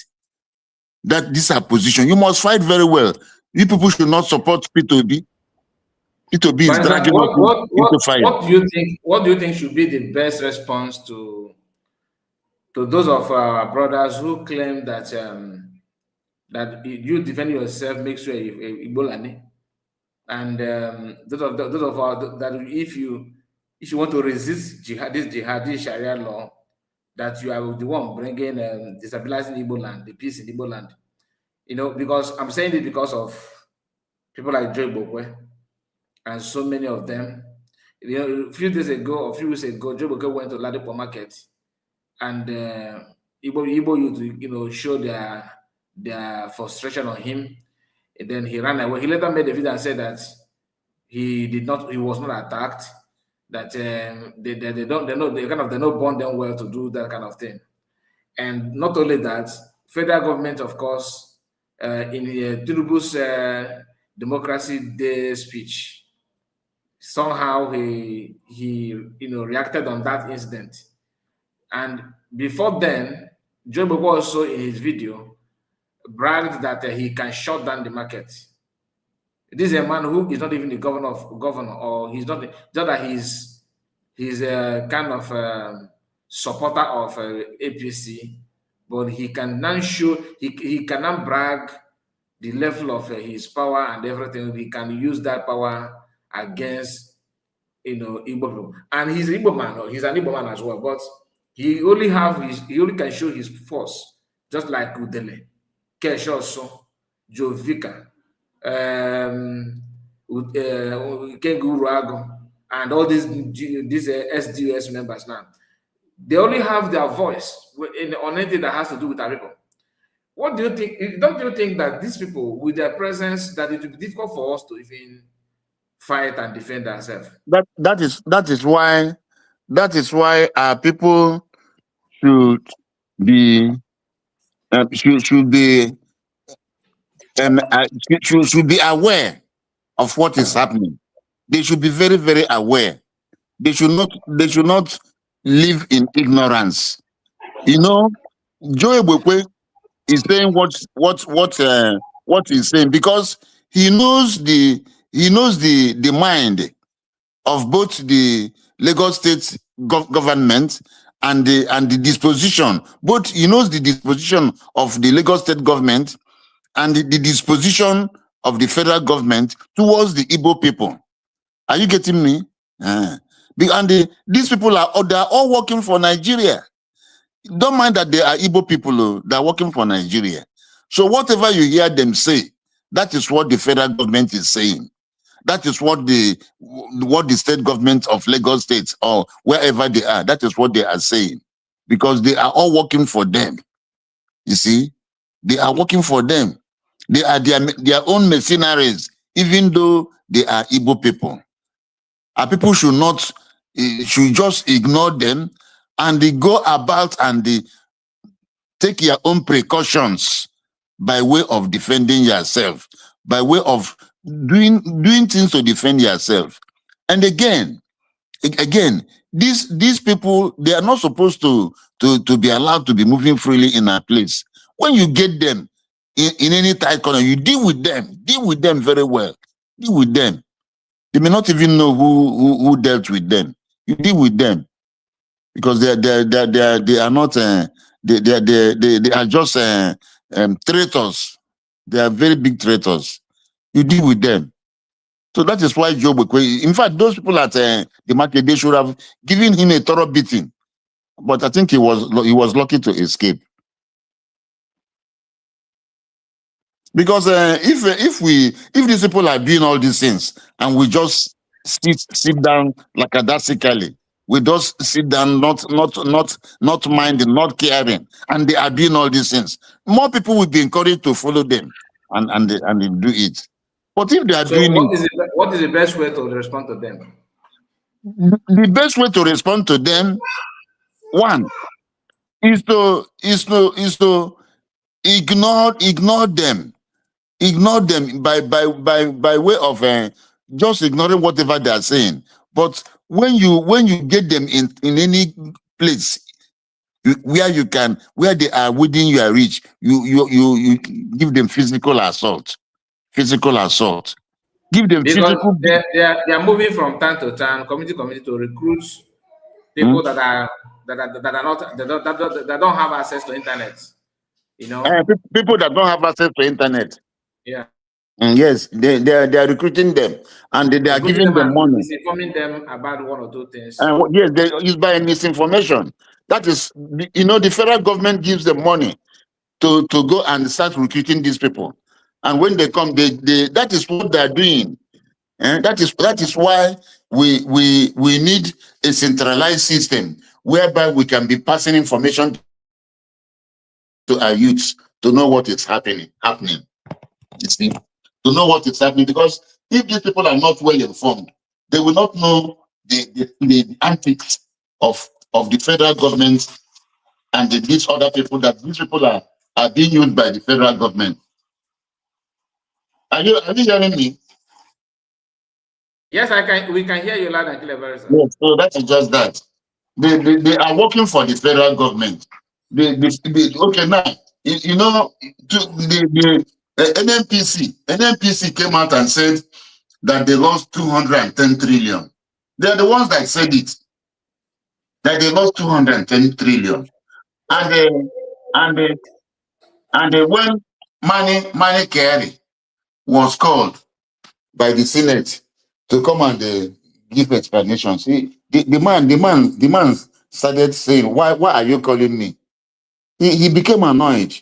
That this is our position. You must fight very well. You people should not support P2B. P2B is dragging us into fire. What do you think should be the best response to those of our brothers who claim that that you defend yourself makes you a Igbolani? And those of our that if you want to resist this jihadist Sharia law, that you are the one bringing destabilizing Igbo land, the peace in Igbo land. Because I'm saying it because of people like Joy Bokwe and so many of them. A few weeks ago, Joy Bokwe went to Ladipo Market, and Igbo youth, show their frustration on him. And then he ran away. He later made a video and said that he was not attacked, that they don't bond them well to do that kind of thing. And not only that, federal government, of course, in Tinubu's Democracy Day speech, somehow he reacted on that incident. And before then, Joe Bobo also in his video bragged that he can shut down the market. This is a man who is not even the governor, or he's not just that he's a kind of supporter of APC, but he can now show he cannot brag the level of his power and everything. He can use that power against Igbo people. And he's an Igbo man, or he's an Igbo man as well, but he only can show his force, just like Udele, Keshoso, Jovika, Kengu, and all these SDUS members now. They only have their voice on anything that has to do with our people. What do you think? Don't you think that these people, with their presence, that it will be difficult for us to even fight and defend ourselves? That is why our people should be should be aware of what is happening. They should be very, very aware. They should not live in ignorance. You know, Joe Ebekwe is saying what he's saying because he knows the mind of both the Lagos State government and the disposition. Both he knows the disposition of the Lagos State government and the disposition of the federal government towards the Igbo people. Are you getting me? These people they're all working for Nigeria. Don't mind that they are Igbo people, they're working for Nigeria. So whatever you hear them say, that is what the federal government is saying. That is what the state government of Lagos State or wherever they are, that is what they are saying. Because they are all working for them. You see? They are working for them. They are their own mercenaries, even though they are Igbo people. Our people should just ignore them and they go about and they take your own precautions by way of defending yourself, by way of doing things to defend yourself. And again, these people, they are not supposed to be allowed to be moving freely in our place. When you get them in any tight corner, you deal with them very well. Deal with them. They may not even know who dealt with them. You deal with them because they are not they are just traitors. They are very big traitors. You deal with them. So that is why Joe Bekwe, in fact, those people at the market, they should have given him a thorough beating. But I think he was lucky to escape. Because if these people are doing all these things and we just sit down lackadaisically, we just sit down, not minding, not caring, and they are doing all these things, more people will be encouraged to follow them and they do it. But if they are doing what is the best way to respond to them? The best way to respond to them, one, is to ignore them. Ignore them by way of just ignoring whatever they are saying. But when you get them in any place where they are within your reach, you give them physical assault. Give them because physical. They are moving from town to town, community to recruit people that don't have access to internet. You know, people that don't have access to internet. Yeah. Yes, they are recruiting them and they are giving them money. Informing them about one or two things. Yes, they use by misinformation. That is, the federal government gives them money to go and start recruiting these people. And when they come, that is what they are doing. And that is why we need a centralized system whereby we can be passing information to our youths to know what is happening. You see, to know what is happening, because if these people are not well informed, they will not know the antics of the federal government and these other people, that these people are being used by the federal government. Are you hearing me? Yes, I can. We can hear you loud and clear, very sir. Yes, so that is just that. They are working for the federal government. Okay, now, you know, the NNPC came out and said that they lost 210 trillion. They are the ones that said it, that they lost 210 trillion. And when Money Carey was called by the Senate to come and give explanations, the man started saying, why are you calling me? He became annoyed.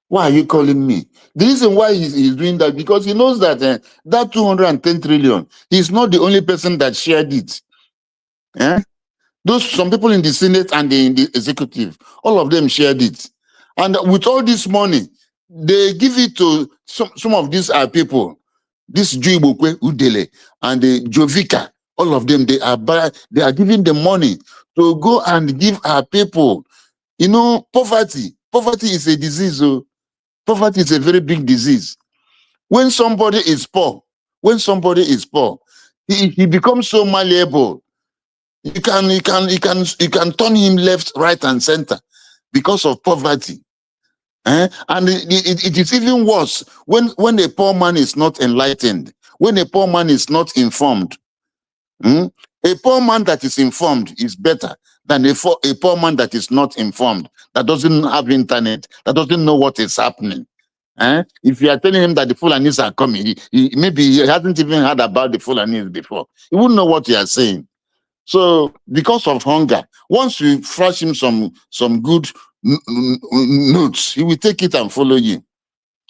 Why are you calling me? The reason why he's doing that, because he knows that that 210 trillion, he's not the only person that shared it. Eh? Some people in the Senate and in the executive, all of them shared it. And with all this money, they give it to some of these people, this Juibokwe Udele and the Jovika, all of them, they are giving the money to go and give our people. You know, poverty is a disease. Poverty is a very big disease. When somebody is poor, he becomes so malleable. You can turn him left, right, and center because of poverty. And it is even worse when a poor man is not enlightened, when a poor man is not informed. A poor man that is informed is better than a poor man that is not informed, that doesn't have internet, that doesn't know what is happening. If you are telling him that the Fulanis are coming, maybe he hasn't even heard about the Fulanis before. He wouldn't know what you are saying. So, because of hunger, once you flash him some good notes, he will take it and follow you.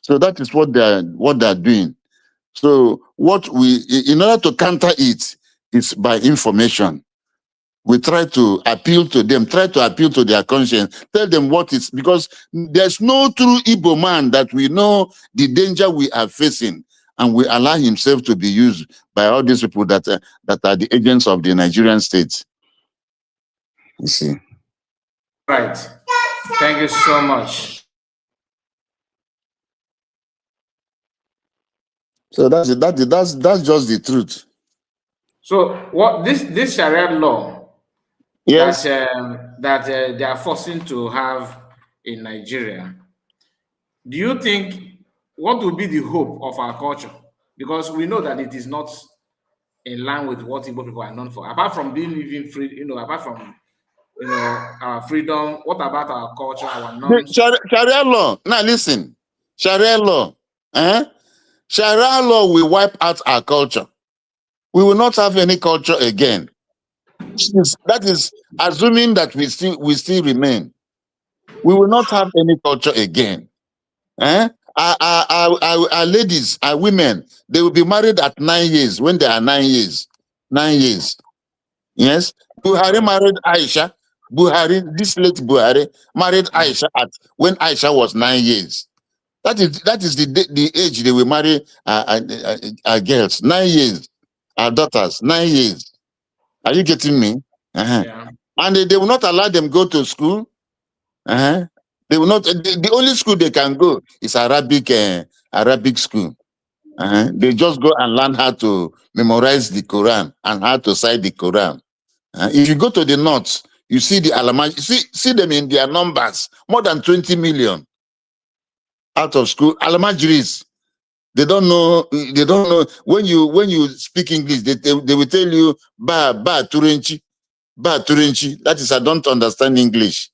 So that is what they're doing. So in order to counter it, is by information. We try to appeal to them, try to appeal to their conscience, tell them what is, because there's no true Igbo man that we know the danger we are facing, and we allow himself to be used by all these people that are the agents of the Nigerian state. You see. Right. Thank you so much. So that's just the truth. So what this Sharia law, yes, that they are forcing to have in Nigeria, do you think, what would be the hope of our culture? Because we know that it is not in line with what Igbo people are known for. Apart from being living free, apart from our freedom, what about our culture, our norms? Sharia law. Now listen, Sharia law. Sharia law will wipe out our culture. We will not have any culture again. That is assuming that we still remain. We will not have any culture again. Our ladies, our women, they will be married at 9 years when they are 9 years. 9 years. Yes. Buhari married Aisha. This late Buhari married Aisha when Aisha was 9 years. That is the age they will marry our girls. 9 years. Our daughters, 9 years. Are you getting me? Yeah. And they will not allow them go to school. They will not. The only school they can go is Arabic school. They just go and learn how to memorize the Quran and how to cite the Quran. If you go to the north, you see the Alamaj. See them in their numbers, more than 20 million out of school. Alamajiris. They don't know. When you speak English, they will tell you ba turenchi. That is, I don't understand English.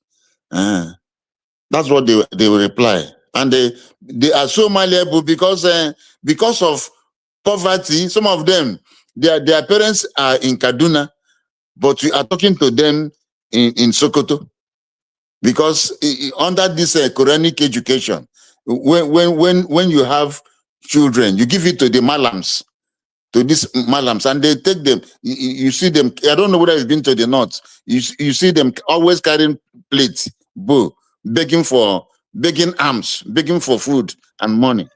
That's what they will reply. And they are so malleable because of poverty. Some of them, their parents are in Kaduna, but we are talking to them in Sokoto. Because under this Quranic education, when you have children, you give it to the malams, and they take them. You see them. I don't know whether you've been to the north. You see them always carrying plates, bow, begging alms, begging for food and money.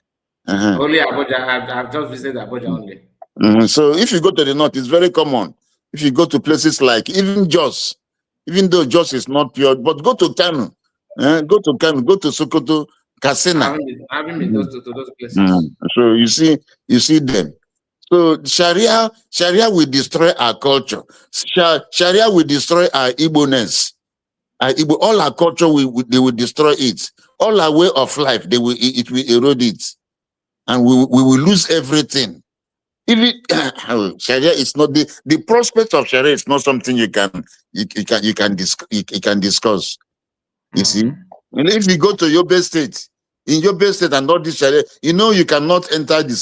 Only Abuja. I've just visited Abuja only. So if you go to the north, it's very common. If you go to places like even Jos, even though Jos is not pure, but go to Kano, go to Kano, go to Sokoto, Kasina. I haven't been to those places. Mm. So you see them. So Sharia will destroy our culture. Sharia will destroy our Igbo-ness. All our culture, they will destroy it. All our way of life, it will erode it, and we will lose everything. Even Sharia is not the prospect of Sharia is not something you can discuss. You see, and if you go to Yobe State, in Yobe State and all this Sharia, you cannot enter the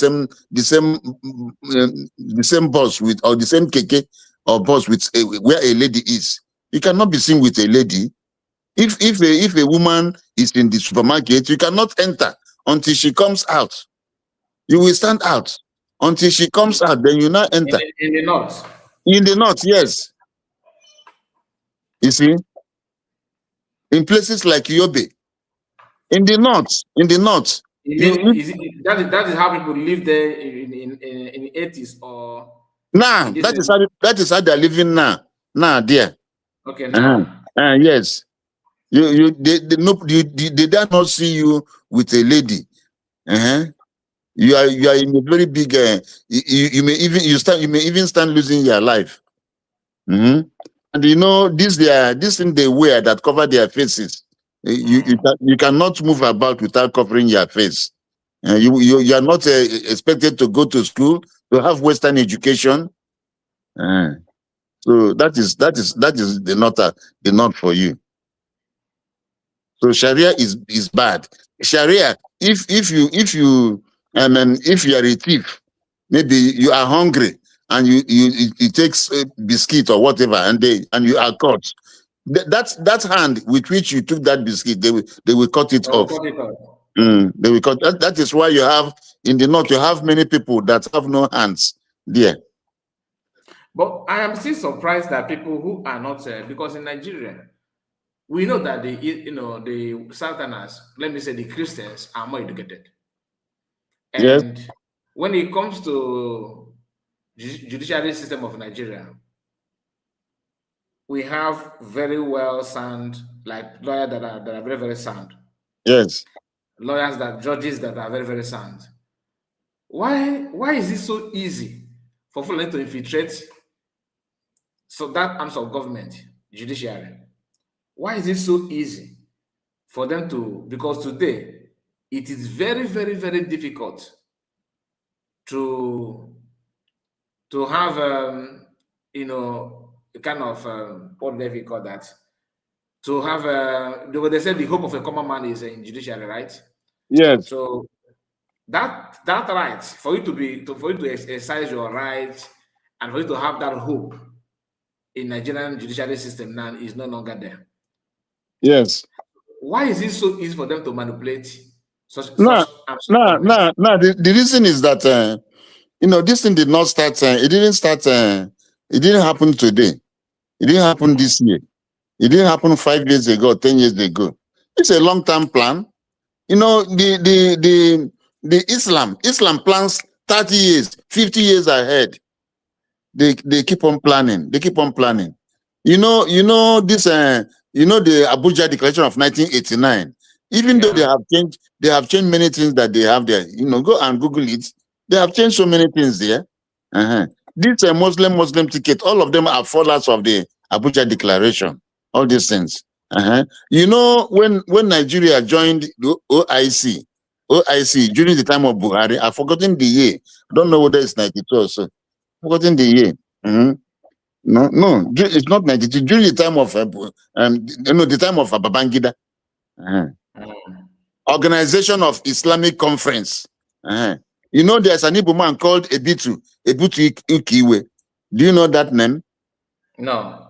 same bus with, or the same keke or bus with where a lady is. You cannot be seen with a lady. If a woman is in the supermarket, you cannot enter until she comes out. You will stand out until she comes out. Then you now enter. In the north. In the north, yes. You see, in places like Yobe, in the north, that is how people live there in the 80s or now. That is how they're living now. Now, dear. Okay, now. Yes. They dare not see you with a lady. You are in a very big. You may even stand losing your life. And this thing they wear that cover their faces. You cannot move about without covering your face. You are not expected to go to school to have Western education. So that is the not for you. So Sharia is bad. Sharia, if you are a thief, maybe you are hungry and you takes a biscuit or whatever, and you are caught. That hand with which you took that biscuit, they will cut it off. They will cut. That is why you have in the north, you have many people that have no hands there. But I am still surprised that people who are not because in Nigeria, we know that the Southerners, let me say the Christians, are more educated. And yes, when it comes to judiciary system of Nigeria, we have very well sound, like lawyers that are very, very sound. Yes. Judges that are very, very sound. Why is it so easy for Fulani to infiltrate that arms of government, judiciary? Why is it so easy for them to? Because today it is very, very, very difficult to have a kind of what do they call that? To have they said the hope of a common man is in judiciary, right? Yes. So that right for you to exercise your rights and for you to have that hope in Nigerian judiciary system now is no longer there. Yes. Why is it so easy for them to manipulate such? No. The reason is that this thing did not start. It didn't start. It didn't happen today. It didn't happen this year. It didn't happen 5 years ago, 10 years ago. It's a long-term plan. The Islam plans 30 years, 50 years ahead. They keep on planning. They keep on planning. This the Abuja Declaration of 1989. Even though they have changed many things that they have there. Go and Google it. They have changed so many things there. This Muslim ticket, all of them are followers of the Abuja Declaration. All these things. When Nigeria joined the OIC during the time of Buhari, I've forgotten the year. I don't know whether it's 92 or so. Forgotten the year. No, it's not 92. During the time of the time of Babangida. Organization of Islamic Conference. There's an Igbo man called Ebitu Ikiwe. Do you know that name? No.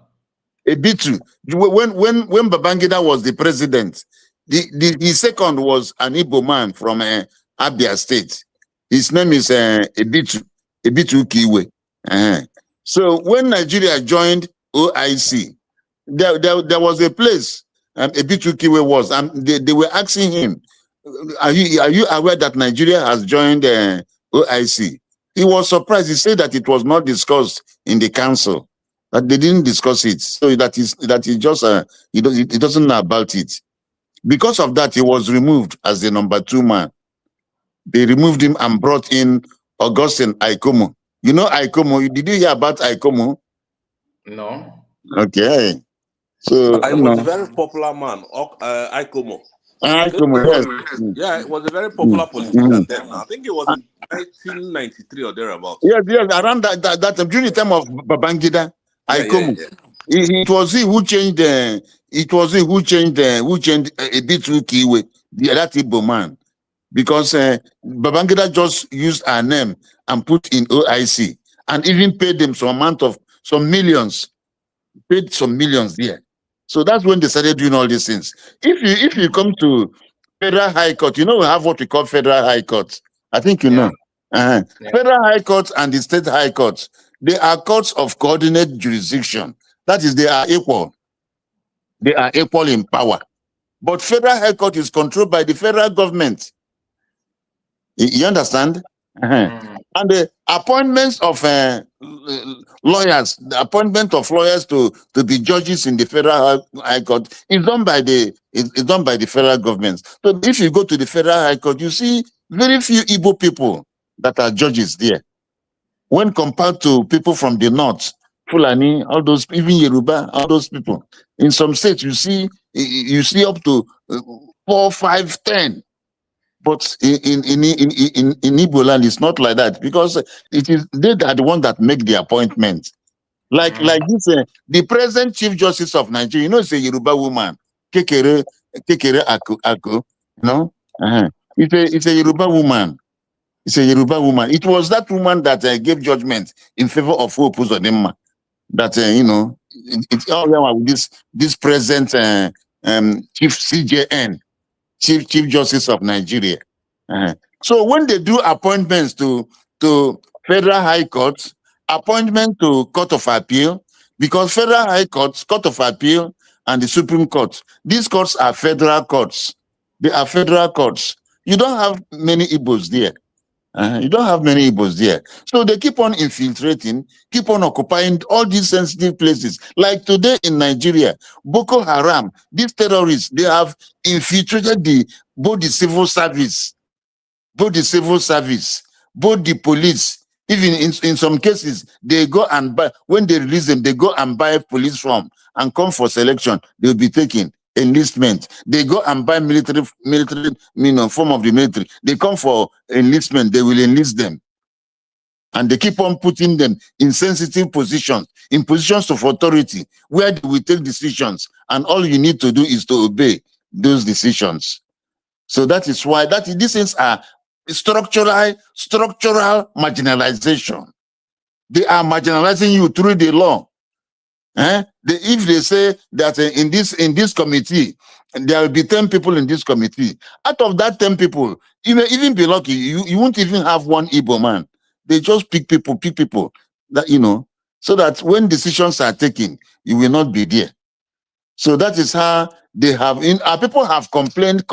Ebitu. When Babangida was the president, the second was an Igbo man from Abia State. His name is Ebitu Ikiwe. So when Nigeria joined OIC, there was a place Ebitu Ikiwe was, and they were asking him, are you aware that Nigeria has joined OIC? He was surprised. He said that it was not discussed in the council. But they didn't discuss it. So that is just he doesn't know about it. Because of that, he was removed as the number 2 man. They removed him and brought in Augustine Aikomo. You know Aikomo? Did you hear about Aikomo? No. Okay. So, I was a very popular man, Aikomo. Aikomo, yes. Yeah, it was a very popular politician then. I think it was in 1993 or thereabouts. Yes, around that time, during the time of Babangida, Aikomo. It was he who changed a bit Kiwe, that Igbo man. Because Babangida just used our name and put in OIC and even paid them some millions, paid some millions there. So that's when they started doing all these things. If you come to Federal High Court, you know we have what we call Federal High Court. I think you know. Yeah. Federal High Court and the State High Courts, they are courts of coordinate jurisdiction. That is, they are equal. They are equal in power. But Federal High Court is controlled by the federal government. You understand? And the appointments of lawyers, the appointment of lawyers to be judges in the Federal High Court is done by the federal government. So if you go to the Federal High Court, you see very few Igbo people that are judges there. When compared to people from the north, Fulani, all those, even Yoruba, all those people. In some states, you see up to 4, 5, 10. But in Igbo land, it's not like that, because they are the one that make the appointment. Like this, the present Chief Justice of Nigeria, you know, it's a Yoruba woman, Kekere Ako, you know, it's a Yoruba woman. It's a Yoruba woman. It was that woman that gave judgment in favor of Hope Uzodinma. That you know, it's all with this present Chief CJN. Chief Justice of Nigeria. So when they do appointments to Federal High Court, appointment to Court of Appeal, because Federal High Court, Court of Appeal, and the Supreme Court, these courts are federal courts. They are federal courts. You don't have many Igbos there. You don't have many Igbos there. So they keep on infiltrating, keep on occupying all these sensitive places. Like today in Nigeria, Boko Haram, these terrorists, they have infiltrated both the civil service, both the police. Even in some cases, they go and buy, when they release them, they go and buy police form and come for selection. They'll be taken. Enlistment. They go and buy military, form of the military. They come for enlistment, they will enlist them. And they keep on putting them in sensitive positions, in positions of authority, where they will take decisions. And all you need to do is to obey those decisions. So that is why these things are structural marginalization. They are marginalizing you through the law. If they say that in this committee, there will be 10 people in this committee. Out of that 10 people, you may even be lucky. You won't even have one Igbo man. They just pick people that, you know, so that when decisions are taken, you will not be there. So that is how they have, people have complained,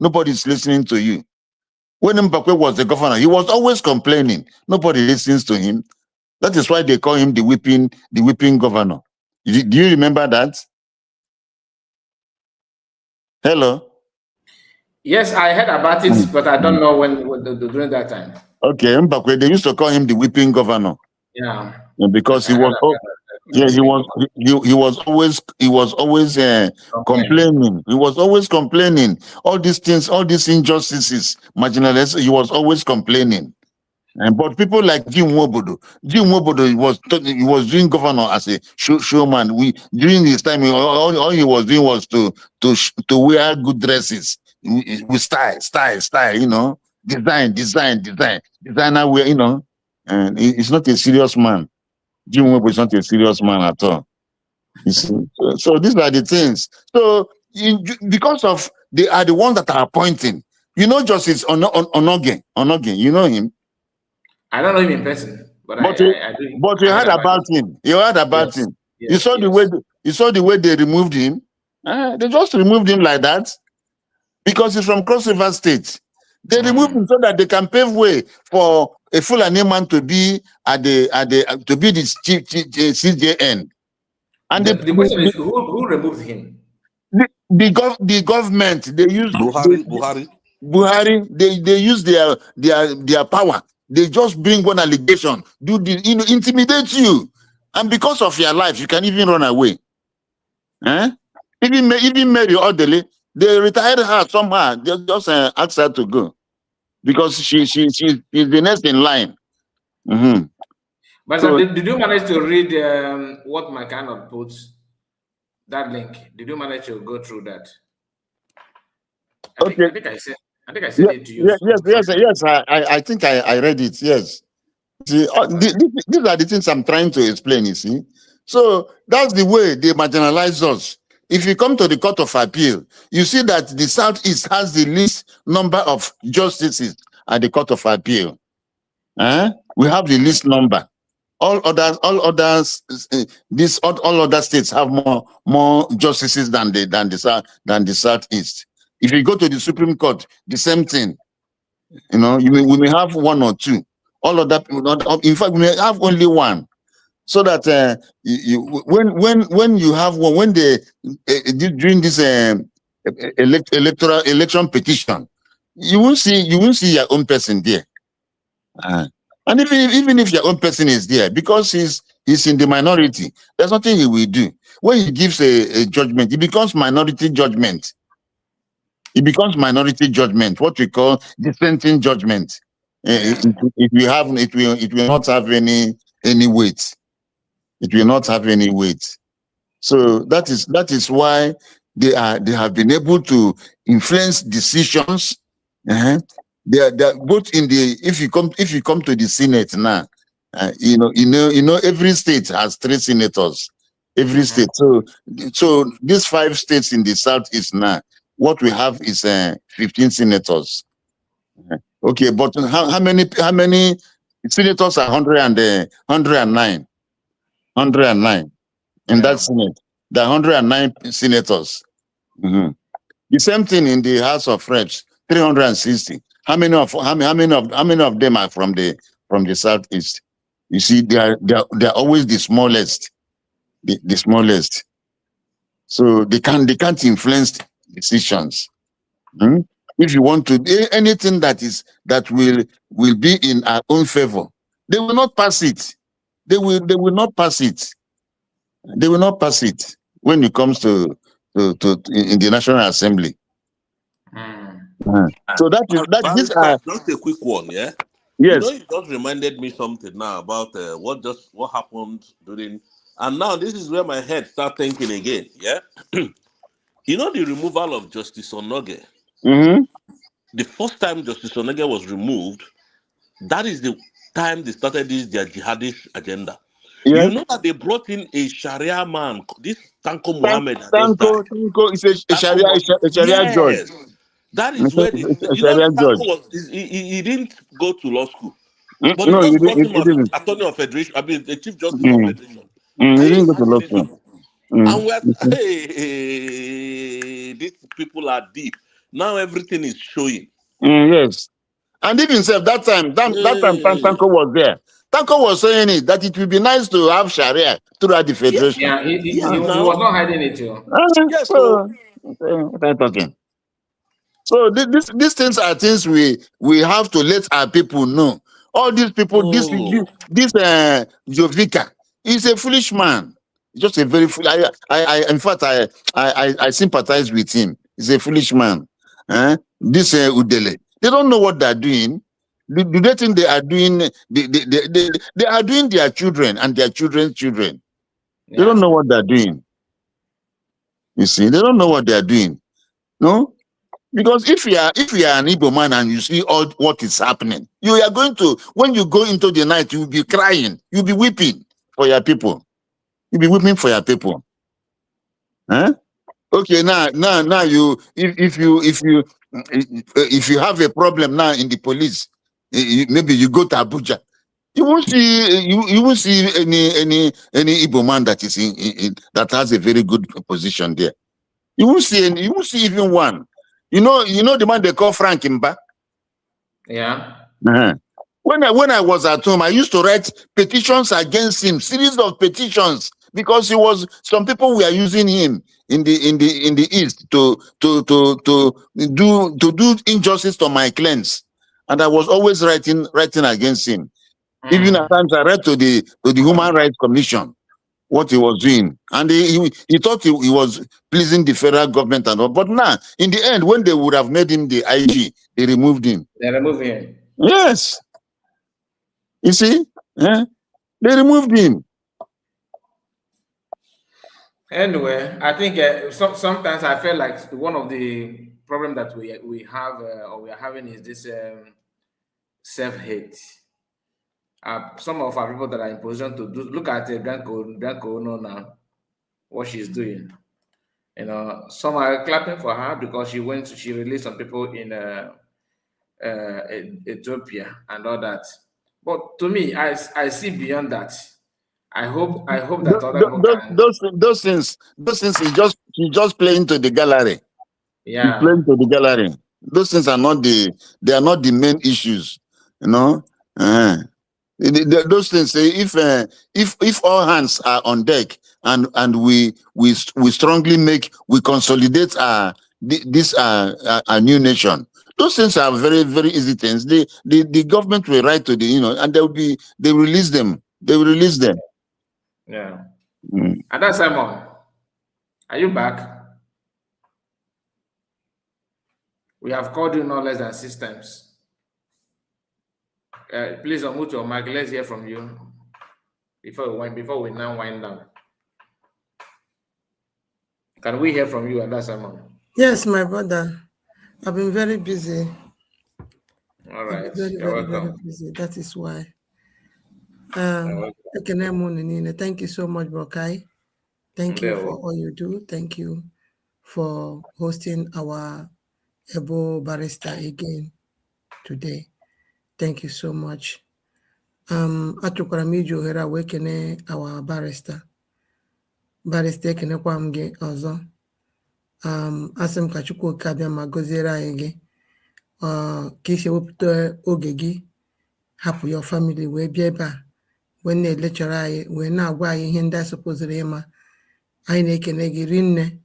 nobody's listening to you. When Mbakwe was the governor, he was always complaining. Nobody listens to him. That is why they call him the whipping governor. Do you remember that? Hello? Yes, I heard about it, but I don't know when during that time. Okay, Mbakwe, they used to call him the whipping governor. Yeah. Because he was always complaining. He was always complaining. All these things, all these injustices, marginalization, he was always complaining. But people like Jim Wobodo he was doing governor as a showman. During his time, all he was doing was to wear good dresses with style, you know, designer wear, you know, and he's not a serious man. Jim Wobodo is not a serious man at all. You see? So these are the things. So because of they are the ones that are appointing. You know, Justice Onoge, you know him. I don't know him in person, but you heard about him. You heard about him. You saw the way they removed him. They just removed him like that because he's from Cross River State. They remove him so that they can pave way for a Fulani man to be to be the CJN. And The question is, who removed him? the government, they use Buhari, they use their power. They just bring one allegation, intimidate you, and because of your life, you can even run away. Even Mary Odele, they retired her somehow. They just asked her to go because she's the next in line. But so, did you manage to read what my cannot put? That link. Did you manage to go through that? I think I said it to you. Yes. I think I read it. Yes. See, these are the things I'm trying to explain. You see, so that's the way they marginalize us. If you come to the Court of Appeal, you see that the Southeast has the least number of justices at the Court of Appeal. We have the least number. All other states have more justices than the Southeast. If you go to the Supreme Court, the same thing. We may have one or two. All of that, in fact, we may have only one. So that when you have one, when they during this election petition, you won't see your own person there. And even if your own person is there, because he's in the minority, there's nothing he will do. When he gives a judgment, it becomes minority judgment. It becomes minority judgment, what we call dissenting judgment. It will not have any weight. It will not have any weight. So that is why they have been able to influence decisions. They are both in the if you come to the Senate now, every state has 3 senators. Every state. So these 5 states in the Southeast now, what we have is 15 senators. Okay, but how many senators are 109? 109 in that Senate. There are 109 senators. The same thing in the House of Reps, 360. How many of them are from the Southeast? You see, they are always the smallest, the smallest. So they can't influence decisions. If you want to anything that will be in our own favor, they will not pass it. They will not pass it. They will not pass it when it comes to in the National Assembly. So just a quick one, yeah. Yes. You just reminded me something now about what happened during, and now this is where my head start thinking again, yeah. The removal of Justice Onoge. The first time Justice Onoge was removed, that is the time they started their jihadist agenda. Yes. You know that they brought in a Sharia man, this Tanko Muhammad. Tanko is a Sharia judge. That is where Tanko was. He didn't go to law school, but no, they just brought him as attorney of federation. I mean, the chief justice of federation. He didn't go to law school. And these people are deep. Now everything is showing. Yes. And even himself, that time Tanko was there. Tanko was saying that it would be nice to have Sharia throughout the federation. Yeah, he was not hiding it too. Yes, so what are you talking? So these things are things we have to let our people know. All these people, this Jovika, he's a foolish man. Just a very foolish. In fact, I sympathize with him. He's a foolish man. This Udele, they don't know what they're doing. Do they think they are doing? They are doing their children and their children's children. Yeah. They don't know what they're doing. You see, they don't know what they're doing. No, because if you are an Igbo man and you see all what is happening, you are going to, when you go into the night, you'll be crying, you'll be weeping for your people. You'll be weeping for your people. Okay, now you if you have a problem now in the police, maybe you go to Abuja, you won't see any Igbo man that is in that has a very good position there. You won't see even one. You know the man they call Frank Imba. Yeah. Uh-huh. When I was at home, I used to write petitions against him, series of petitions, because some people were using him in the east to do injustice to my clans, and I was always writing against him. Even at times, I read to the Human Rights Commission what he was doing, and he thought he was pleasing the federal government and all. But now, in the end, when they would have made him the IG, they removed him. They remove him. Yes. You see, they removed him. Anyway, I think sometimes I feel like one of the problem that we have or we are having is this self-hate. Some of our people that are in position to look at Bianco now, what she's doing. You know, some are clapping for her because she released some people in Ethiopia and all that. But to me, I see beyond that. I hope that other people can. Those things is just playing to the gallery. Yeah. Playing to the gallery. Those things are not the main issues. You know. Those things say if all hands are on deck and we strongly consolidate this new nation. Those things are very, very easy things. The government will write to and they release them. They will release them. Yeah. And that's Simon. Are you back? We have called you no less than 6 times. Please unmute your mic. Let's hear from you before we now wind down. Can we hear from you, and that's Simon? Yes, my brother. I've been very busy. All right. You're welcome. Very busy. That is why. Thank you so much, Brokai. Thank you for all you do. Thank you for hosting our Ebo Barrister again today. Thank you so much. Achọkwara m iji ohere a wee kene our barrister ekenekwa m gị ọzọ. Asị m ka Chukwu oke abịa ma gọziere anyị gị ka isi ewepụta oge gị hapụ your family wee bịa ebe a wee na-elechọrọ anyị wee na-agwa anyị ihe ndị anyị sọpụziri ịma. Anyị na-ekene gị rinne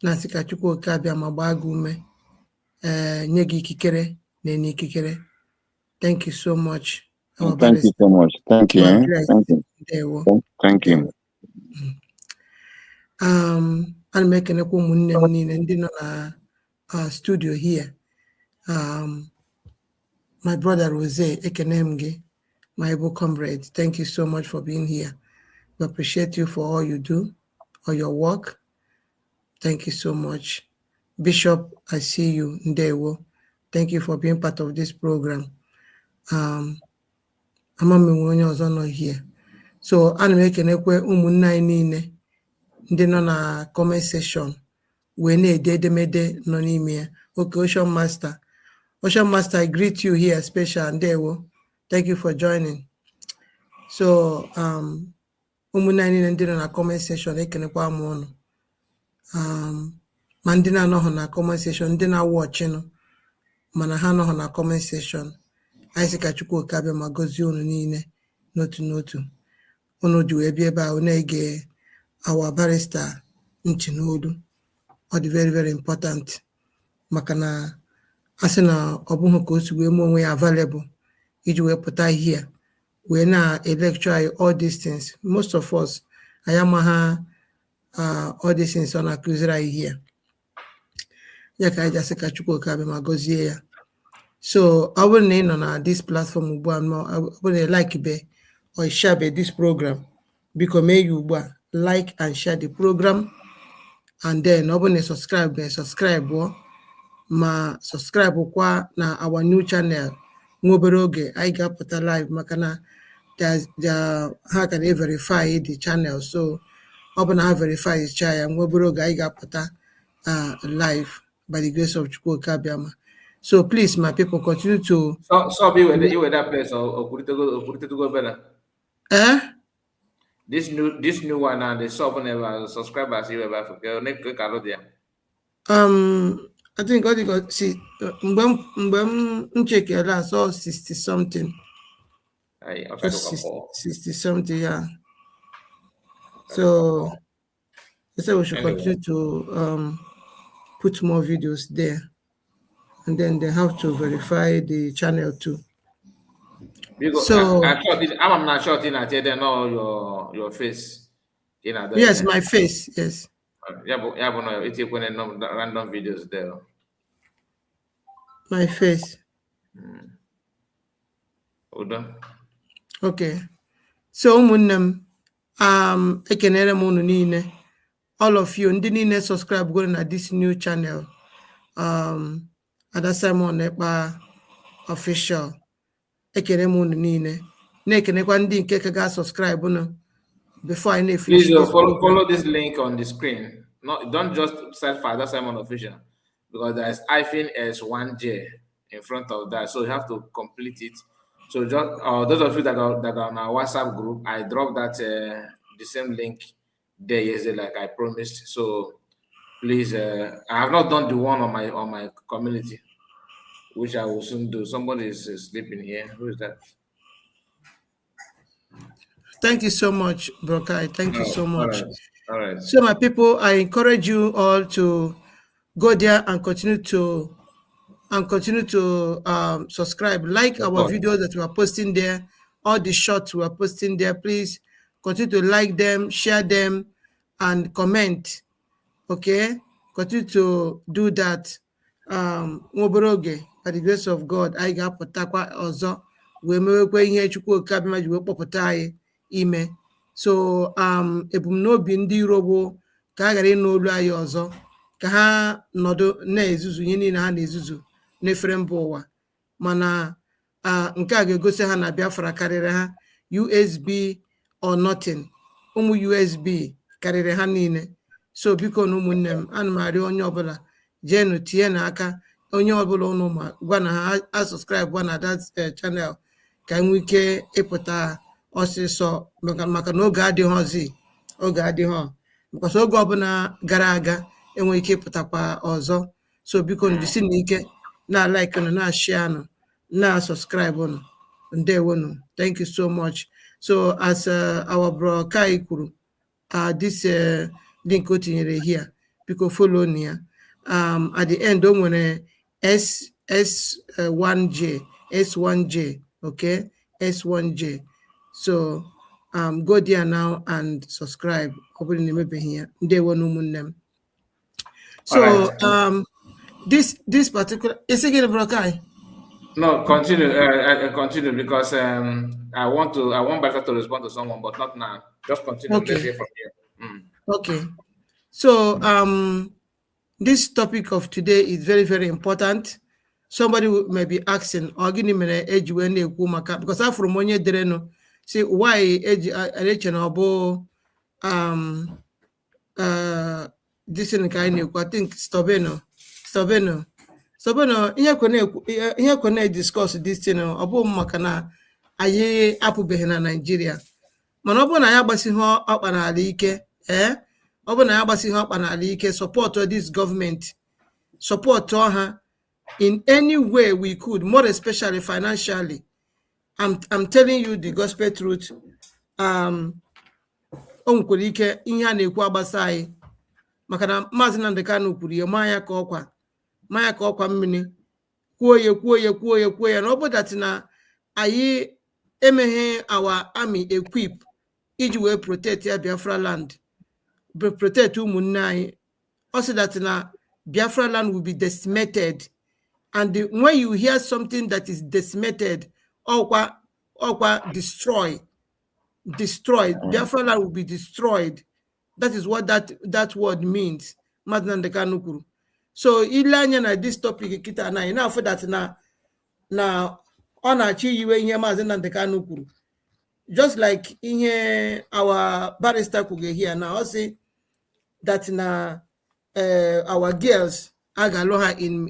na-asị ka Chukwu oke abịa ma gbaa gị ume nye gị ikikere na enye ikikere. Thank you so much. Thank you so much. Thank you. Thank you. Thank you. Ana m ekenekwa ụmụnne m niile ndị nọ na studio here. My brother Rose, ekene m gị, my able comrade. Thank you so much for being here. We appreciate you for all you do, all your work. Thank you so much. Bishop, I see you. Ndewo. Thank you for being part of this program. Onye ọzọ nọ here. So ana m ekenekwe ụmụnne anyị niile ndị nọ na comment section wee na-ede edemede nọ n'ime ya. Okay, Ocean Master, I greet you here special. Ndewo. Thank you for joining. So ụmụnne anyị niile ndị nọ na comment section ekenekwa m ọnụ. Ma ndị na-anọghị na comment section, ndị na-watching mana ha anọghị na comment section, anyị sị ka Chukwu oke abịa ma gọzie unu niile n'otu n'otu. Unu ji wee bịa ebe a na-ege our barrister ntị n'olu. Ọ dị very, very important maka na asị na ọ bụghị ka o si wee mee onwe ya available iji wee pụta ihe wee na-electure anyị all these things. Most of us anyị amaghị all these things ọ na-akụziri anyị ihe ya ka anyị ji asị ka Chukwu oke abịa ma gọzie ya. So ọ bụrụ na ị nọ na this platform ugbu a, ọ bụrụ na ị like be or share this program, biko mee ya ugbu a, like and share the program, and then ọ bụrụ na subscribe ma subscribe kwa na our new channel. Nwa obere oge anyị ga-apụta live maka na ha ka na-verify the channel. So ọ bụ na ha verify cha ya, nwa obere oge anyị ga-apụta live by the grace of Chukwu oke abịama. So please, my people, continue to. So be with that place or put it to go better. This new one and the sub never subscribers you ever forget. I think God got see when check it, I saw 60 something. I'll try to Just call. 60 something, yeah. So I said we should Anyway, continue to put more videos there, and then they have to verify the channel too. because So I'm not sure in I tell them know your face. You know, yes, my face, yes, yeah, but no, it's when random videos there. my face. Hold on. Okay. So ụmụnne m ekenere m unu niile, all of you ndị niile subscribe go na this new channel Ada Simon Ekpa official. Ekene m unu niile, na-ekenekwa ndị nke ka ga subscribe unu before I finish Please this follow this link on the screen. No, don't just search for Ada Simon Official because there's hyphen S1J in front of that, so you have to complete it. So just those of you that are on our WhatsApp group, I dropped that the same link there yesterday, like I promised. So please, I have not done the one on my community, which I will soon do. Somebody is sleeping here. Who is that? Thank you so much, Brokai. Thank you so much. All right. So my people, I encourage you all to go there and continue to subscribe, like our videos that we are posting there, all the shots we are posting there. Please continue to like them, share them, and comment. Okay, continue to do that. Nwobere by the grace of God, I ga-apụtakwa ọzọ wee mewekwa ihe Chukwu Okabịama ji wee kpọpụta anyị ime. So ebumnobi ndị iro bụ ka a ghara ịnụ olu anyị ọzọ, ka ha nọdụ na-ezuzu ihe niile ha na-ezuzu n'efere mba ụwa, mana nke a ga-egosi ha na Biafra karịrị ha. USB or nothing, ụmụ USB karịrị ha niile. So biko na ụmụnne m, ana m arịọ onye ọbụla jeenu tinye n'aka, onye ọbụla unu ma gwa na ha subscribe gwa na that channel ka nwee ike ịpụta ọsịsọ, maka na oge adịghọzi, oge adịghọ, because oge ọbụla gara aga enwee ike ịpụtakwa ọzọ. So biko jisi n'ike na like unu, na share unu, na subscribe unu. Ndewonu. Thank you so much. So as our bro Kai kwuru, this link o tinyere here, biko follow ya. At the end o nwere S1J, okay, S1J. So go there now and subscribe. Open the maybe here. So this particular is again Brokai. No, continue. Continue because I want better to respond to someone, but not now. Just continue. Okay. Let's hear from you. Okay. So this topic of today is very, very important. Somebody may be asking, because I'm from Monye Dereno, say why this in kind of I think Stobeno. Ihe kwene discuss this thing ọ bụ maka na anyị apụbeghị na Nigeria, mana ọ bụ na ya gbasighị ọkpa n'ala ike, ọ bụ na ya gbasighị ọkpa n'ala ike, support this government, support ha in any way we could, more especially financially. I'm telling you the gospel truth. O nwekwara ike ihe a na-ekwu agbasa anyị, maka na Maazị Nnamdi Kanu kwuru ya maya ka ọkwa mmiri, kwuo ya na ọ bụ that na anyị emeghe our army equip iji wee protect ya Biafra land, protect ụmụnne anyị. Also that na Biafra land will be decimated, and when you hear something that is decimated, ọkwa destroyed, Biafra land will be destroyed. That is what that word means. Maazị Nnamdi Kanu kwuru. So ile anya na this topic kita na ina for that na ọ na-achị iwe ihe Maazị Nnamdi Kanu kwuru, just like ihe our barrister kwuge here now, say that na our girls agalo ha in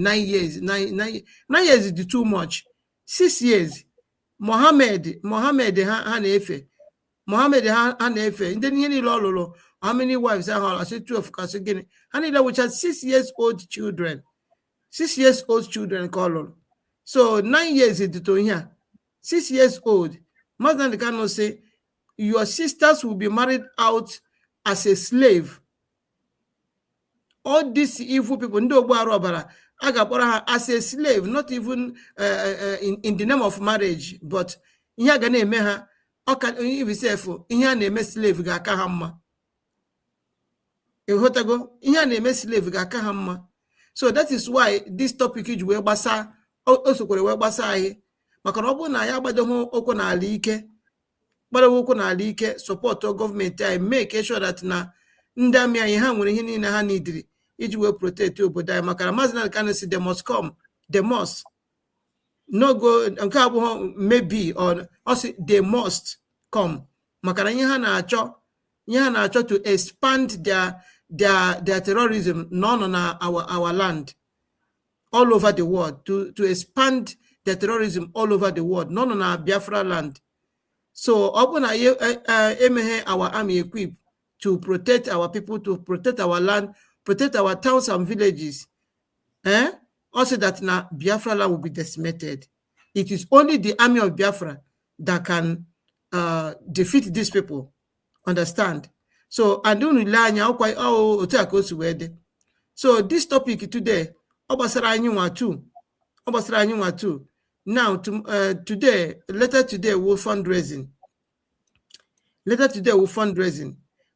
9 years. 9 years is too much. 6 years Mohammed ha na-efe ndị ihe niile ọ lụrụ How many wives? I said 12 because again, and which had 6 years old children. 6 years old children call. So 9 years into here. 6 years old. Mazdan cannot say your sisters will be married out as a slave. All these evil people, as a slave, not even in the name of marriage, but here gonna eme ha, if you say for here na slave ga aka ha mma. Ehotago, ihe na-eme slave ga-aka ha mma. So that is why this topic iji wee gbasa osokwere wee gbasa anyị maka na ọ bụrụ na ya agbadoghị okwu n'ala ike gbadawo okwu n'ala ike support gọọmenti anyị make sure that na ndị amị anyị ha nwere ihe niile ha nidiri iji wee protect obodo anyị maka na Maazị Nnamdi Kanu si they must come, they must no go nke abụghị maybe or also they must come maka na ihe ha na-achọ to expand their terrorism none on our land all over the world, to expand their terrorism all over the world, none on our Biafra land. So open our army equipped to protect our people, to protect our land, protect our towns and villages. Also that now Biafra land will be decimated. It is only the army of Biafra that can defeat these people. Understand? So and don't so this topic today, too. Now today, later today we'll fundraising.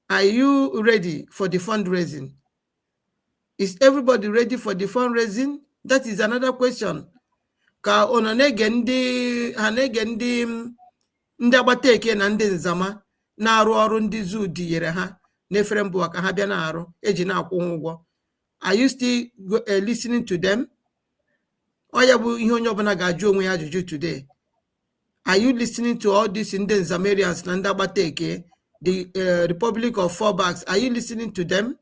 Are you ready for the fundraising? Is everybody ready for the fundraising? That is another question. Ka onanege ndị agbata eke na ndị nzama na-arụ ọrụ ndị zoo diyere ha n'efere mbụ ka ha bịa na-arụ eji na-akwụ ụgwọ. Are you still listening to them? Oya bụ ihe onye ọbụla ga-ajụ onwe ya ajụjụ today. Are you listening to all these ndị Nzamarians na ndị agbata eke, the Republic of Four Bags? Are you listening to them?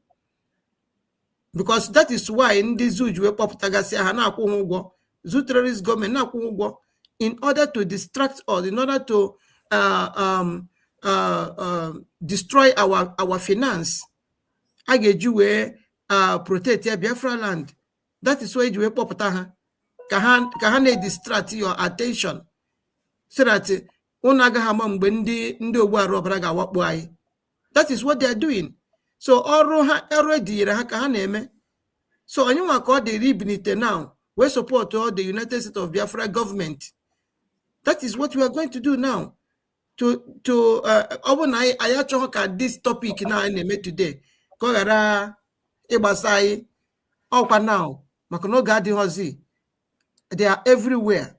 Because that is why ndị zoo ji wee kpọpụtagasị ha na-akwụ ụgwọ. Zoo terrorist government na-akwụ ụgwọ in order to distract us, in order to destroy our finance. A ga-eji wee protect Biafra land. That is why you pop ha ka ha distract your attention so that unagahama mgbe ndị ogbu arụ ọbara ga-awakpo anyị. That is what they are doing. So ọrụ ha edire ha ka ha na-eme. So onye nwa ka ọ dị ribinite now we support all the United States of Biafra government. That is what we are going to do now. To I achọghị ka this topic now na-eme today ka ọ ghara ịgbasa anyị ọkwa now maka na oge adịghịzi. They are everywhere.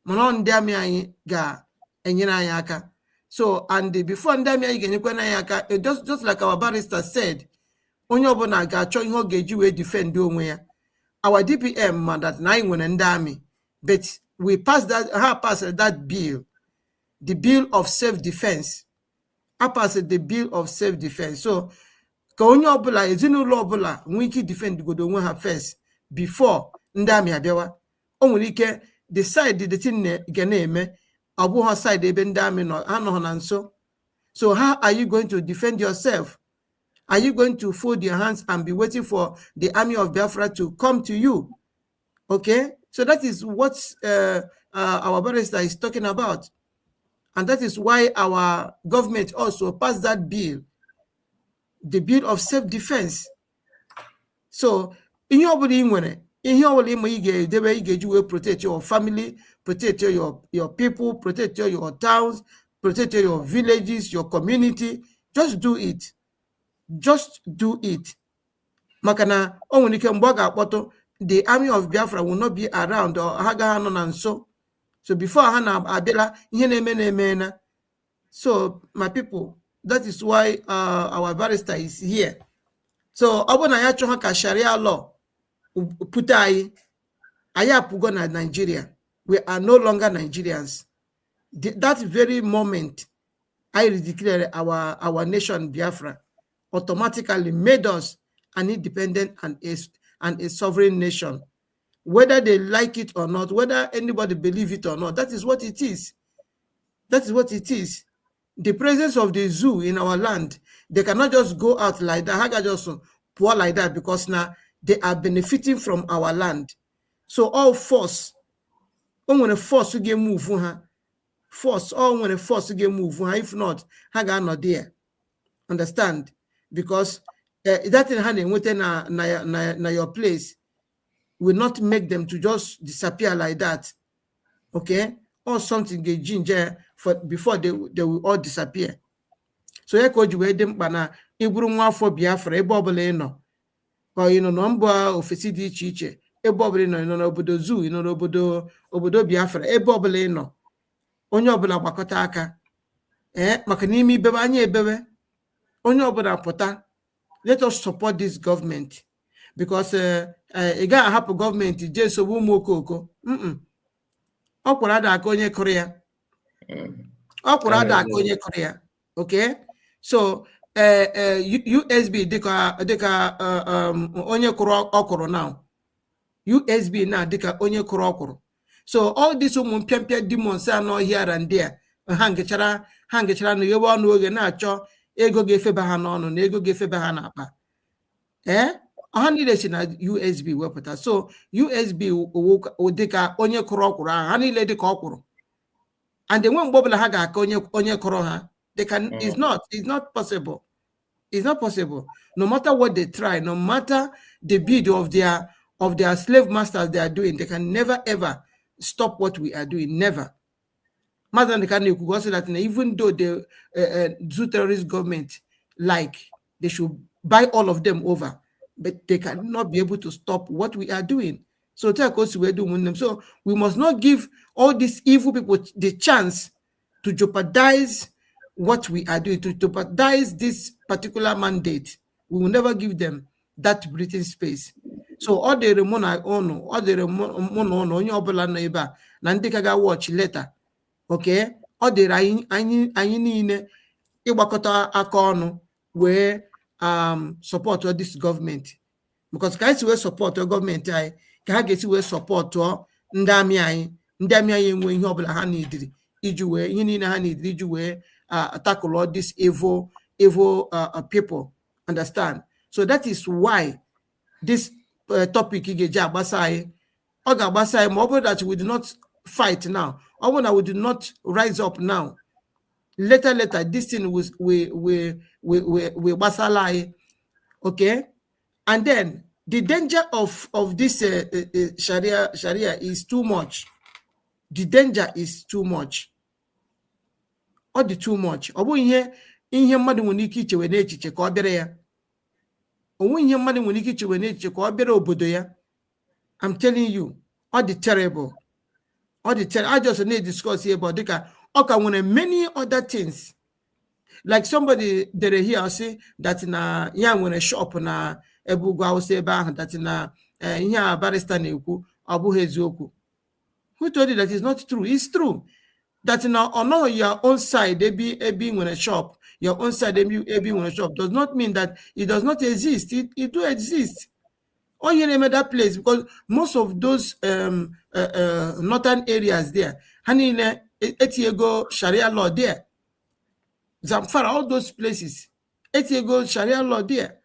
Mana ndị amị anyị ga-enyere anyị aka. So and before ndị amị anyị ga-enyekwa anyị aka, just like our barrister said, onye ọbụla ga-achọ ihe ọ ga-eji wee defend onwe ya. Our DPM man that na anyị nwere ndị amị, but we passed that bill, the bill of self-defense. I passed the bill of self-defense. So ka onye ọbụla ezinụlọ ọbụla nwee ike defend godo onwe ha first before ndị amị abịawa. O nwere ike decide the thing ga na-eme ọ bụghị side ebe ndị amị nọ anọghị na nso. So how are you going to defend yourself? Are you going to fold your hands and be waiting for the army of Biafra to come to you? Okay, so that is what our barrister is talking about, and that is why our government also passed that bill, the bill of self-defense. So ihe ọbụla ị nwere, ihe ọbụla ịma ị ga-edebe, ị ga-eji wee protect your family, protect your people, protect your towns, protect your villages, your community. Just do it. Just do it. Makana o nwere ike mgbe ọ ga-akpọtụ, the army of Biafra will not be around or ha ga nọ na nso. So before ha na-abịala ihe na-eme na. So my people, that is why our barrister is here. So ọ bụ na ya chọọ ka Sharia law put anyị apụgo na Nigeria. We are no longer Nigerians. That very moment I declare our nation Biafra automatically made us an independent and a sovereign nation. Whether they like it or not, whether anybody believe it or not, that is what it is. That is what it is. the presence of the zoo in our land, they cannot just go out like that. How can just pour like that? Because now they are benefiting from our land. So all force, when a force to get move, force, all when a force to get move, if not, how can not there? Understand? Because that in hand within na your place will not make them to just disappear like that. Okay? Or something get ginger for before they will all disappear. So ya ka o ji wee dị mkpa na ịbụrụ nwa afọ Biafra ebe ọbụla ị nọ, ka ị nọ na mba ofesi dị iche iche, ebe ọbụla ị nọ n'obodo zoo, ị nọ n'obodo Biafra, ebe ọbụla ị nọ, onye ọbụla gbakọta aka maka n'ime ibebe anya ebebe, onye ọbụla pụta, let us support this government, because ị gaghị ahapụ gọọmenti jee nsogbu ụmụ okoko. Ọ kwụrụ ada aka onye kụrụ ya, ọ kwụrụ ada aka onye kụrụ ya. Okay, so USB dịka onye kụrụ ọkwụrụ now, USB na dịka onye kụrụ ọkwụrụ. So all this ụmụ mpịampịa demons anọ here and there, ha ngechara na ebe ọnụ oge na-achọ ego ga-efeba ha n'ọnụ na ego ga-efeba ha n'akpa. Ha niile si na USB wepụta. So USB dịka onye kụrụ ọkwụrụ ahụ, ha niile dịka ọkwụrụ, and enwe mgbe ọbụla ha ga-aka onye kụrụ ha. They can. It's not possible. It's not possible. No matter what they try, no matter the bid of their slave masters they are doing, they can never ever stop what we are doing. Never. Mother they can say that even though the zoo terrorist government, like, they should buy all of them over, but they cannot be able to stop what we are doing. So so we must not give all these evil people the chance to jeopardize what we are doing, to jeopardize this particular mandate. We will never give them that breathing space. So all the remona ono, all the remona ono, onye obula no eba, na ndị ka ga watch later. Okay? All the anyị niile ịgbakọta aka ọnụ wee support this government. Because ka isi wee support government anyị, ka ha ga-esi wee support ndị amị anyị enwe ihe ọbụla ha neediri iji wee ihe niile ha neediri iji wee tackle all these evil people. Understand? So that is why this topic ga-eji agbasa anyị. Ọ ga-agbasa anyị ma ọ bụrụ that we do not fight now, or when we do not rise up now, later this thing we gbasala anyị. Okay? And then the danger of this Sharia is too much. The danger is too much. Or the too much. Ọ bụ ihe mmadụ nwere ike ichewe n'echiche ka ọ bịara ya. Onwe ihe mmadụ nwere ike ichewe n'echiche ka ọ bịara obodo ya. I'm telling you, all the terrible. I just need to discuss here about dịka ọ ka nwere many other things. Like somebody dere here say that na ya nwere shop na ebe ugwu Awụsa ebe ahụ, that na ihe a barrister na-ekwu ọ bụghị eziokwu. Who told you that is not true? It's true. That now on your own side, ebi when a shop, your own side, ebi when a shop, does not mean that it does not exist. It do exist. Or you name that place, because most of those northern areas there, Hanine, Etiego Sharia law there. Zamfara, all those places, Etiego Sharia law there.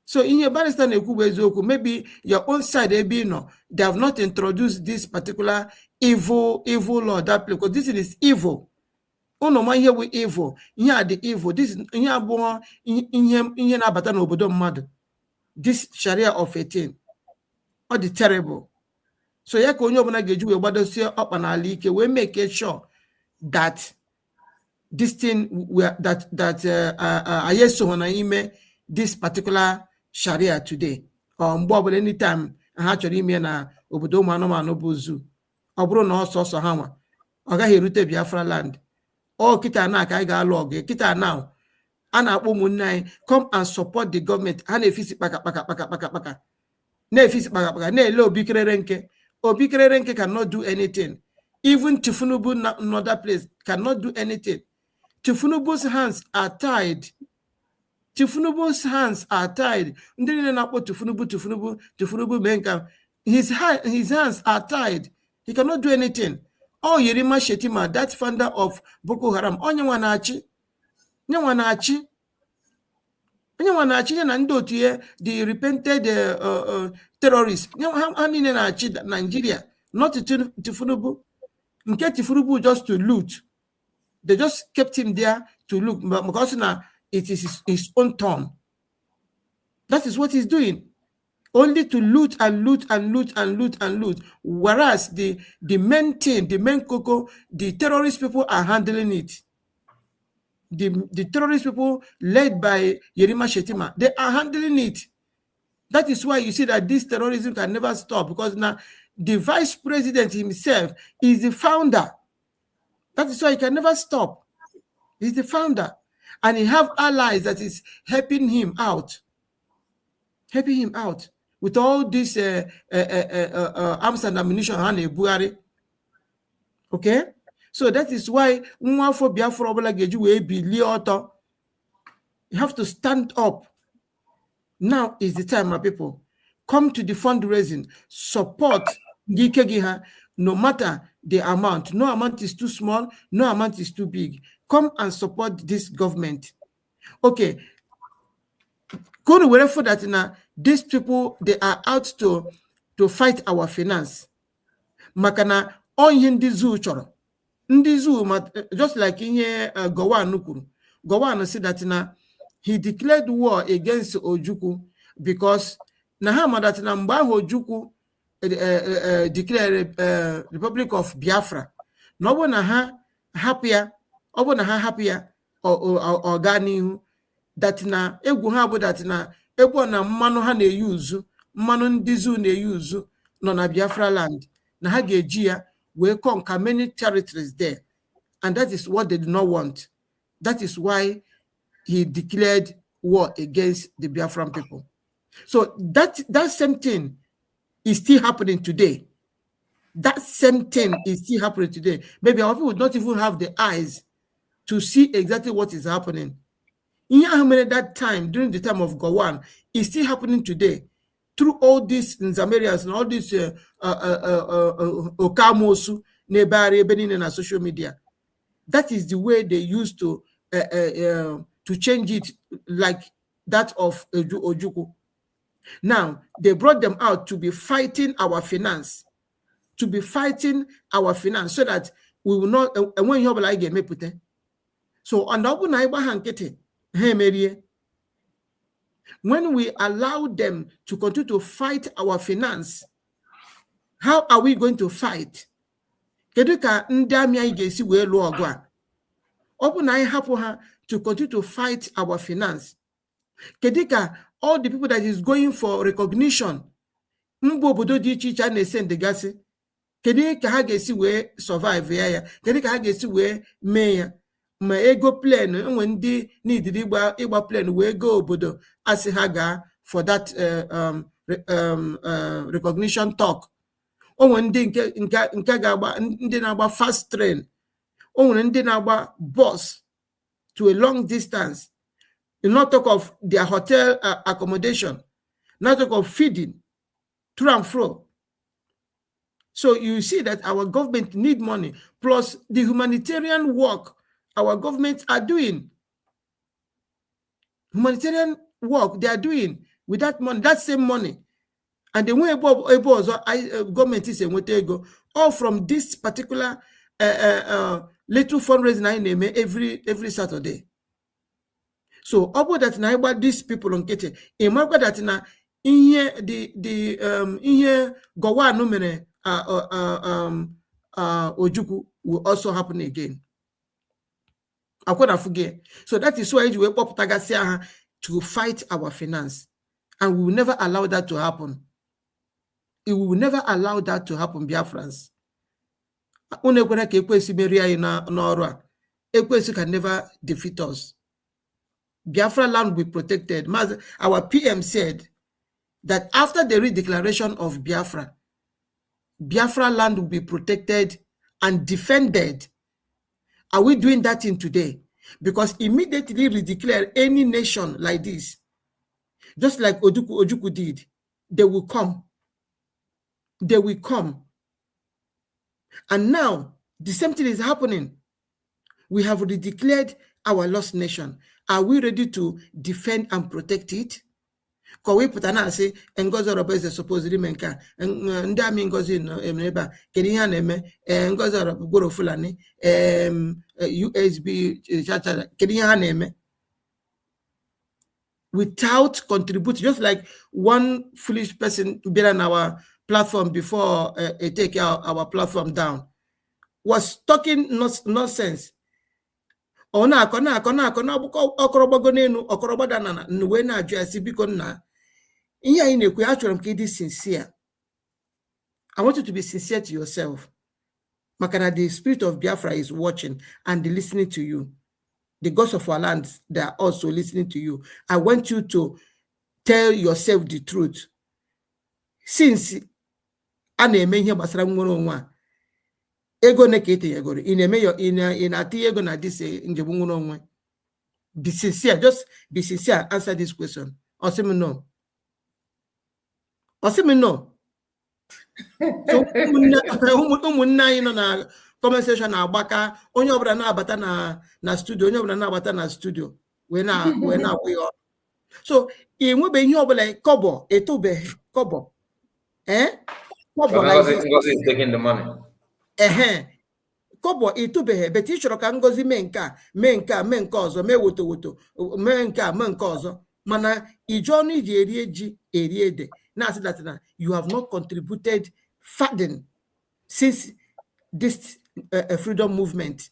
So in your barrister maybe your own side, they have not introduced this particular evil law that place, because this is evil. Oh no, here we evil. Here the evil. This is this Sharia of 18. Or the terrible. So we make it sure that this thing this particular Sharia today, or anytime ha chọrọ ime na obodo ụmụ anụmanụ bụ zoo, ọ bụrụ na ọsọsọ ha nwa ọ gaghị erute Biafra land. Kita na ka anyị ga-alụ ọgụ kita na a na-akpọ ụmụnne anyị come and support the government. Ha na-efisi kpaka na-efisi kpaka na-ele Obi Kerere nke cannot do anything. Even Tifunubu another place cannot do anything. Tifunubu's hands are tied. Tifunubu's hands are tied. His hands are tied. He cannot do anything. Oh, Yerima Shetima, that founder of Boko Haram, onye wanachi, the repented terrorists, Nigeria, not Tifunubu. Nke Tifunubu just to loot. They just kept him there to look, because now it is his own turn. That is what he's doing. Only to loot and loot and loot and loot and loot. Whereas the main thing, the main cocoa, the terrorist people are handling it. The terrorist people led by Yerima Shetima, they are handling it. That is why you see that this terrorism can never stop, because now the vice president himself is the founder. That is why he can never stop. He's the founder. And he have allies that is helping him out. With all this arms and ammunition and Buhari. Okay? So that is why you have to stand up. Now is the time, my people. Come to the fundraising. Support Gikegiha, no matter the amount. No amount is too small, no amount is too big. Come and support this government. Okay. Go to wherever that now these people, they are out to fight our finance. Makana onye ndị zoo chọrọ. Ndị zoo, just like in here Gowon Nukuru. Gowon said that now he declared war against Ojukwu because Nahama that na mgbe Ojukwu declared Republic of Biafra. No one ha happier, or ganihu. That na egwu ha bụ that na egwu na mmanụ ha na-eyuzu, mmanụ ndị zoo na-eyuzu nọ na Biafra land, na ha ga-eji ya wee conquer many territories there, and that is what they do not want. That is why he declared war against the Biafran people. So that same thing is still happening today. That same thing is still happening today. Maybe our people would not even have the eyes to see exactly what is happening. In that time, during the time of Gowon, is still happening today. Through all these Nzamerians and all these Okamosu, Nebari, Benin, and social media. That is the way they used to change it, like that of Ojukwu. Now, they brought them out to be fighting our finance. So that we will not, and when you have like a mepute. So, on the when we allow them to continue to fight our finance, how are we going to fight? To continue to fight our finance. Kedika, all the people that is going for recognition, Kedika ha gesi we survive ya. Kedika ha gesi we me ma ego plane when ndị need ịgba plane we go obodo asị ha ga for that recognition talk. O nwere ndị nke ga-agba ndị na-agba fast train. O nwere ndị na-agba bus to a long distance. You not talk of their hotel accommodation, not talk of feeding to and fro. So you see that our government need money, plus the humanitarian work our governments are doing. Humanitarian work they are doing with that money, that same money. And the way government is all from this particular little fundraising every Saturday. So about that now about these people on Kete, imagine that now in here the Gowon numere Ojukwu will also happen again. So that is why we up to fight our finance, and we will never allow that to happen. We will never allow that to happen, Biafrans. Ekwesi can never defeat us. Biafra land will be protected. Our PM said that after the redeclaration of Biafra, Biafra land will be protected and defended. Are we doing that in today? Because immediately redeclare any nation like this, just like Ojukwu did, they will come. They will come. And now The same thing is happening. We have declared our lost nation. Are we ready to defend and protect it? Ka we pụta na-asị Ngozi Orobo eze supposedly ime nke a, ndị amị Ngozi nọ ebe a, kedu ihe a na-eme? Ngozi Orobo gworo Fulani, USB chacha, kedu ihe ha na-eme? Without contributing, just like one foolish person been on our platform before they take our platform down, was talking nonsense. I want you to be sincere to yourself. Makana, the spirit of Biafra is watching and listening to you. The gods of our land, they are also listening to you. I want you to tell yourself the truth. Since ego nekete yagori in ati ego na this njebu. Be sincere, just be sincere. Answer this question. Osimi no. Osimi no. So umunna ino na comment section na agbaka onye obra na abata na studio, onye obra na abata na studio. We na we. So enwebe ihe obula kobo etobe kobo. Kobo like Ngozi is taking the money. Kobo etobe, but you chọrọ ka Ngozi mee nke ọzọ, mee woto mee nke ọzọ, mana ijonu iji eri ede na say that you have not contributed further since this freedom movement.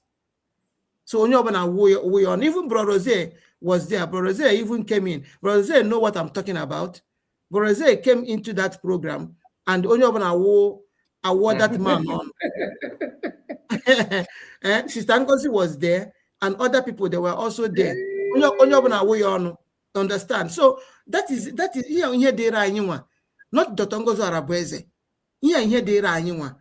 So onye ọbụla we on, even Bro Rose was there. Bro Rose even came in. Bro Rose know what I'm talking about. Bro Rose came into that program and onye ọbụla award that man on. Sister Ngozi was there and other people, they were also there. Onye ọbụla we on, understand? So that is ihe dịrị anyị nwa, not Dr. Ngozi Arabueze. Ihe dịrị anyị nwa.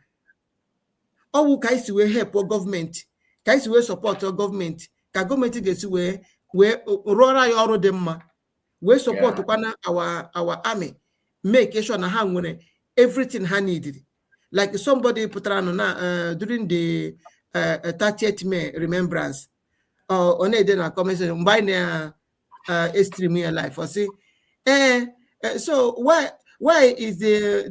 Ọwụ ka isi wee help government, ka isi wee support government, ka government ga-esi wee rụọra ya ọrụ dị mma, wee support kwana our army, make sure na ha nwere everything ha needed. Like somebody put on during the 30th May remembrance, on a conversation by extreme in life. I say, so why is the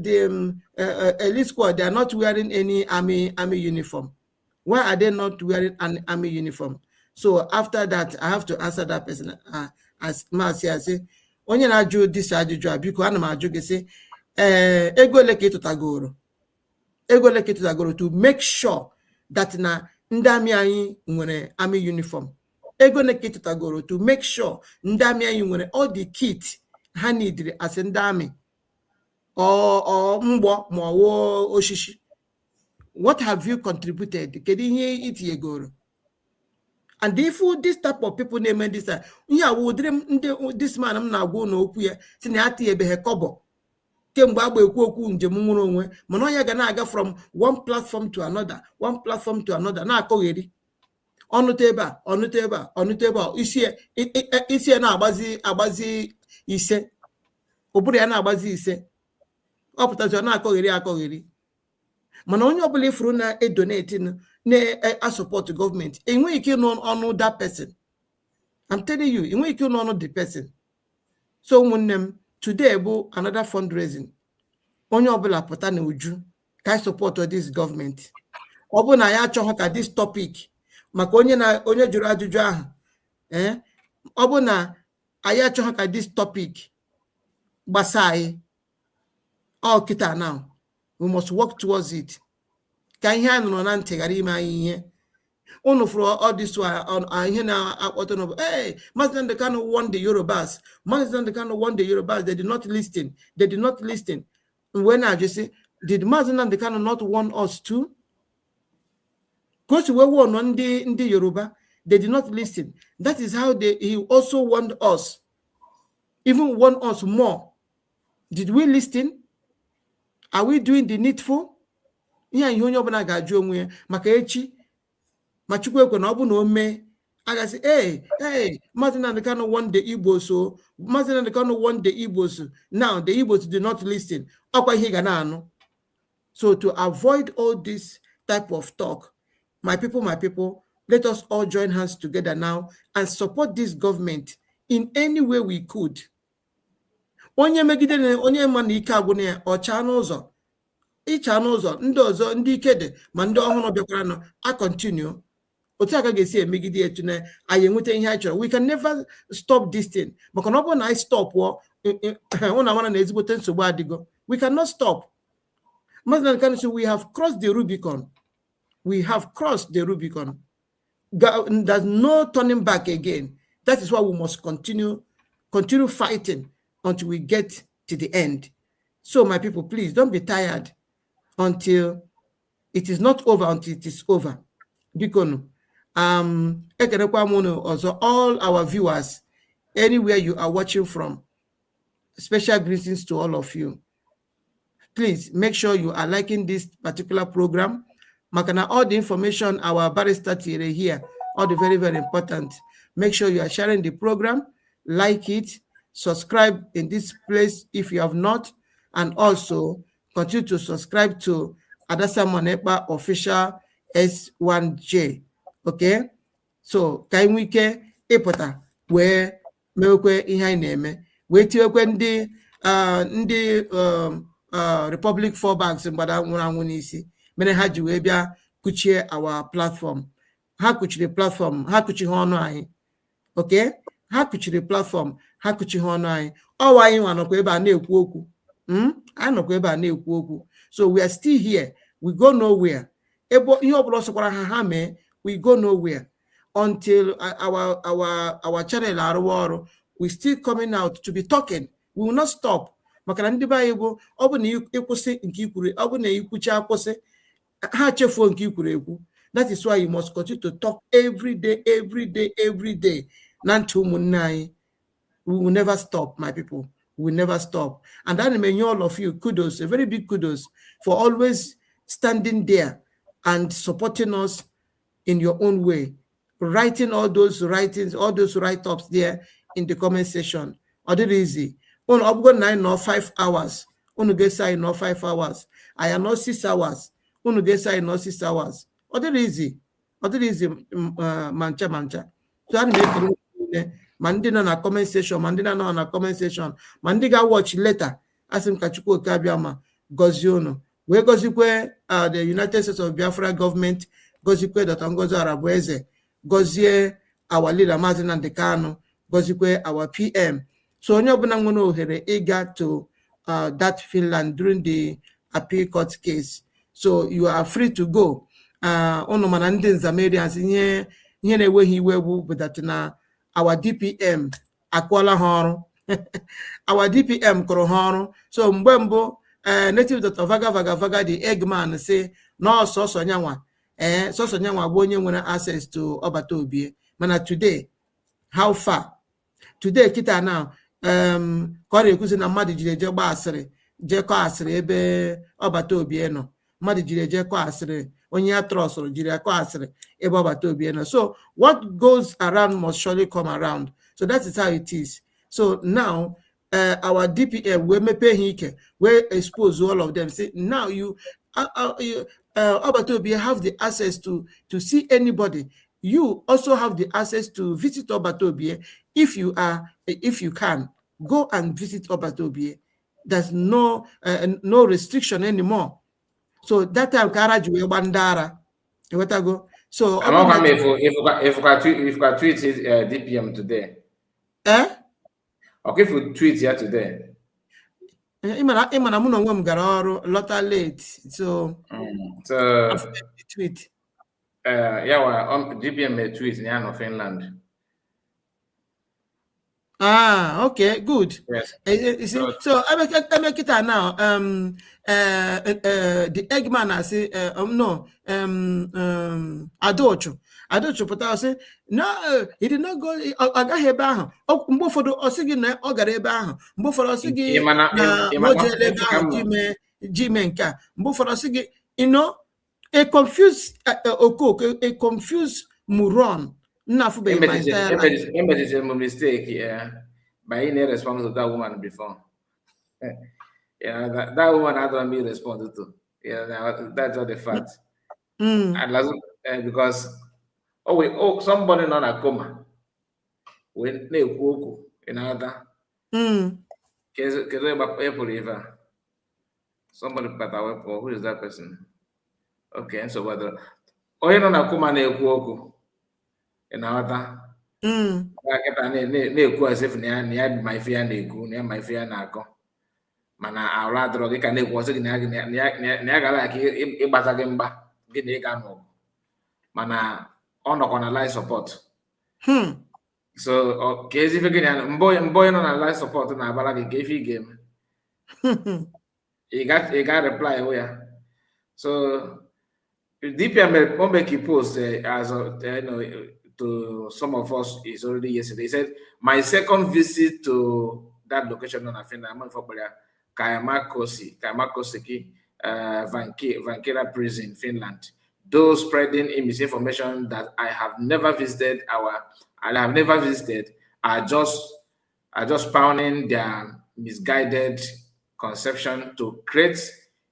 elite squad, they are not wearing any army uniform? Why are they not wearing an army uniform? So after that, I have to answer that person. As Marcia say, onye na aju this ajụjụ biko ana m ajụ gị sị ego ole ka ịtụtagoro to make sure that na ndị amị anyị nwere army uniform. Ego ole ka ịtụtagoro to make sure ndị amị anyị nwere all the kit ha needed as ndị amị or mgbo ma ọwụ oshishi. What have you contributed? Kedu ihe itinyegoro? And if this type of people name this, this man I'm na agwa na okwu ya si na atiebehe kobo kemgbe agba ekwu okwu njem nwụrụ onwe, mana onye ga na-aga from one platform to another na-akọgheri ọnụta ebe a isi ya na-agbazi ise, ụbụrụ ya na-agbazi ise, ọ pụtazi ọ na-akọgheri. Mana onye ọbụla ifuru na-edonate na-support government, enweghị ike ịnụ ọnụ that person. I'm telling you, enweghị ike ịnụ ọnụ the person. So ụmụnne m, today bụ another fundraising. Onye ọbụla pụta na uju ka I support this government. Ọ bụ na ya achọghị ka this topic maka onye jụrụ ajụjụ ahụ, ọ bụ na anyị achọghị ka this topic gbasa anyị, ọ kịta now we must work towards it. Ka ihe a nụrụ na ntị ghara ime anyị ihe. Unu for all this ihe na-akpọtụ n'obodo, Mazi Nnamdi Kanu won the Yorubas. Mazi Nnamdi Kanu won the Yorubas. They did not listen. When I just say, did Mazi Nnamdi Kanu not warn us too? Because we won on the Yoruba, they did not listen. That is how he also warned us, even warned us more. Did we listen? Are we doing the needful? Yeah, you know when I got you maka echi machukwu ekwe na obu na ome agasi Mazi Nnamdi Kanu won the Igbo, so Mazi Nnamdi Kanu won the Igbos. Now the Igbos did not listen. Okwa ihe ga na anu. So to avoid all this type of talk, my people, let us all join hands together now and support this government in any way we could. Onye megide onye ma na ike agwụ ya ọcha n'ụzọ ịcha n'ụzọ ndị ọzọ ndị ike dị ma ndị ọhụrụ bịakwara nọ a continue otu aka ga-esi emegide etu na anyị enweta ihe anyị chọrọ. We can never stop this thing maka na ọ bụrụ na anyị stop ụna mara na ezigbote nsogbu adịgo. We cannot stop. We have crossed the Rubicon. We have crossed the Rubicon. There's no turning back again. That is why we must continue fighting until we get to the end. So my people, please don't be tired until it is not over, until it is over. Because also all our viewers, anywhere you are watching from, special greetings to all of you. Please make sure you are liking this particular program. Makana, all the information our barrister here, all the very, very important. Make sure you are sharing the program, like it, subscribe in this place if you have not, and also continue to subscribe to Adasa Monepa Official S1J. Okay? So, Kaimwike Epota, where Mewekwe Ihai Neme, where Tiwekwe Republic 4 bags in Badawunisi, Mene Haji Webia Kuchie our platform. Ha kuchi the platform, ha kuchi hono ai. Okay? Ha kuchi the platform, ha kuchi hono ai. All why you want to go na-ekwu okwu. I no go na-ekwu okwu. So we are still here. We go nowhere. Ebo ihe obula sokwara ha me, we go nowhere until our channel arụ. We still coming out to be talking. We will not stop. Maka ndị ba Igbo ọ bụ na ịkwụsị nke ikwuru, ọ bụ na ikwucha akwụsị ha chefuo nke ikwuru ekwu. That is why you must continue to talk every day. Nanti ụmụnne anyị. We will never stop, my people. We will never stop. And that means all of you, kudos, a very big kudos for always standing there and supporting us in your own way. Writing all those writings, all those write-ups there in the comment section. Or the easy. On upgo 9 or 5 hours. On get say no 5 hours. I am not 6 hours. On get say no 6 hours. Or the easy. Mancha. So I make Mandina na comment section, Mandina no na comment section, Mandiga watch later. Asim Kachuko Kabiama, Goziono. We gozikwe the United States of Biafra government, gozikwe that Angozo Arabweze, Gozie our leader Martin and Decano, gozikwe our PM. So Nyobunangono here eager to that Finland during the appeal court case. So you are free to go. Ono manandin Zamedians in here way he will with that na our DPM akwala horu. Our DPM koro horu. So mbembo native Dr. Vaga the Eggman say no so nyanwa. So nyanwa bonye nwere access to Obatobie. Mana today, how far? Today kita now kore ekuzi na mmadụ jire je gba asịrị je kọ asịrị ebe Obatobie no. Mmadụ jire je kọ asịrị onye atrosoro jire kọ asịrị ebe Obatobie no. So what goes around must surely come around. So that is how it is. So now our DPM we mepe hike we expose all of them. Say now you Obatobie have the access to see anybody. You also have the access to visit Obatobie if you can go and visit Obatobie. There's no restriction anymore. So that time Karaju we bandara. Go. So if you got tweet DPM today. Okay, if you tweet here today. Imana muno ngom gara ọrụ lota late. So tweet. DPM may tweet in Finland. Okay, good. Yes. You see, so I make it now. The Eggman I say Adocho, but I say no, he did not go. I got here back. Oh, Mbofodo Osigi na Ogare back. Mbofodo Osigi na Jimenka. Mbofodo Osigi, a confused a confused moron. Enough about my entire life. It's a mistake, yeah. But he never responded to that woman before. That woman had not been responded to. Yeah, that's all the fact. And because somebody nọ na coma wee na-ekwu okwu ịnata kedu epụrụ ife a somebody pata wepụ who is that person okay nsogbu adịrọ onye nọ na coma na-ekwu okwu ịnata kịta na-ekwu asif na ya ma ife ya na-ekwu na ya ma ife ya na-akọ mana arụ adịrọ gị ka na-ekwu ọsị gị na ya gara aka ịgbata gị mgba gị na ịga n'ọgụ mana ọ nọkwa na life support so ka ezi ife gị na mbọ onye nọ na life support na-abara gị ka ife ị ga-eme ị ga reply ya so DPM make a post as to some of us is already yesterday. He said, my second visit to that location on Finland, Kaimakoski, Vankira prison, Finland. Those spreading misinformation that I have never visited are just pounding their misguided conception to create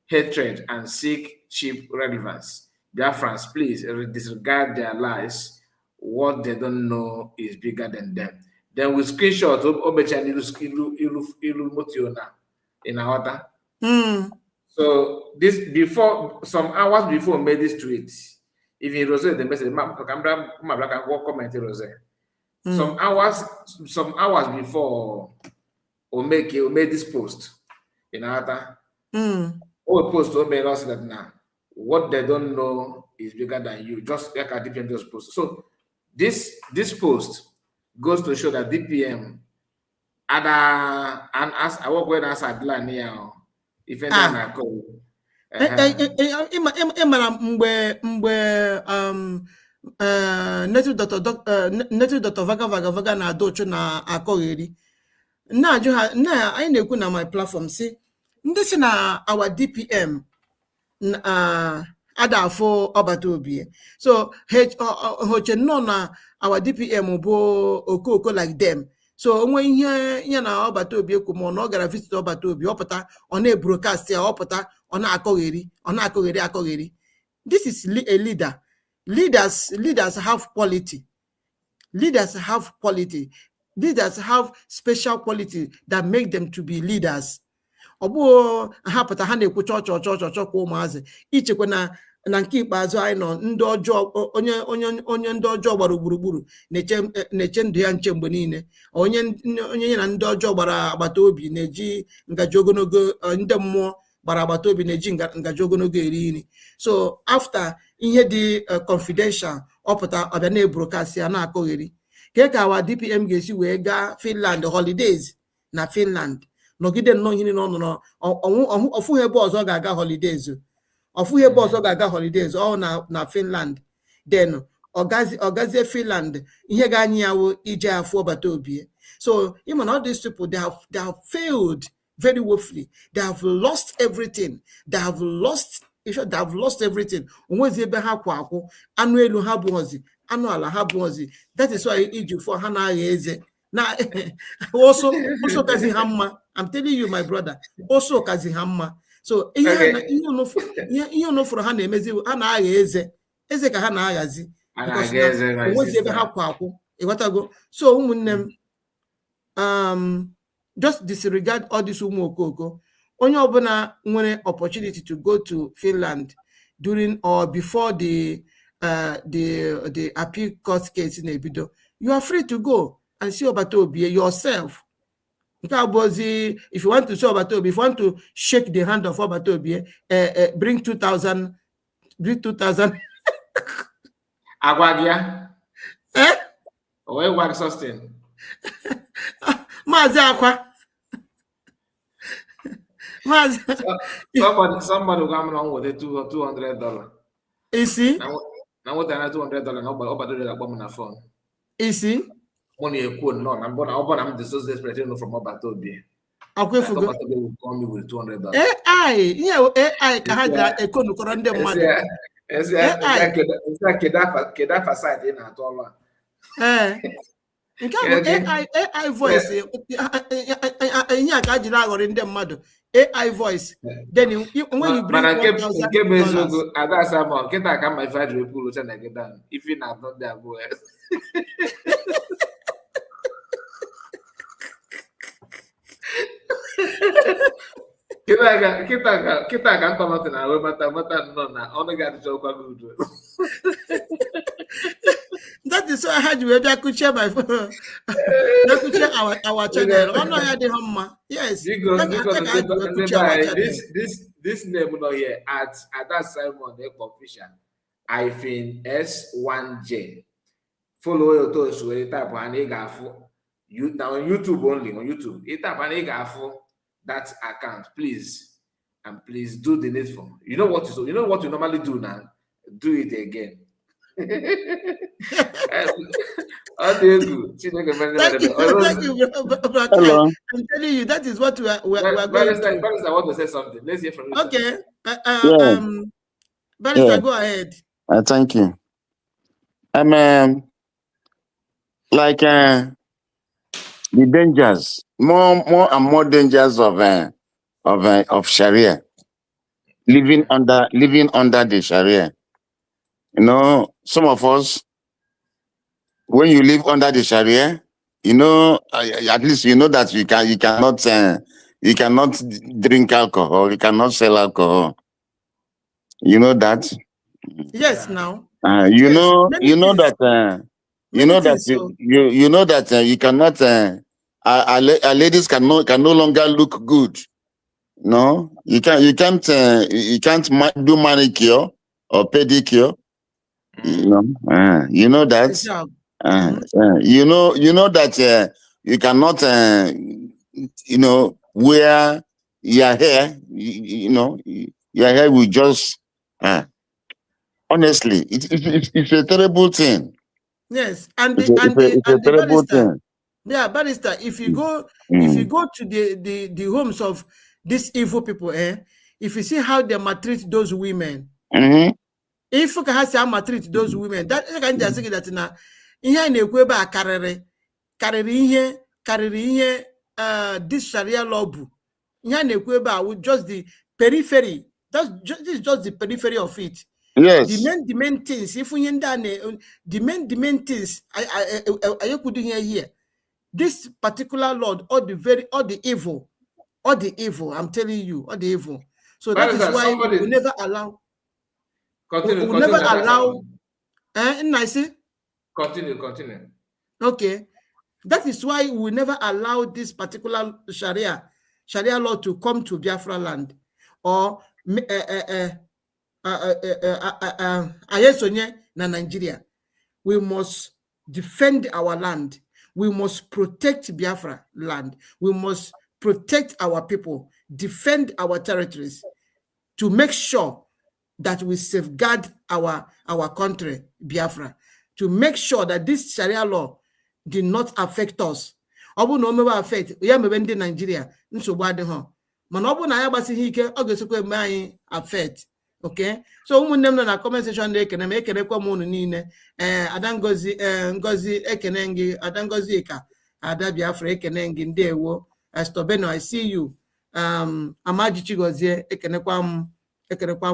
hatred and seek cheap relevance. Biafrans, please disregard their lies. What they don't know is bigger than them. Then we screenshot in our order. So this before some hours before we made this tweet, even Rose the message, comment Rose. Some hours before we made this post in our all post we made us that now what they don't know is bigger than you. Just like a DPM just post. So this post goes to show that DPM and as I work with us at Line here. If native Dr. Vaga na adochu na akọgheri na ajụ ha na anyị na-ekwu na my platform si ndị si na our DPM ada afọ ọbata obi so hoche nọ na our DPM bụ okoko like them so onwe ihe na ọbata obi ekwu ma ọ gara visit ọbata obi ọpụta ọ na-broadcast ya ọpụta ọ na-akọgheri this is a leader. Leaders have quality. Leaders have special quality that make them to be leaders. Ọbụ ha pụta ha na-ekwu chọchọ kwa ụmụazị ichekwa na nke ikpeazụ anyị nọ ndị ọjọọ onye ndị ọjọọ gbara gburugburu na-eche ndụ ya nche mgbe niile onye na ndị ọjọọ gbara agbata obi na-eji ngaji ogologo ndị mmụọ gbara agbata obi na-eji ngaji ogologo eri nri so after ihe dị confidential ọpụta ọbịa na-ebrokasị ya na-akọgheri ka awa DPM ga-esi wee gaa Finland holidays na Finland nọgide nnọọ ihe n'ọnụ ọfụghị ebe ọzọ ga-aga holidays ọ na Finland then ọgazie Finland ihe ga-anyị yawo ije afọ ọbata obi so even all these people they have failed very woefully. They have lost everything. They have lost everything. Onwezi ebe ha kwa akwụ anụ elu ha bụ ozi anụ ala ha bụ ozi. That is why iju for ha na eze na also kazi ha mma. I'm telling you my brother also kazi ha mma. So ihe onofuru ha na-emezi ha na eze ka ha na-aghazi onwezi ebe ha kwa akwụ ịghọtago so ụmụnne m just disregard all this ụmụ okoko onye ọbụla nwere opportunity to go to Finland during or before the appeal court case na-ebido you are free to go and see ọbata obi yourself nke abụọzi if you want to see ọbata obi if you want to shake the hand of ọbata obi bring 2000 agwa gị ya o wee gwa sustain Maazị Akwa. Somebody will come along with $200. Isi? Now what $200? Nobody will come on the phone. Isi? Money a quote no. I'm the so desperate from Obatobi. Akwefugo. Obatobi will call me with $200. AI ka ha ga ekonu kọrọ ndị mmadụ. Kedafa site in at all. Nke a bụ AI voice AI voice. Then when you bring $1,000, if you not there, kita kan kalau na mata no na onu ga dị kwa good. That is why I had you able to share my phone. I could share our channel. Oh no, I did humma. Yes. This name no here at that Simon official -S1J. Follow your toes where you type and you now on YouTube only on YouTube. You type and you that account, please. And please do the needful. You know what you normally do now? Do it again. Thank you, Hello. I'm telling you, that is what we are going to. Barrister, I want to say something. Let's hear from you. Okay. Yeah. Barrister, go ahead. Thank you. Like the dangers, more and more dangers of Sharia, living under the Sharia. You know, some of us, when you live under the Sharia, you know, at least you know that you cannot drink alcohol, you cannot sell alcohol. You know that. Yes, now. You yes. know that you cannot. Our ladies can no longer look good. No, you can't do manicure or pedicure. You know that. You know that you cannot wear your hair. Your hair will just honestly, it's a terrible thing. Yes, and It's a terrible thing. Yeah, Barrister, if you go to the homes of these evil people, if you see how they maltreat those women, if you can see maltreat those women, that can just say that now ihe na-ekwu ebe a karịrị ihe this Sharia law bụ ihe na-ekwu ebe a just the periphery. This is just the periphery of it. Yes. The main things, if we the main things I could hear here. This particular Lord, all the evil, I'm telling you, all the evil. So that is why we never allow. Continue. We never allow. Continue. Okay. That is why we never allow this particular Sharia law to come to Biafra land or na Nigeria. We must defend our land. We must protect Biafra land. We must protect our people, defend our territories to make sure that we safeguard our country, Biafra, to make sure that this Sharia law did not affect us. Obu no me affect ya mebe ndị Nigeria nsogbu adịghị mana ọ bụ na ya gbasighị ike ọ ga-esikwa eme anyị affect. Okay, so ụmụnne m nọ na comment section na-ekene m ekenekwa m unu niile Ada Ngozi ekene gị, Ada Ngozi ka Ada Biafra ekene gị, ndewo. Stobeno, I see you. Amaji Chigozie ekenekwa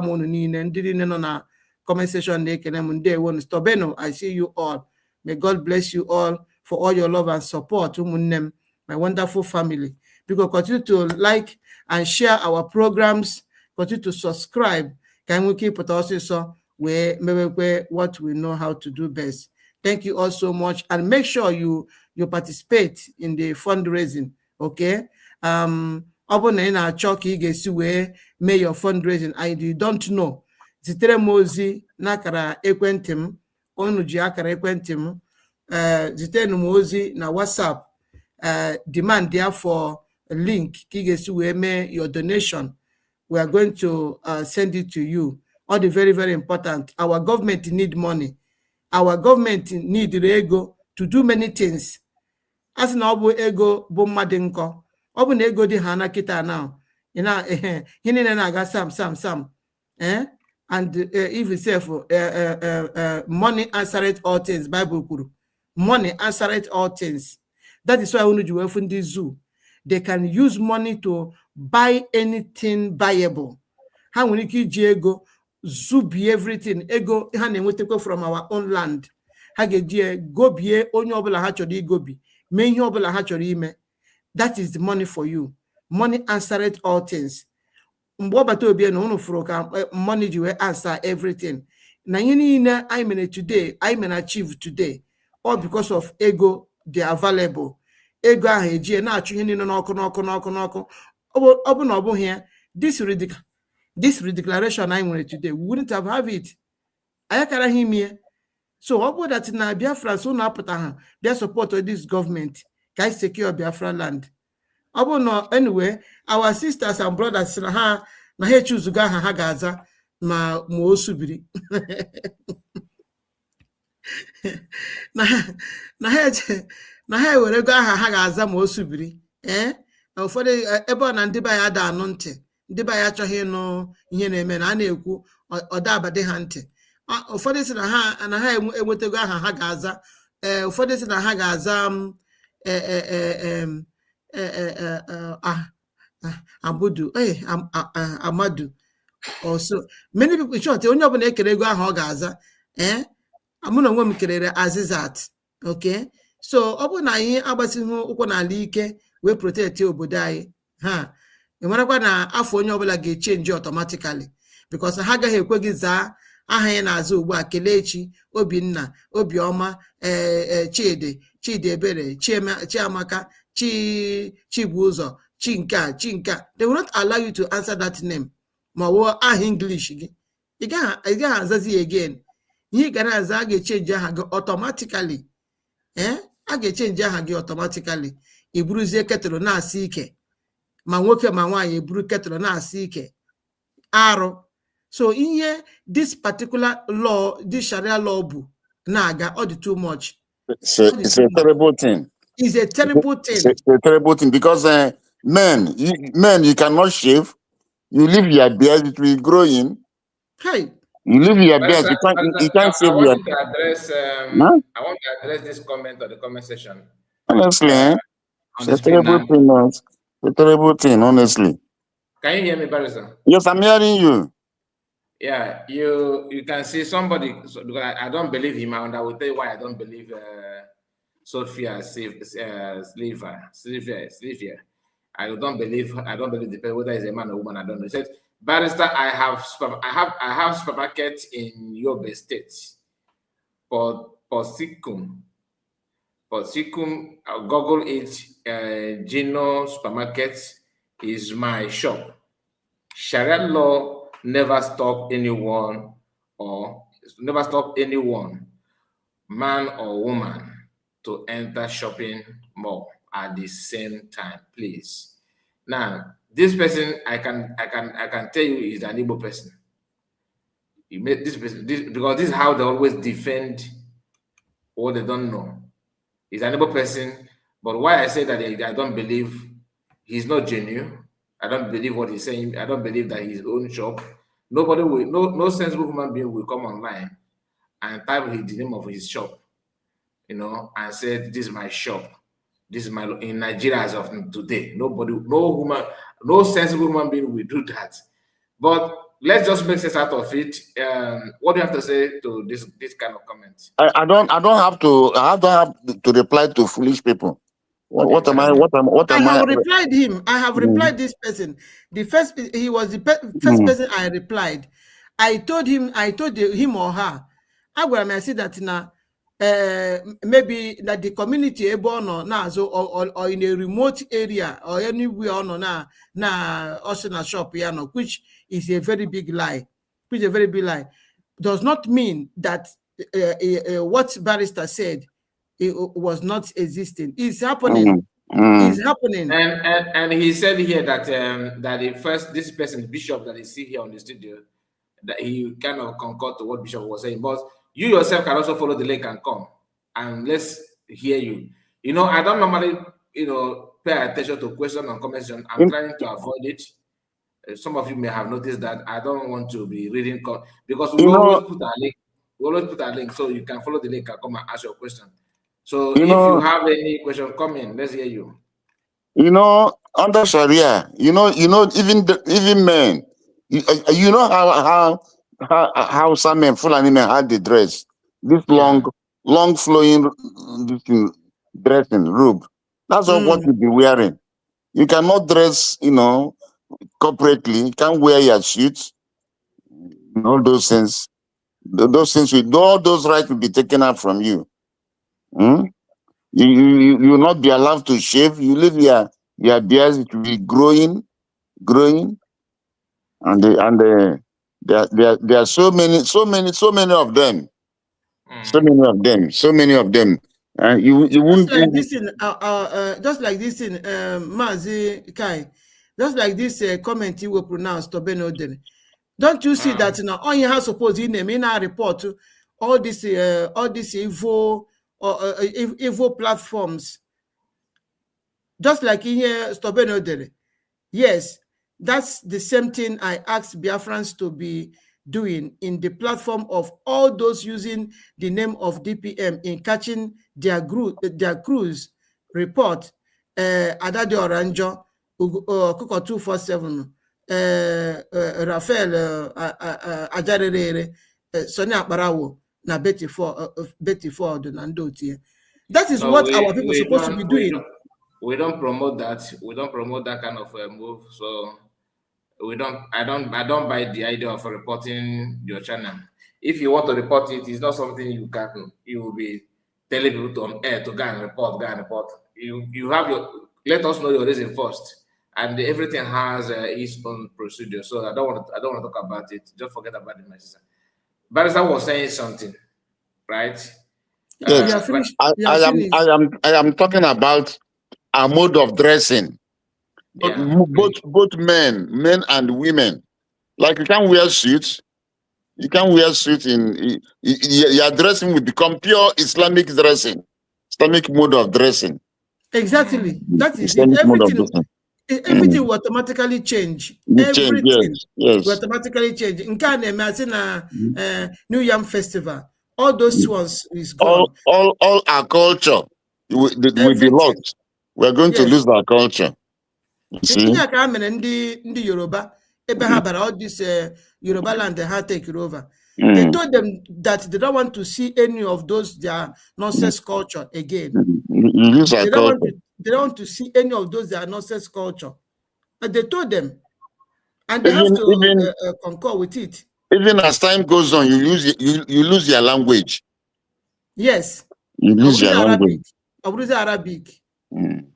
m unu niile, ndị niile nọ na comment section na-ekene m, ndewo. Stobeno, I see you all. May God bless you all for all your love and support, ụmụnne m, my wonderful family. Because continue to like and share our programs, continue to subscribe. Can we keep it also so maybe what we know how to do best? Thank you all so much, and make sure you participate in the fundraising. Okay. May your fundraising and you don't know. Zitere mozi nakara ekwentem onuji akara ekwentem zitere mozi na WhatsApp demand therefore a link kigesiwe may your donation. We are going to send it to you. All the very, very important. Our government need money. Our government need ego to do many things. As na obu ego bu madinko. Obu na ego di hana kita now. You know, hini na aga sam. And if itself money answereth all things. Bible kuru. Money answereth all things. That is why we need to fundi zoo. they can use money to buy anything buyable. How we need ego, zubi everything, ego, from our own land. Ha go bie onye obula ha chọrọ igobi, mee ihe obula ha chọrọ ime. That is the money for you. Money answered all things. Money will answer everything. I mean today, I mean achieve today, all because of ego. They are valuable. Ego ahụ na achụ ihe niile n'ọkụ here. This redeclaration I wanted today, we wouldn't have it. I can't hear me. So all that in Biafra so now put their support of this government can secure Biafra land. No, anyway, our sisters and brothers na choose to go ha Gaza ma mo subiri. na were go ha Gaza ma osubiri. Ụfọdụ ebe ọ na ndị ba ya da anụ ntị, ndị ba ya achọghị ịnụ ihe na-eme na a na-ekwu ọdabadị ha ntị. Ụfọdụ sị na ha enwetego aha ha ga-aza, ụfọdụ sị na ha ga-aza Amadu. Also, many people short onye ọbụla ekere ego ahụ ọ ga-aza. Mụ na onwe m kelere Azizat. Okay, so ọ bụ na anyị agbasighị ụkwụ n'ala ike we protect obodo anyị, ha enwerekwa na afọ onye ọbụla ga-echange automatically, because ha agaghị ekwe gị zaa aha ya na-azụ ugbu a Kelechi, Obinna, Obioma, Chidi Ebere, Chiamaka, Chibuzo, Chinka. They will not allow you to answer that name. Ma wo aha English gị ị gaghị azazi again. Ihe gara aza ga-echange aha gị automatically. A ga-echange aha gị automatically. Iburuzie ketụrụ na-asị ike, ma nwoke ma nwaanyị eburu ketụrụ na-asị ike arụ. So this particular law, this Sharia law bụ na-aga all the too much. It's a terrible thing. It's a terrible thing. It's a terrible thing because men, you cannot shave. You leave your beard, it will grow in. Hey. You leave your beard, you can't shave your beard. I want to address this comment or the comment section. Honestly, it's a terrible thing. It's a terrible thing, honestly. Can you hear me, Barrister? Yes, I'm hearing you. Yeah, you can see somebody. So, because I don't believe him, and I will tell you why I don't believe Sophia Sliver. I don't believe the person, whether it's a man or woman. I don't know. He said, Barrister, I have supermarkets in Yobe State. Porsikum, Google it. Gino Supermarkets is my shop. Sharia law never stop anyone, man or woman, to enter shopping mall at the same time, please. Now, this person, I can tell you is an Igbo person. Because this is how they always defend what they don't know. He's an Igbo person, but why I say that I don't believe he's not genuine. I don't believe what he's saying. I don't believe that his own shop. Nobody will, no sensible human being will come online and type the name of his shop, and say, this is my shop. This is my, in Nigeria as of today. No sensible human being will do that. But let's just make sense out of it. What do you have to say to this kind of comments? I don't have to reply to foolish people. What am I? I have replied him. I have replied this person. He was the first person I replied. I told him or her, I said that now maybe that the community born or in a remote area or anywhere on also in a shop, which is a very big lie. Does not mean that what Barrister said it was not existing. It's happening. It's happening. And he said here that this person, Bishop, that is here on the studio, that he kind of concurred to what Bishop was saying. But you yourself can also follow the link and come, and let's hear you. I don't normally, pay attention to question and comment. I'm trying to avoid it. Some of you may have noticed that I don't want to be reading because we always put our link. We always put our link so you can follow the link and come and ask your question. So if you have any question, come in. Let's hear you. You know, under Sharia, even men, you know how some men, Fulani men, had the dress, this Yeah. long flowing this thing, dressing robe. That's all what Mm. you be wearing. You cannot dress, corporately. You can't wear your suits, all those things. Those things, all those rights will be taken out from you. Hmm? You will not be allowed to shave. You leave your beard, it will be growing, there are so many of them, so Mm. many of them, so many of them. And you Just won't. like this in just like this in Mazi Kai, just like this comment you will pronounce Tobeno Dene. Don't you see that now all you have suppose in them in our report all these evil platforms, just like in here Tobeno Dene. Yes, that's the same thing I asked Biafrans to be doing in the platform of all those using the name of DPM in catching their cruise report. Adade Oranjo, Kuko 247, Rafael Ajarere, Sonia Barawo, na Betty Ford, and Dotie. That is No, what our people are supposed to be doing. we don't promote that. We don't promote that kind of move. So I don't buy the idea of reporting your channel. If you want to report it, it's not something you will be telling people to on air to go and report. You have let us know your reason first, and everything has its own procedure. So I don't want to talk about it. Just forget about the message. Barrister was saying something, right? We Yes, are But finished. I, We are I am finished. I am talking about a mode of dressing. Both yeah, both men and women. Like you can't wear suits. You can't wear suits your dressing will become pure Islamic dressing, Islamic mode of dressing, Exactly. That is it. Islamic mode of dressing. Everything will automatically change. You change, Everything yes, will yes. automatically change. In Ghana, I seen a New Yam Festival. All those ones is gone. All our culture will be Everything. lost. We're going to Yes. lose our culture. You see? Ihe ka mere ndị Yoruba ebe ha bara all this Yoruba land ha take it over. They Mm, told them that they don't want to see any of those their mm, nonsense culture again. we lose our culture. They don't want to see any of those their nonsense culture. And they told them, and they have Even to even concur with it. even as time goes on, you lose your language. Yes. You lose your language. Arabic. Mm.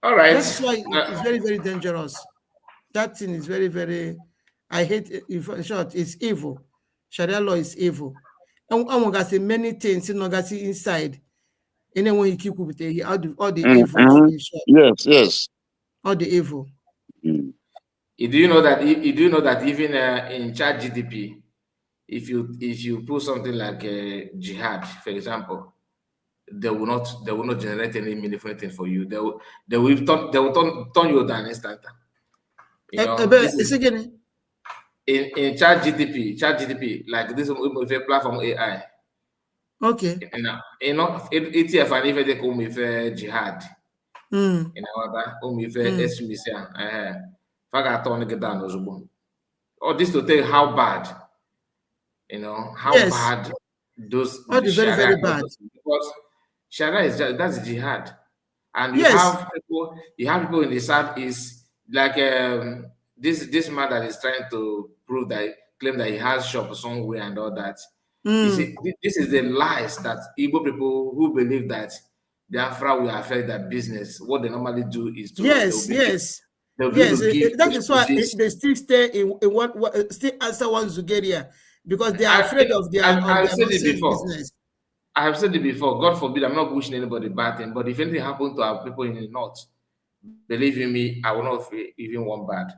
all right. That is why it's very, very dangerous. That thing is very, very, I hate it. In short, it's evil. Sharia law is evil. And we got many things in inside. And then when you keep with all the evil, in short, Yes, yes. all the evil. Mm. Do you know that? Do you know that even in Chat GDP, if you put something like jihad, for example, they will not generate any meaningful thing for you. They will turn you down instant. This is Again, in Chat GDP, like this with a platform AI. okay. ETF and if they come with jihad. Mm, mm. Esumisia. Faga turn it down ozugbo. All this to tell you how bad, how Yes, bad those all the the very, Sharia, very bad. because Sharia that's jihad, and Yes. you have people in the southeast like this man that is trying to claim that he has shop somewhere and all that. You see, Mm. this is the lies that Igbo people who believe that Biafra will affect their business. What they normally do is Yes, yes, they'll begin yes. to give That is why excuses. they still stay in still answer one Zugeria because they are I, afraid of I've said it nonsense before. business. I have said it before. God forbid, I'm not wishing anybody bad thing. But if anything happened to our people in the north, believe in me, I will not feel even one bad.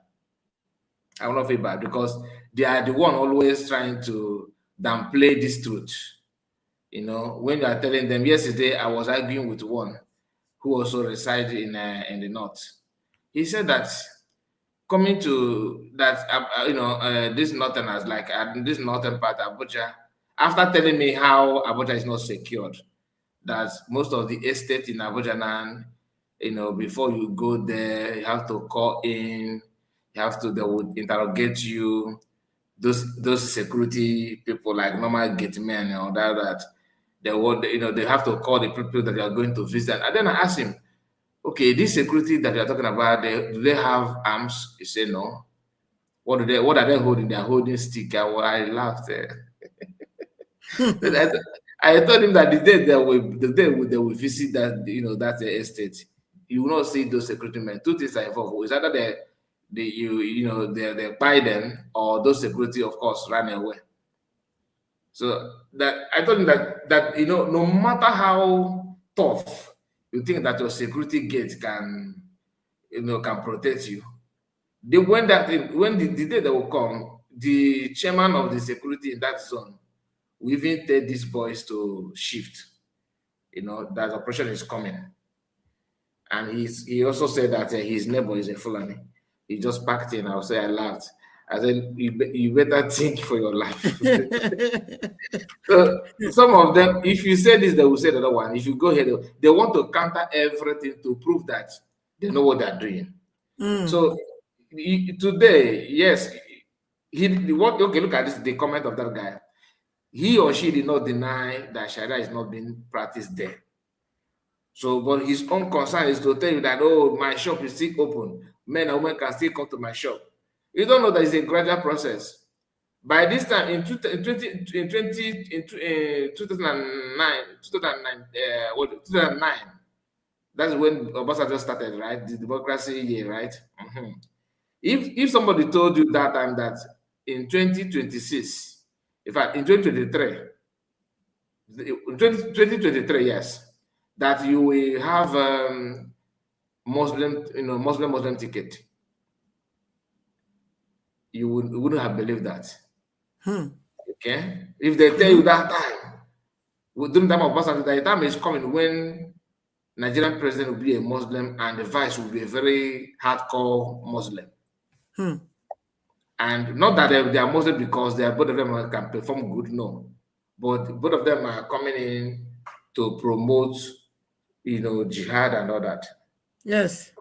I will not feel bad because they are the one always trying to downplay this truth. When you are telling them, yesterday I was arguing with one who also resides in the north. He said that coming to that, this northerners, like this northern part, Abuja, after telling me how Abuja is not secured, that most of the estate in Abuja now before you go there, you have to call in, they would interrogate you. Those security people, like normal gate men and all that, they would, they have to call the people that they are going to visit. And then I asked him, okay, this security that you're talking about, do they have arms? He said no. What are they holding? They're holding stick. I laughed. I told him that the day they will visit that estate, you will not see those security men. Two things are involved. It's either they buy them, or those security, of course, run away. So that I told him that no matter how tough you think that your security gate can protect you, when the day they will come, the chairman of the security in that zone will even tell these boys to shift, that operation is coming. And he also said that his neighbor is a Fulani. He just packed in. I laughed. I said, you better think for your life. So some of them, if you say this, they will say the other one. If you go ahead, they want to counter everything to prove that they know what they're doing. So today, yes, okay, look at this, the comment of that guy. He or she did not deny that Sharia is not being practiced there. So, but his own concern is to tell you that, oh, my shop is still open. Men and women can still come to my shop. You don't know that it's a gradual process. By this time, in 2009, that's when Obasanjo started, right? The democracy year, right? If somebody told you that time that in 2026, in fact, in 2023, yes, that you will have Muslim ticket, you wouldn't have believed that. Okay, if they tell you that time, during the time of Obasanjo, the time is coming when Nigerian president will be a Muslim and the vice will be a very hardcore Muslim. And not that they are Muslim because both of them can perform good, no. But both of them are coming in to promote, jihad and all that. Yes.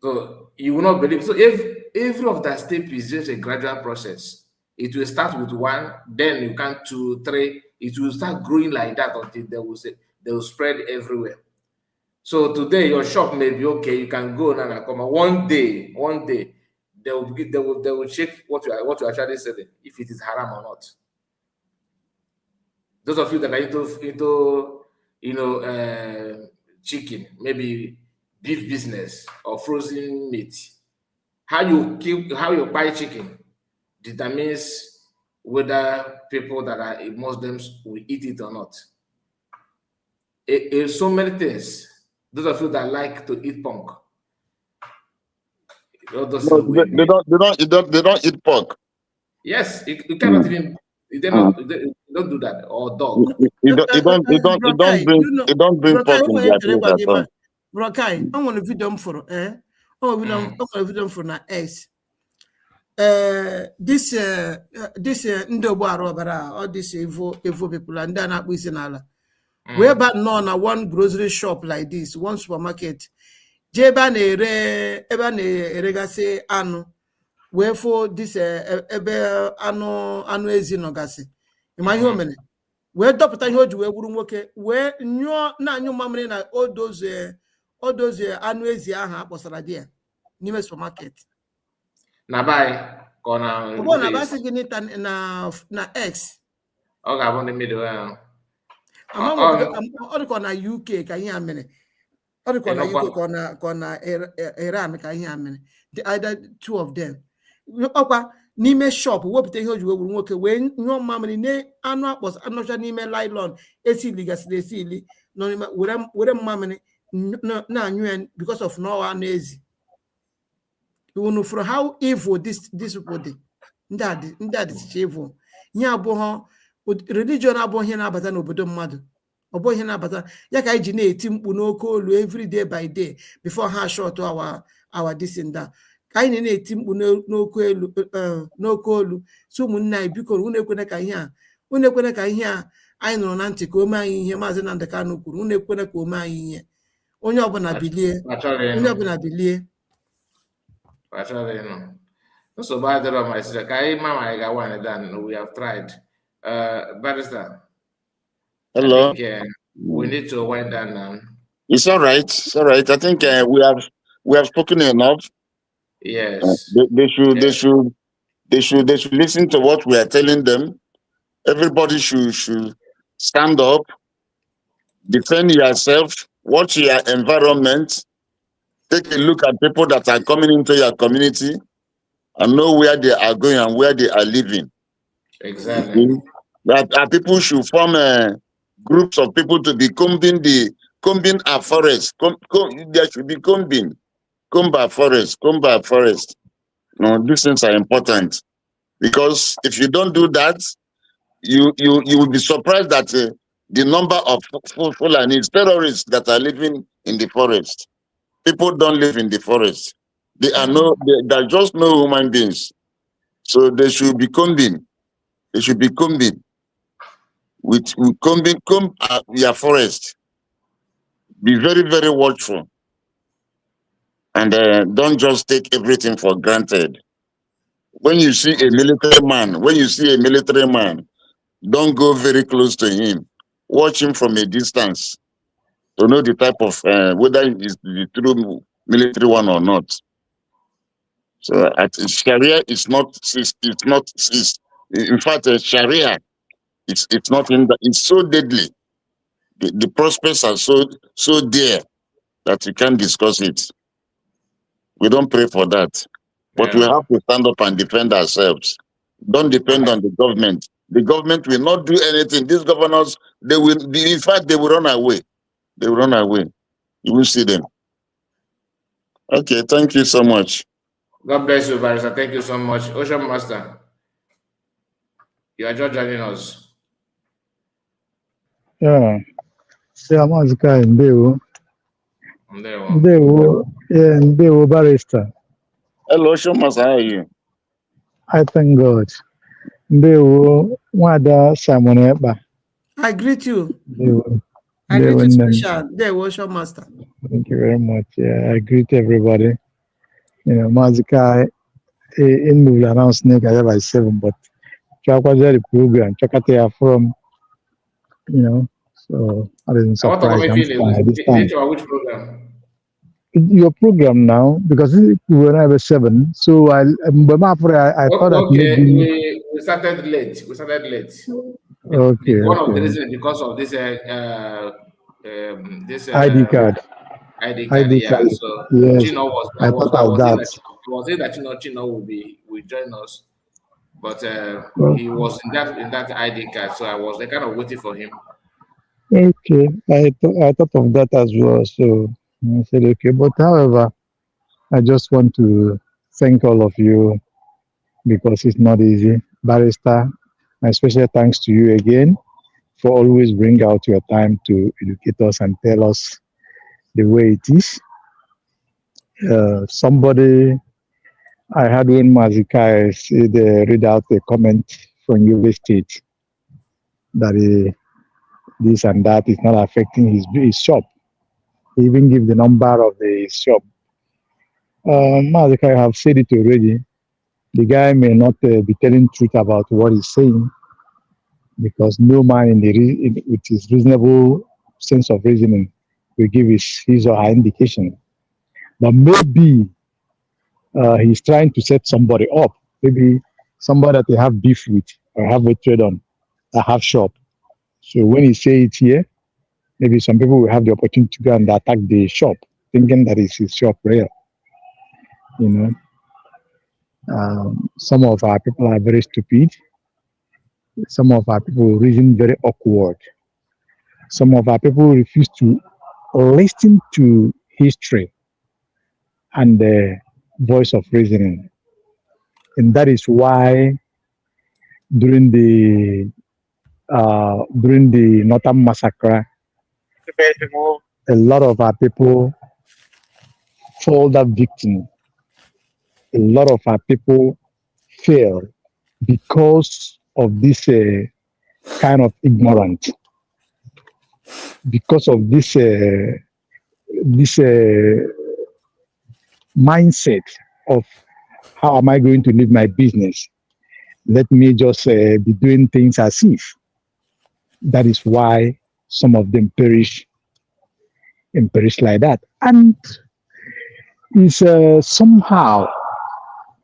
So you will not believe. So if every of that step is just a gradual process, it will start with one, then you can 2, 3. It will start growing like that until they will spread everywhere. So today your shop may be okay. You can go now and come. One day they will check what you are actually selling, if it is haram or not. Those of you that are into chicken, maybe beef business or frozen meat, how you buy chicken determines whether people that are Muslims will eat it or not. So many things. Those of you that like to eat pork, No, they don't eat pork. yes, you cannot even. They don't do that, or dog. You don't bring pork in their things at all. Brokai, I want a video for we don't video for na X. This Ndobo Arobara, all these evil people, and then we see nala. We're back now na one grocery shop like this, one supermarket. Jeba eregase anu. Wherefore this ebe anu ezi nogasi. Imagine how many. Where doctor hoju we wuru nwoke we nyo na anyu mamre na all those anu ezi aha akposara dia n'ime supermarket. Na buy kona. Obo na basi gini na X. O ga bo the middle. Ọ na UK ka ihe amene. Ọ dịkwa na UK ka na Iran ka ihe amene. The either two of them. Ọkwa n'ime shop wepụta ihe o ji wuru nwoke wee nyụọ mamịrị na anụ akpọs anọcha n'ime nylon esiligasịrị esili nọ n'ime were mamịrị na-anyụ ya because of no anụ ezi. You know from how evil this people dị. Ndị a dị evil. Ihe abụọ religion abụọ ihe na-abata n'obodo mmadụ. Ọ bụ ihe na-abata ya ka anyị ji na-eti mkpu n'oke olu every day by day before ha short our this and that. Ka anyị na-eti mkpu n'oke olu so ụmụnne anyị biko unu ekwene ka ihe a anyị nụrụ na ntị ka ome anyị ihe Maazị Nnamdi Kanu kwuru, unu ekwene ka ome anyị ihe. onye ọbụla bilie onye ọbụla bilie nsogbu adịrọ my sister ka anyị ma ma anyị ga one dan we have tried barrister. Hello. I think we need to wind down now. It's all right. It's all right. I think we have spoken enough. Yes. They should listen to what we are telling them. Everybody should stand up, defend yourself, watch your environment, take a look at people that are coming into your community and know where they are going and where they are living. Exactly. That people should form groups of people to be combing our forest. There should be comb our forest. No, these things are important because if you don't do that, you will be surprised that the number of Fulanis, terrorists that are living in the forest. People don't live in the forest. They are just no human beings. So they should be combing. They should be combing. Comb your forest. Be very, very watchful. And don't just take everything for granted. When you see a military man, don't go very close to him. Watch him from a distance to know the type of whether it's the true military one or not. So Sharia is not. In fact, Sharia it's not in the. It's so deadly. The prospects are so dear that you can't discuss it. We don't pray for that, but we have to stand up and defend ourselves. Don't depend on the government. The government will not do anything. These governors, they will run away. They will run away. You will see them. Okay, thank you so much. God bless you, Barrister. Thank you so much. Ocean Master, you are just joining us. Yeah. Mazika Ndewo. Ndewo Barrister. Hello, Ocean Master, how are you? I thank God. Ndewo Wada Simon Eba. I greet you. Ndewo. I greet you special. Ndewo Ocean Master. Thank you very much. Yeah, I greet everybody. You know, Mazika in the announced snake I have by 7, but Chakwaja program, Chakatea from, you know, so I didn't surprise. Which program? Your program now, because we were 7, so I thought that maybe we started late. Okay. One of the reasons because of this ID card. Yeah. So yes. Chino was it that Chino will join us, but he was in that ID card, so I was kind of waiting for him. Okay, I thought of that as well, so I said okay. But however, I just want to thank all of you because it's not easy, Barrister. My special thanks to you again for always bring out your time to educate us and tell us the way it is. Somebody, I had when Mazika read out a comment from Yobe State that this and that is not affecting his shop. He even give the number of the shop. Mazika, I have said it already. The guy may not be telling truth about what he's saying because no man with his reasonable sense of reasoning will give his or her indication. But maybe he's trying to set somebody up. Maybe somebody that they have beef with or have a trade on, a half shop. So when he say it here, maybe some people will have the opportunity to go and attack the shop, thinking that it's his shop real. You know, some of our people are very stupid. Some of our people reason very awkward. Some of our people refuse to listen to history and the voice of reasoning. And that is why during the Northern Massacre, a lot of our people fall that victim. A lot of our people fail because of this kind of ignorance, because of this this mindset of how am I going to live my business? Let me just be doing things as if. That is why some of them perish and perish like that. And it's somehow,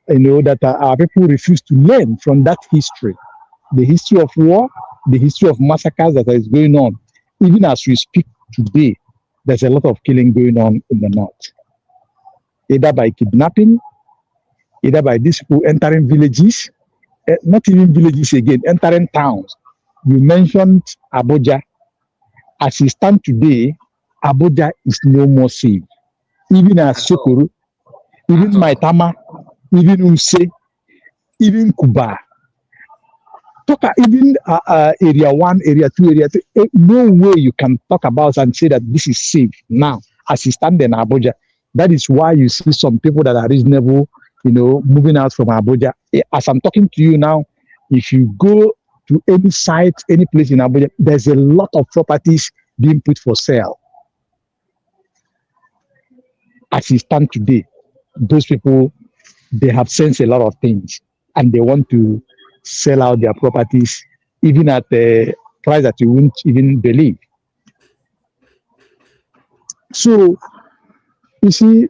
that our people refuse to learn from that history, the history of war, the history of massacres that is going on. Even as we speak today, there's a lot of killing going on in the north, either by kidnapping, either by these people entering villages, not even villages again, entering towns. You mentioned Abuja. As it stands today, Abuja is no more safe. Even as Sokoro, even Maitama, even Use, even Kuba. Even area 1, area 2, area 3, no way you can talk about and say that this is safe now as it stands in Abuja. That is why you see some people that are reasonable, moving out from Abuja. As I'm talking to you now, if you go to any site, any place in Abuja, there's a lot of properties being put for sale. As it stands today, those people, they have sensed a lot of things and they want to sell out their properties even at a price that you wouldn't even believe. So, you see,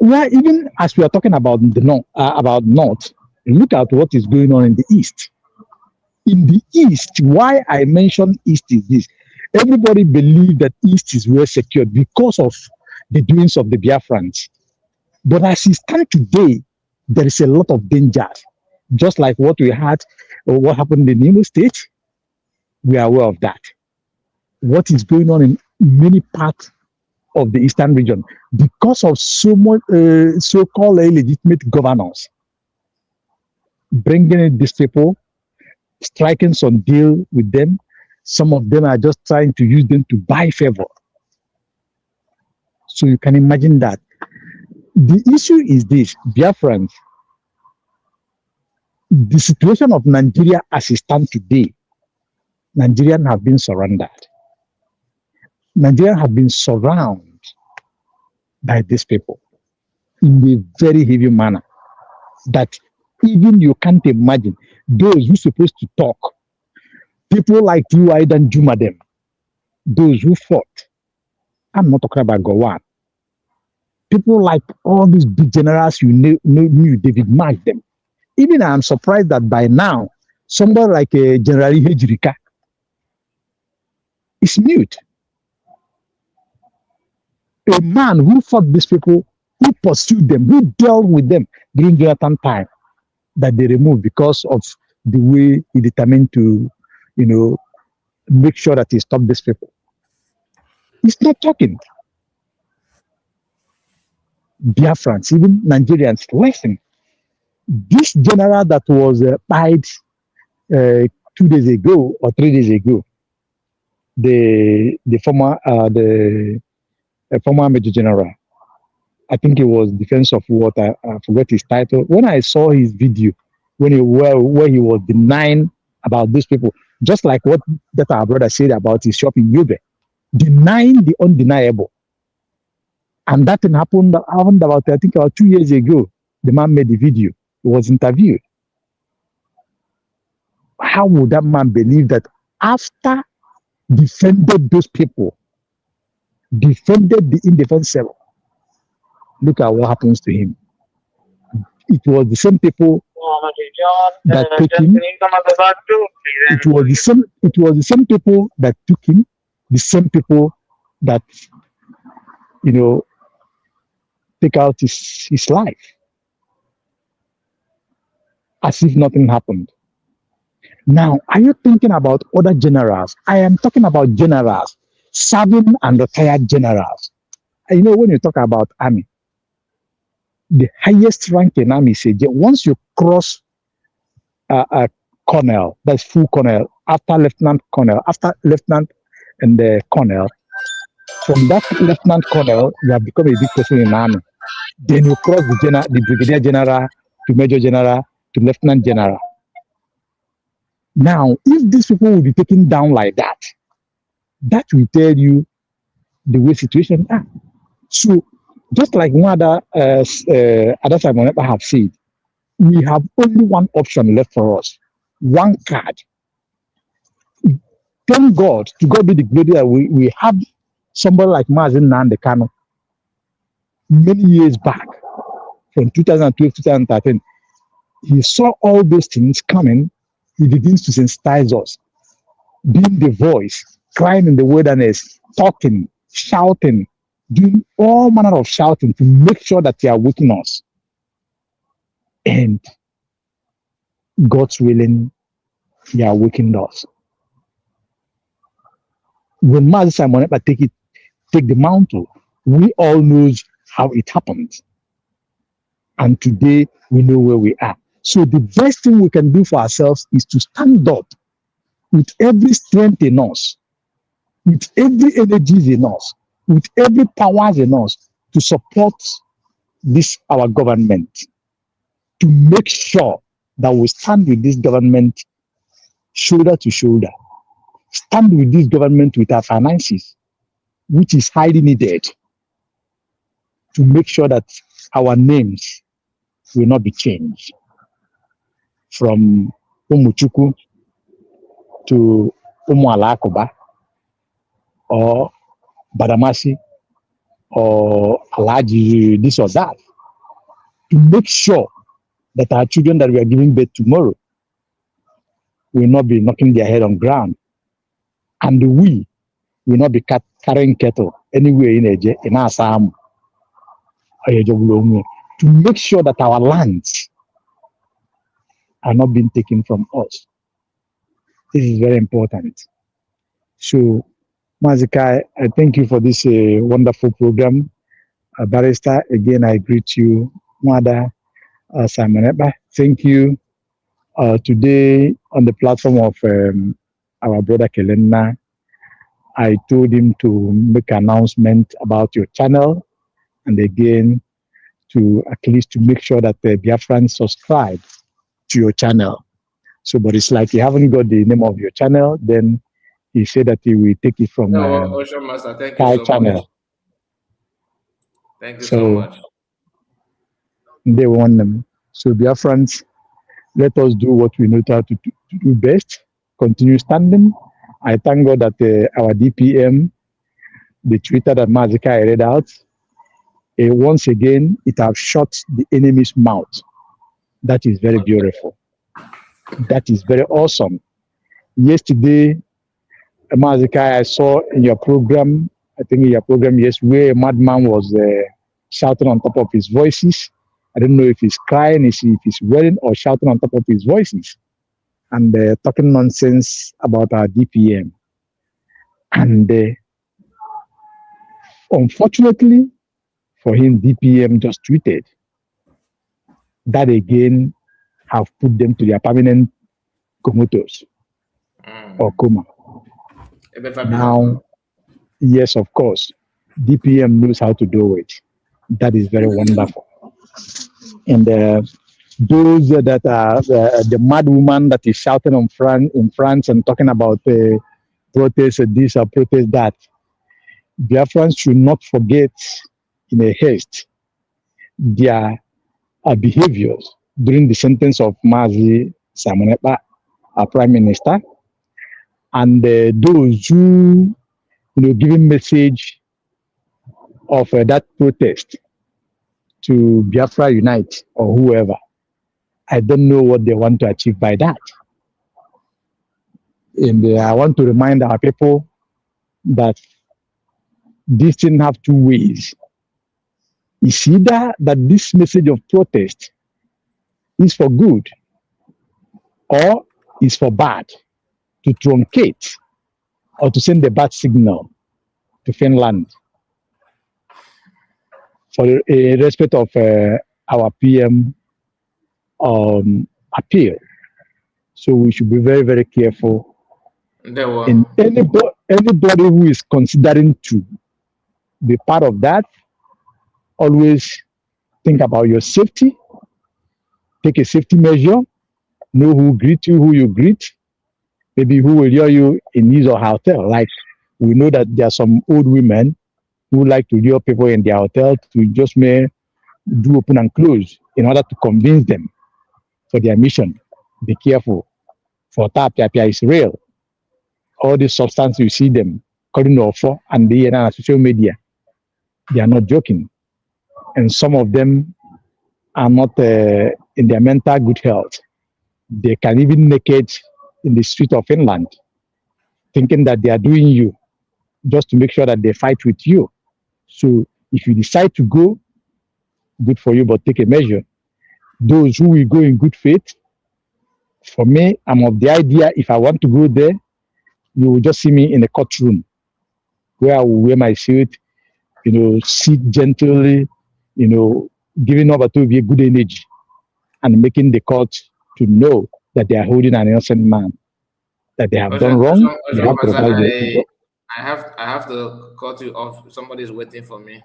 even as we are talking about the north, look at what is going on in the east. In the east, why I mention east is this: everybody believes that east is well secured because of the doings of the Biafrans. But as it stands today, there is a lot of danger. Just like what we had, or what happened in Imo State, we are aware of that. What is going on in many parts of the eastern region because of so much so-called illegitimate governors bringing in these people, striking some deal with them. Some of them are just trying to use them to buy favor. So you can imagine that. The issue is this: Biafrans, the situation of Nigeria as it stands today, Nigerians have been surrendered. Nigerians have been surrounded by these people in a very heavy manner that even you can't imagine. Those who are supposed to talk, people like you, I don't Juma them, those who fought. I'm not talking about Gowon. People like all these big generals you knew David Mark them. Even I'm surprised that by now, somebody like General Hejirika is mute. A man who fought these people, who pursued them, who dealt with them during Jonathan time, that they removed because of the way he determined to, make sure that he stopped these people. He's not talking. Biafrans, even Nigerians, listen. This general that was died 2 days ago or 3 days ago, the former Major General, I think it was Defense of What, I forgot his title. When I saw his video, where he was denying about these people, just like what that our brother said about his shop in Yobe, denying the undeniable. And that thing happened about, I think, about 2 years ago. The man made the video. He was interviewed. How would that man believe that after defended those people, defended the indefensible, look at what happens to him? It was the same people that took him. It was the same people that took him, the same people that, take out his life. As if nothing happened. Now, are you thinking about other generals? I am talking about generals, serving and retired generals. And when you talk about army, the highest rank in army is once you cross a colonel, that's full colonel, after lieutenant colonel, after lieutenant and the colonel, from that lieutenant colonel, you have become a big person in army. Then you cross the brigadier general to major general to lieutenant general. Now, if these people will be taken down like that, that will tell you the way situation are. So just like one other Simon Ekpa have said, we have only one option left for us, one card. Thank God, to God be the glory that we have somebody like Mazin Nandekano many years back, from 2012, 2013. He saw all those things coming. He begins to sensitize us, being the voice, crying in the wilderness, talking, shouting, doing all manner of shouting to make sure that they are waking us. And God's willing, He are waking us. When Master Simon Ekpa take the mantle, we all knows how it happened. And today we know where we are. So the best thing we can do for ourselves is to stand up with every strength in us, with every energy in us, with every powers in us to support this our government, to make sure that we stand with this government shoulder to shoulder, stand with this government with our finances, which is highly needed, to make sure that our names will not be changed from Umuchuku to Umualakoba or Badamasi or Alaji, this or that, to make sure that our children that we are giving birth tomorrow will not be knocking their head on ground, and we will not be carrying cattle anywhere in Assam, to make sure that our lands are not being taken from us. This is very important. So, Mazikai, I thank you for this wonderful program. Barrister, again, I greet you. Mother Simon Ekpa, thank you. Today, on the platform of our brother Kelena, I told him to make an announcement about your channel, and again, to at least to make sure that the Biafrans subscribe to your channel. So, but it's like you haven't got the name of your channel, then he said that he will take it from Ocean Master, thank you so channel. much. Thank you so much. They want them. So, Biafrans, let us do what we know how to do best. Continue standing. I thank God that our DPM, the Twitter that Mazika read out, once again, it has shut the enemy's mouth. That is very beautiful. That is very awesome. Yesterday, Mazika, I saw in your program, I think in your program, yes, where a madman was shouting on top of his voices. I don't know if he's crying, if he's wailing, or shouting on top of his voices, and talking nonsense about our DPM. And unfortunately for him, DPM just tweeted that again have put them to their permanent comatose or coma. Now, yes, of course, DPM knows how to do it. That is very wonderful. And those that are the mad woman that is shouting in France and talking about protest this or protest that, Biafrans should not forget in a haste their behaviors during the sentence of Mazi Simon Ekpa, our Prime Minister, and those who giving message of that protest to Biafra Unite or whoever. I don't know what they want to achieve by that. And I want to remind our people that this thing have two ways. It's either that this message of protest is for good or is for bad, to truncate or to send a bad signal to Finland for a respect of our PM appeal. So we should be very, very careful. And anybody who is considering to be part of that, always think about your safety, take a safety measure, know who greet you, who you greet, maybe who will hear you in his or her hotel. Like we know that there are some old women who like to lure people in their hotel to just may do open and close in order to convince them for their mission. Be careful. For Tapia is real. All these substances you see them calling for and the social media, they are not joking. And some of them are not in their mental good health. They can even naked in the street of Finland, thinking that they are doing you just to make sure that they fight with you. So if you decide to go, good for you, but take a measure. Those who will go in good faith, for me, I'm of the idea if I want to go there, you will just see me in a courtroom where I will wear my suit, sit gently, giving over to be a good energy and making the court to know that they are holding an innocent man, that they have done wrong. They have to I have to cut you off. Somebody's waiting for me.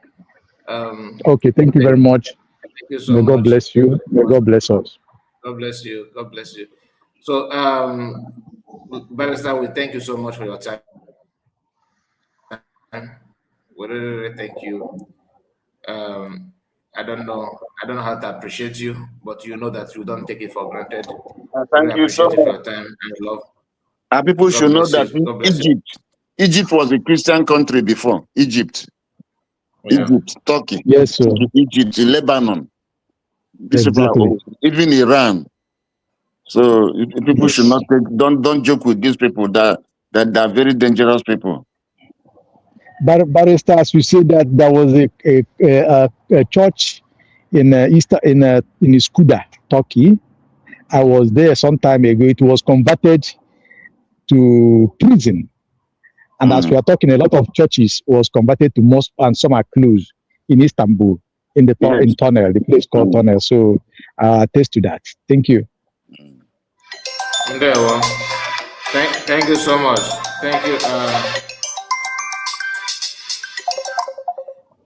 Okay, thank you very much. Thank you so May much. God bless you. May God bless us. God bless you. God bless you. So, Barrister, we thank you so much for your time. We really thank you. I don't know how to appreciate you, but you know that you don't take it for granted. Thank you so appreciate you for much. your time and love. And people should know that Egypt was a Christian country before. Egypt, Turkey, yes, sir. Egypt, Lebanon. Exactly. Even Iran. So people should not don't joke with these people that are very dangerous people. Barrister, as you say that there was a church in Üsküdar, Turkey. I was there some time ago. It was converted to prison. And as we are talking, a lot of churches was converted to mosque, and some are closed in Istanbul, in tunnel, the place called tunnel. So attest to that. Thank you. There, well, thank you so much. Thank you.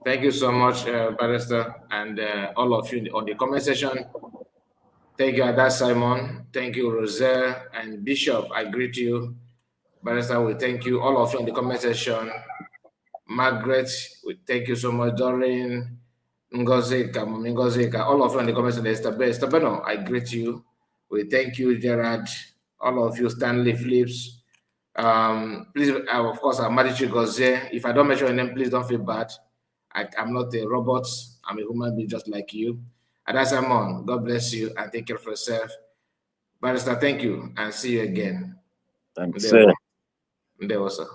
Thank you so much, Barrister, and all of you on the comment section. Thank you, Ada Simon. Thank you, Roselle and Bishop. I greet you. Barrister, we thank you. All of you on the comment section. Margaret, we thank you so much. Doreen, Ngozeka, all of you on the comment section. Estabeno, I greet you. We thank you, Gerard. All of you, Stanley Phillips. Please, of course, I'm Marichi Goze. If I don't mention your name, please don't feel bad. I'm not a robot. I'm a human being just like you. Ada Simon, God bless you and take care of yourself. Barrister, thank you and see you again. Thanks, sir. Barrister,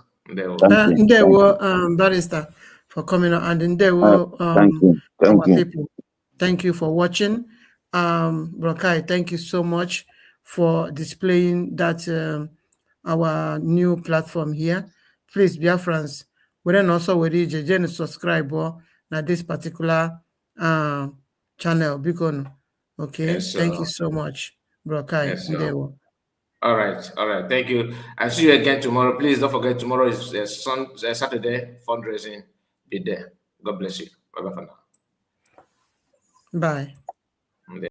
for coming on, and our people. Thank you for watching. Brokai, thank you so much for displaying that our new platform here. Please, Biafrans, we then also we subscribe na this particular channel. Okay, yes, thank you so much, Brokai. Yes, all right. Thank you. I'll see you again tomorrow. Please don't forget tomorrow is Saturday fundraising. Be there. God bless you. Bye bye for now. Bye.